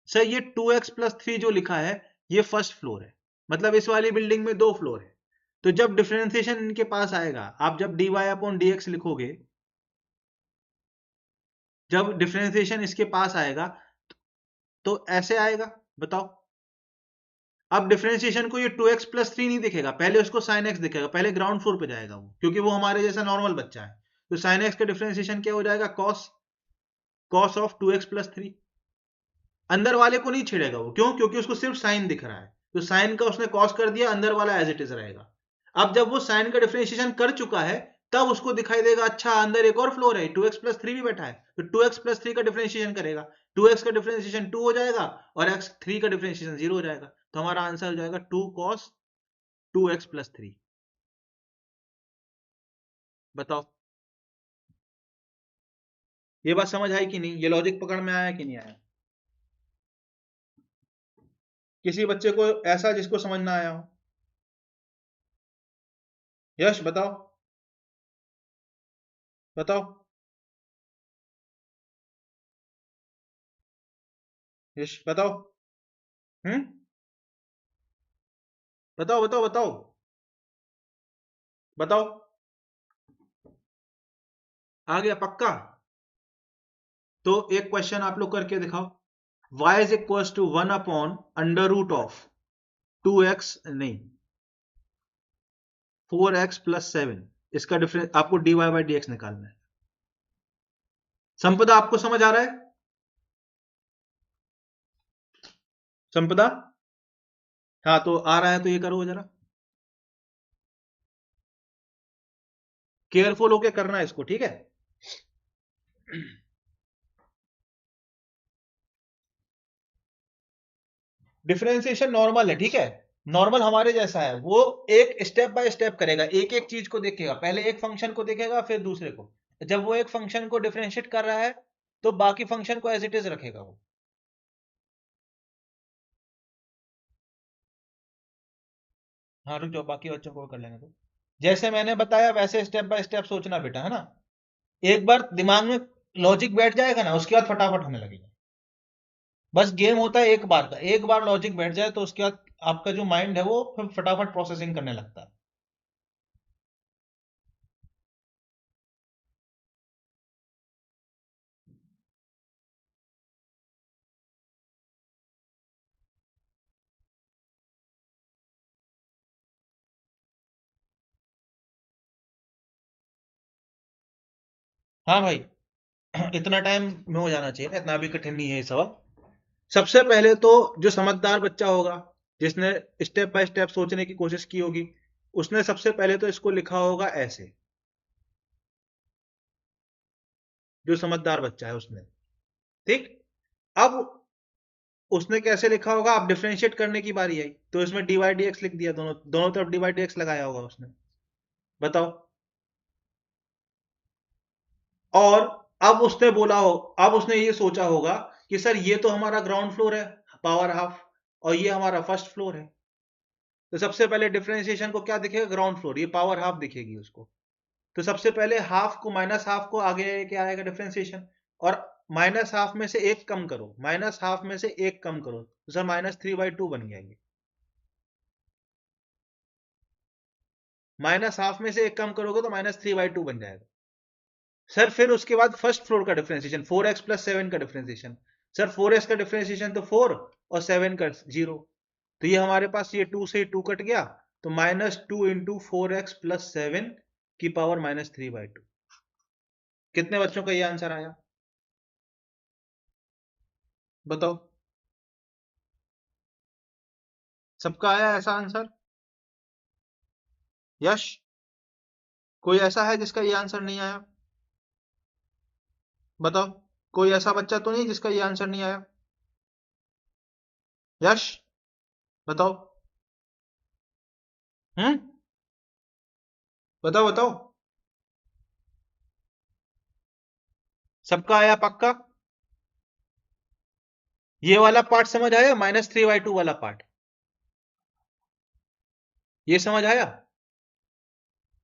सर, ये 2x+3 जो लिखा है ये फर्स्ट फ्लोर है, मतलब इस वाली बिल्डिंग में 2 फ्लोर है। तो जब डिफरेंशिएशन इनके पास आएगा, आप जब dy/dx लिखोगे, जब डिफरेंशिएशन इसके पास आएगा तो ऐसे आएगा, बताओ। अब डिफरेंशिएशन को ये 2x+3 नहीं दिखेगा, पहले उसको sin x दिखेगा, पहले ग्राउंड फ्लोर पे जाएगा वो, क्योंकि वो हमारे जैसा नॉर्मल बच्चा है। तो sin x का डिफरेंशिएशन क्या हो जाएगा, cos ऑफ 2x+3। अंदर वाले को नहीं छेड़ेगा वो, क्यों, क्योंकि उसको सिर्फ साइन दिख रहा है, तो साइन का उसने कॉस कर दिया, अंदर वाला एज इट इज रहेगा। अब जब वो साइन का डिफरेंशिएशन कर चुका है, तब उसको दिखाई देगा अच्छा अंदर एक और फ्लोर है, 2x+3 भी बैठा है, तो 2x+3 का डिफरेंशिएशन करेगा, 2x का डिफरेंशिएशन 2 हो जाएगा और x3 का डिफरेंशिएशन 0 हो जाएगा, तो हमारा आंसर हो जाएगा 2 cos 2x+3। बताओ, ये बात समझ आई कि नहीं, ये लॉजिक पकड़ में आया कि नहीं आया, किसी बच्चे को ऐसा जिसको समझ ना आया हो, यश बताओ, बताओ, यश बताओ। हम्म, बताओ, बताओ, बताओ, बताओ। आ गया पक्का। तो एक क्वेश्चन आप लोग करके दिखाओ, y इज इक्वल टू 1/√ऑफ 2x नहीं 4x+7, इसका डिफरेंस आपको dy/dx निकालना है। संपदा आपको समझ आ रहा है, संपदा, हाँ तो आ रहा है तो ये करो जरा, केयरफुल होके करना है इसको, ठीक है। डिफरेंशिएशन नॉर्मल है, ठीक है, नॉर्मल हमारे जैसा है, वो एक स्टेप बाय स्टेप करेगा, एक एक चीज को देखेगा, पहले एक फंक्शन को देखेगा फिर दूसरे को, जब वो एक फंक्शन को डिफरेंशिएट कर रहा है तो बाकी फंक्शन को एज इट इज रखेगा वो। हाँ रुक जाओ, बाकी बच्चों को कर लेंगे। तो जैसे मैंने बताया वैसे स्टेप बाय स्टेप सोचना बेटा, है ना। एक बार दिमाग में लॉजिक बैठ जाएगा ना, उसके बाद फटाफट होने लगेगा। बस गेम होता है एक बार का, एक बार लॉजिक बैठ जाए तो उसके बाद आपका जो माइंड है वो फिर फटाफट प्रोसेसिंग करने लगता है। हाँ भाई, इतना टाइम में हो जाना चाहिए ना, इतना भी कठिन नहीं है ये सवाल। सबसे पहले तो जो समझदार बच्चा होगा, जिसने स्टेप बाय स्टेप सोचने की कोशिश की होगी, उसने सबसे पहले तो इसको लिखा होगा ऐसे। जो समझदार बच्चा है उसने, ठीक। अब उसने कैसे लिखा होगा, आप डिफरेंशिएट करने की बारी आई तो इसमें dy dx लिख दिया, दोनों दोनों तरफ dy dx लगाया होगा उसने। बताओ। और अब उसने बोला हो, अब उसने ये सोचा होगा कि सर ये तो हमारा ग्राउंड फ्लोर है, पावर हाफ, और ये हमारा फर्स्ट फ्लोर है। तो सबसे पहले डिफरेंशिएशन को क्या दिखेगा, ग्राउंड फ्लोर, ये पावर हाफ दिखेगी उसको। तो सबसे पहले हाफ को माइनस हाफ को आगे क्या आएगा, डिफरेंशिएशन। और माइनस हाफ में से एक कम करो, माइनस हाफ में से एक कम करो तो सर -3/2 बन जाएंगे। माइनस हाफ में से एक कम करोगे तो -3/2 बन जाएगा। सर फिर उसके बाद फर्स्ट फ्लोर का डिफरेंशिएशन, 4x + 7 का डिफरेंशिएशन। सर 4x का डिफरेंशिएशन तो 4 और 7 का 0। तो ये हमारे पास ये 2 से 2 कट गया, तो -2 × 4x + 7 की पावर -3/2। कितने बच्चों का ये आंसर आया, बताओ। सबका आया ऐसा आंसर? यश, कोई ऐसा है जिसका ये आंसर नहीं आया? बताओ, कोई ऐसा बच्चा तो नहीं जिसका ये आंसर नहीं आया? यश, बताओ। हम्म, बताओ बताओ। सबका आया पक्का? ये वाला पार्ट समझ आया, -3/2 वाला पार्ट, ये समझ आया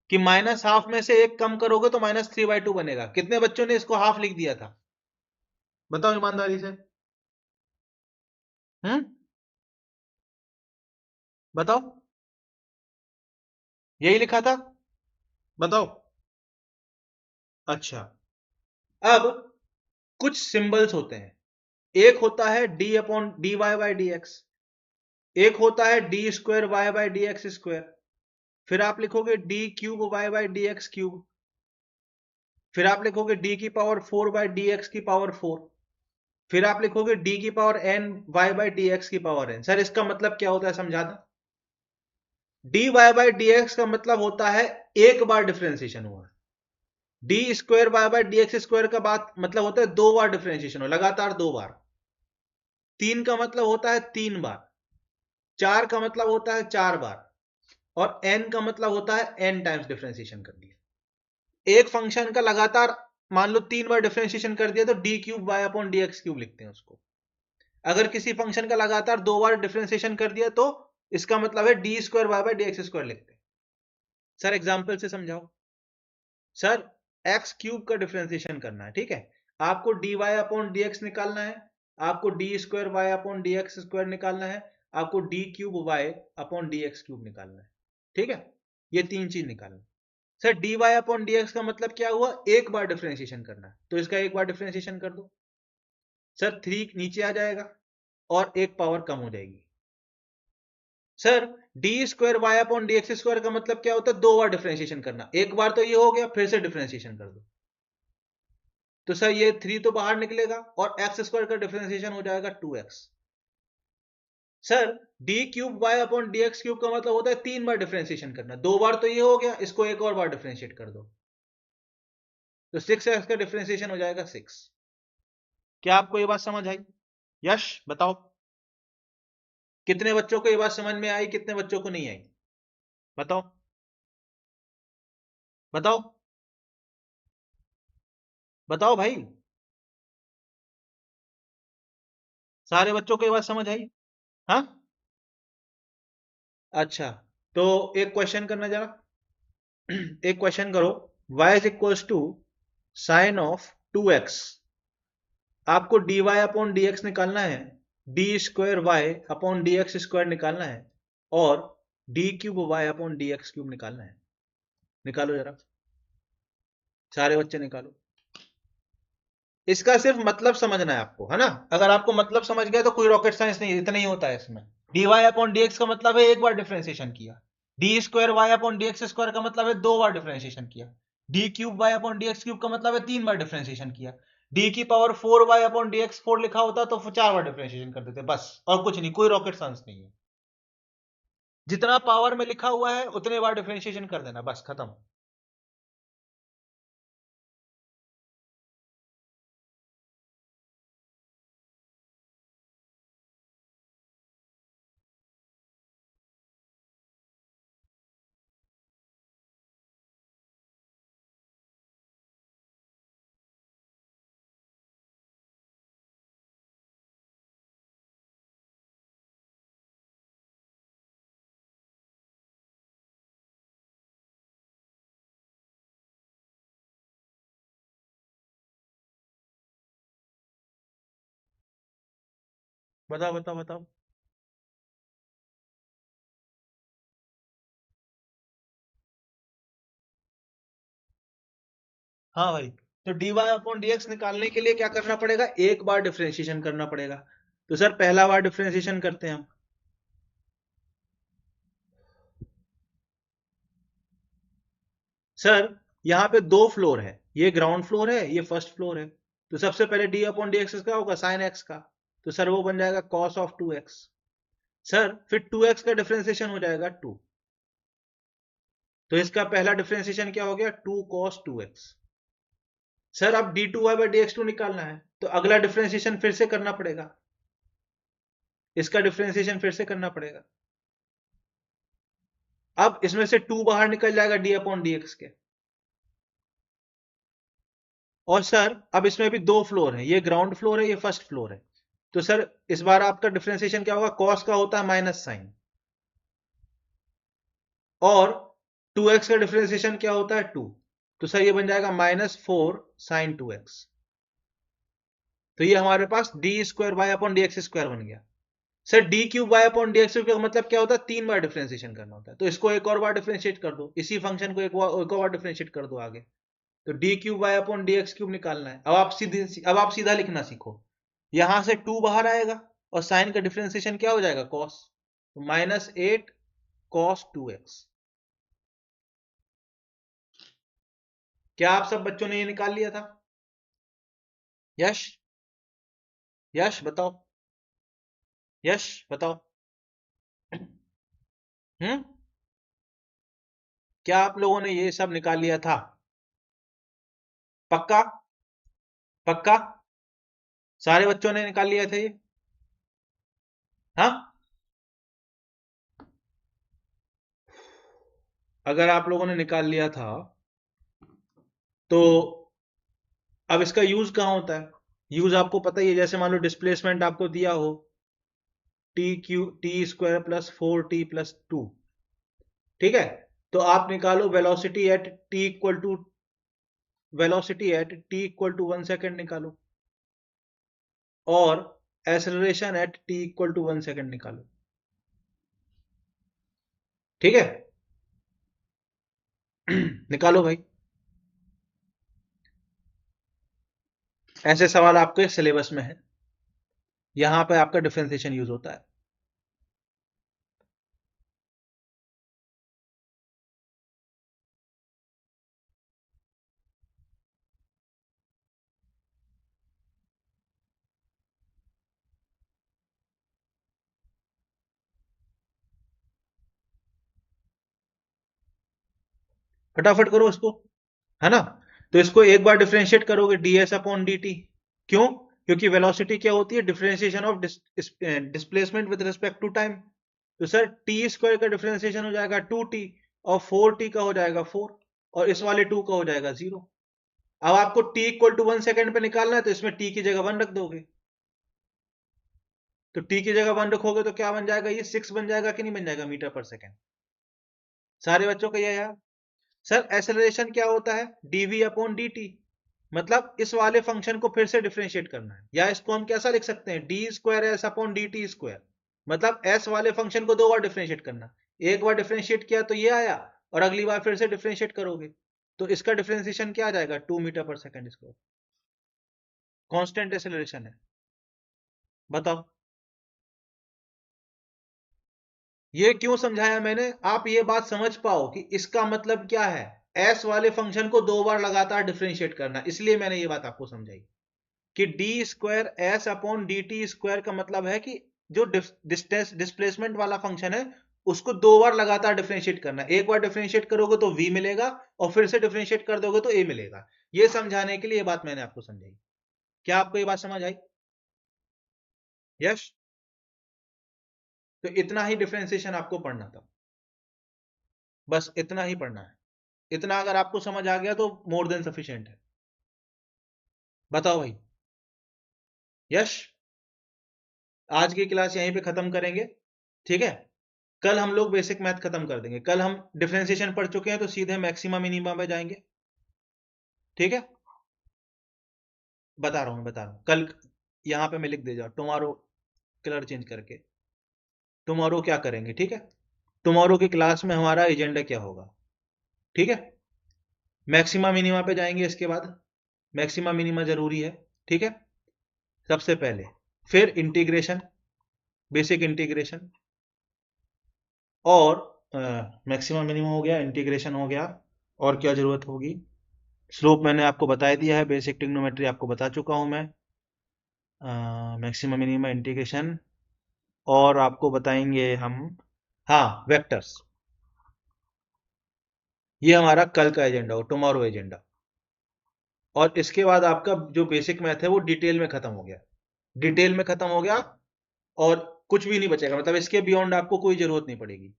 कि माइनस हाफ में से एक कम करोगे तो -3/2 बनेगा। कितने बच्चों ने इसको हाफ लिख दिया था, बताओ ईमानदारी से। हम्म, बताओ। यही लिखा था, बताओ। अच्छा, अब कुछ सिंबल्स होते हैं। एक होता है d/dy/dx, एक होता है d²y/dx²। फिर आप लिखोगे d³ y/dx³। फिर आप लिखोगे d⁴/4/dx⁴। फिर आप लिखोगे d⁴n y/dx⁴n। सर इसका मतलब क्या होता है, समझा दो। dy/dx का मतलब होता है एक बार डिफरेंशिएशन हुआ। d²y/dx² का बात मतलब होता है दो बार डिफरेंशिएशन हो, लगातार दो बार। 3 का मतलब होता है 3 बार। 4 का मतलब होता है 4 बार। और n का मतलब होता है n टाइम्स डिफरेंशिएशन कर दिया। एक फंक्शन का लगातार मान लो 3 बार डिफरेंशिएशन कर दिया तो d³ y/dx³ लिखते हैं उसको। अगर किसी फंक्शन का लगातार दो बार डिफरेंशिएशन कर दिया तो इसका मतलब है d²y/dx² लिखते हैं। सर एग्जांपल से समझाओ। सर x³ का डिफरेंशिएशन करना है, ठीक है। आपको dy/dx निकालना है, आपको d²y/dx² निकालना है, आपको d³ y/dx³ निकालना है, ठीक है। ये तीन चीज निकालना। सर dy/dx का मतलब क्या हुआ, एक बार डिफरेंशिएशन करना है, तो इसका एक बार डिफरेंशिएशन कर दो। सर 3 नीचे आ जाएगा और एक पावर कम हो जाएगी। सर d²y/dx² का मतलब क्या होता है, दो बार डिफरेंशिएशन करना। एक बार तो ये हो गया, फिर से डिफरेंशिएशन कर दो, तो सर ये 3 तो बाहर निकलेगा और x² का डिफरेंशिएशन हो जाएगा 2x। सर d³y/dx³ का मतलब होता है तीन बार डिफरेंशिएशन करना। दो बार तो ये हो गया, इसको एक और बार डिफरेंशिएट कर दो, तो 6x का डिफरेंशिएशन हो जाएगा 6। क्या आपको ये बात समझ आई? यश, बताओ। कितने बच्चों को ये बात समझ में आई, कितने बच्चों को नहीं आई, बताओ। बताओ, बताओ भाई। सारे बच्चों को ये बात समझ आई? हाँ, अच्छा। तो एक क्वेश्चन करना जरा, एक क्वेश्चन करो, y is equals to sine of 2x, आपको dy अपॉन dx निकालना है, d square y upon d x square निकालना है, और d cube y upon d x cube निकालना है। निकालो जरा, सारे बच्चे निकालो। इसका सिर्फ मतलब समझना है आपको, है ना। अगर आपको मतलब समझ गया तो कोई रॉकेट साइंस नहीं, इतना ही होता है इसमें। D y upon d x का मतलब है एक बार डिफरेंशिएशन किया, d square y upon d x square का मतलब है 2 बार डिफरेंशिएशन किया, d cube y upon d x cube का मतलब है 3 बार डिफरेंशिएशन किया, डी की power 4 y upon d x 4 लिखा होता तो 4 बार डिफरेंशिएशन कर देते बस, और कुछ नहीं, कोई रॉकेट साइंस नहीं है। जितना पावर में लिखा हुआ है उतने बार डिफरेंशिएशन कर देना, बस खत्म। बताओ बताओ बताओ। हाँ भाई, तो dy अपॉन dx निकालने के लिए क्या करना पड़ेगा, एक बार डिफरेंशिएशन करना पड़ेगा। तो सर पहला बार डिफरेंशिएशन करते हैं हम। सर यहाँ पे 2 फ्लोर है, ये ग्राउंड फ्लोर है, ये फर्स्ट फ्लोर है। तो सबसे पहले डी अपॉन डी एक्स का होगा साइन एक्स का, तो सर वो बन जाएगा कॉस ऑफ 2x। सर फिर 2x का डिफरेंशिएशन हो जाएगा 2, तो इसका पहला डिफरेंशिएशन क्या हो गया, 2 cos 2x। सर अब d2y बाई dx2 निकालना है, तो अगला डिफरेंशिएशन फिर से करना पड़ेगा, इसका डिफरेंशिएशन फिर से करना पड़ेगा। अब इसमें से 2 बाहर निकल जाएगा डी अपॉन डी एक्स के। और सर अब इसमें भी 2 फ्लोर है, ये ग्राउंड फ्लोर है, ये फर्स्ट फ्लोर है। तो सर इस बार आपका डिफरेंशिएशन क्या होगा, कॉस का होता है माइनस साइन, और 2x का डिफरेंशिएशन क्या होता है 2, तो सर ये बन जाएगा -4 साइन 2x। तो ये हमारे पास d square y upon d x square बन गया। Sir d cube y upon d x का मतलब क्या होता है, 3 बार डिफरेंशिएशन करना होता है, तो इसको एक और बार डिफरेंशिएट कर दो, इसी फंक्शन को एक और बार डिफरेंशिएट कर दो आगे। तो d cube y upon d x cube निकालना है। अब आप सीधा लिखना सीखो, यहां से 2 बाहर आएगा और साइन का डिफरेंशिएशन क्या हो जाएगा, कॉस, तो -8 cos 2x। क्या आप सब बच्चों ने ये निकाल लिया था? यश, यश बताओ, यश बताओ। हम्म, क्या आप लोगों ने ये सब निकाल लिया था? पक्का? पक्का सारे बच्चों ने निकाल लिया था ये? हाँ, अगर आप लोगों ने निकाल लिया था तो अब इसका यूज कहाँ होता है? यूज आपको पता ही है, जैसे मान लो डिस्प्लेसमेंट आपको दिया हो T square plus 4t plus 2, ठीक है, तो आप निकालो velocity at t equal to 1 second निकालो, और acceleration at t equal to 1 second निकालो, ठीक है। निकालो भाई, ऐसे सवाल आपके सिलेबस में है, यहां पे आपका डिफरेंशिएशन यूज होता है। फटाफट करो इसको, है ना। तो इसको एक बार डिफरेंशिएट करोगे ds अपॉन dt, क्यों? क्योंकि वेलोसिटी क्या होती है, differentiation of displacement with respect to time. तो सर टी स्क्वायर का डिफरेंशिएशन हो जाएगा 2t, और 4t का हो जाएगा 4, और इस वाले 2 का हो जाएगा 0। अब आपको t इक्वल टू 1 सेकेंड पे निकालना है, तो इसमें t की जगह 1 रख दोगे, तो t की जगह 1 रखोगे तो क्या बन जाएगा, ये 6 बन जाएगा कि नहीं बन जाएगा मीटर पर सेकेंड? सारे बच्चों का यह है। सर एसेलरेशन क्या होता है? D v upon dt। मतलब इस वाले फंक्शन को फिर से डिफरेंशिएट करना है, या इसको हम कैसा लिख सकते हैं, D square S upon d T square. मतलब एस वाले फंक्शन को 2 बार डिफरेंशिएट करना। एक बार डिफरेंशिएट किया तो ये आया, और अगली बार फिर से डिफरेंशिएट करोगे तो इसका डिफरेंशिएशन क्या आ जाएगा, 2 मीटर पर सेकंड स्क्वायर। कांस्टेंट एसेलरेशन है। बताओ ये क्यों समझाया मैंने, आप ये बात समझ पाओ कि इसका मतलब क्या है, एस वाले फंक्शन को 2 बार लगातार डिफरेंशिएट करना, इसलिए मैंने ये बात आपको समझाई कि D square S upon d T square का मतलब है कि जो डिस्टेंस डिस्प्लेसमेंट वाला फंक्शन है उसको 2 बार लगातार डिफरेंशिएट करना। एक बार डिफरेंशिएट करोगे तो v मिलेगा, और फिर से डिफरेंशिएट कर दोगे तो a मिलेगा। ये समझाने के लिए ये बात मैंने आपको समझाई। क्या आपको ये बात समझ आई? यस। तो इतना ही डिफरेंशिएशन आपको पढ़ना था, बस इतना ही पढ़ना है। इतना अगर आपको समझ आ गया तो मोर देन सफिशिएंट है। बताओ भाई। यस। आज की क्लास यहीं पे खत्म करेंगे, ठीक है। कल हम लोग बेसिक मैथ खत्म कर देंगे। कल हम डिफरेंशिएशन पढ़ चुके हैं तो सीधे मैक्सिमा मिनिमा पे जाएंगे, ठीक है। बता रहा हूँ कल यहाँ पे मैं लिख दे जाओ, टुमारो कलर चेंज करके। टुमारो क्या करेंगे, ठीक है। टुमारो की क्लास में हमारा एजेंडा क्या होगा, ठीक है। मैक्सिमा मिनिमा पे जाएंगे, इसके बाद मैक्सिमा मिनिमा जरूरी है, ठीक है, सबसे पहले। फिर इंटीग्रेशन, बेसिक इंटीग्रेशन, और मैक्सिमा मिनिमा हो गया, इंटीग्रेशन हो गया, और क्या जरूरत होगी, स्लोप मैंने आपको बता दिया है, बेसिक ट्रिग्नोमेट्री आपको बता चुका हूं मैं, मैक्सिमम मिनिमम इंटीग्रेशन, और आपको बताएंगे हम, हाँ, वेक्टर्स। ये हमारा कल का एजेंडा हो, टुमारो एजेंडा। और इसके बाद आपका जो बेसिक मैथ है वो डिटेल में खत्म हो गया, डिटेल में खत्म हो गया, और कुछ भी नहीं बचेगा, मतलब इसके बियॉन्ड आपको कोई जरूरत नहीं पड़ेगी।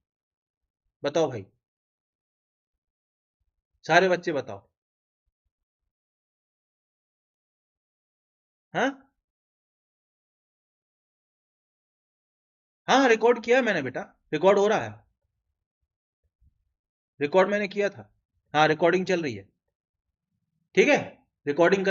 बताओ भाई, सारे बच्चे बताओ। हाँ हाँ, रिकॉर्ड किया मैंने बेटा, रिकॉर्ड हो रहा है, रिकॉर्ड मैंने किया था। हाँ, रिकॉर्डिंग चल रही है, ठीक है। रिकॉर्डिंग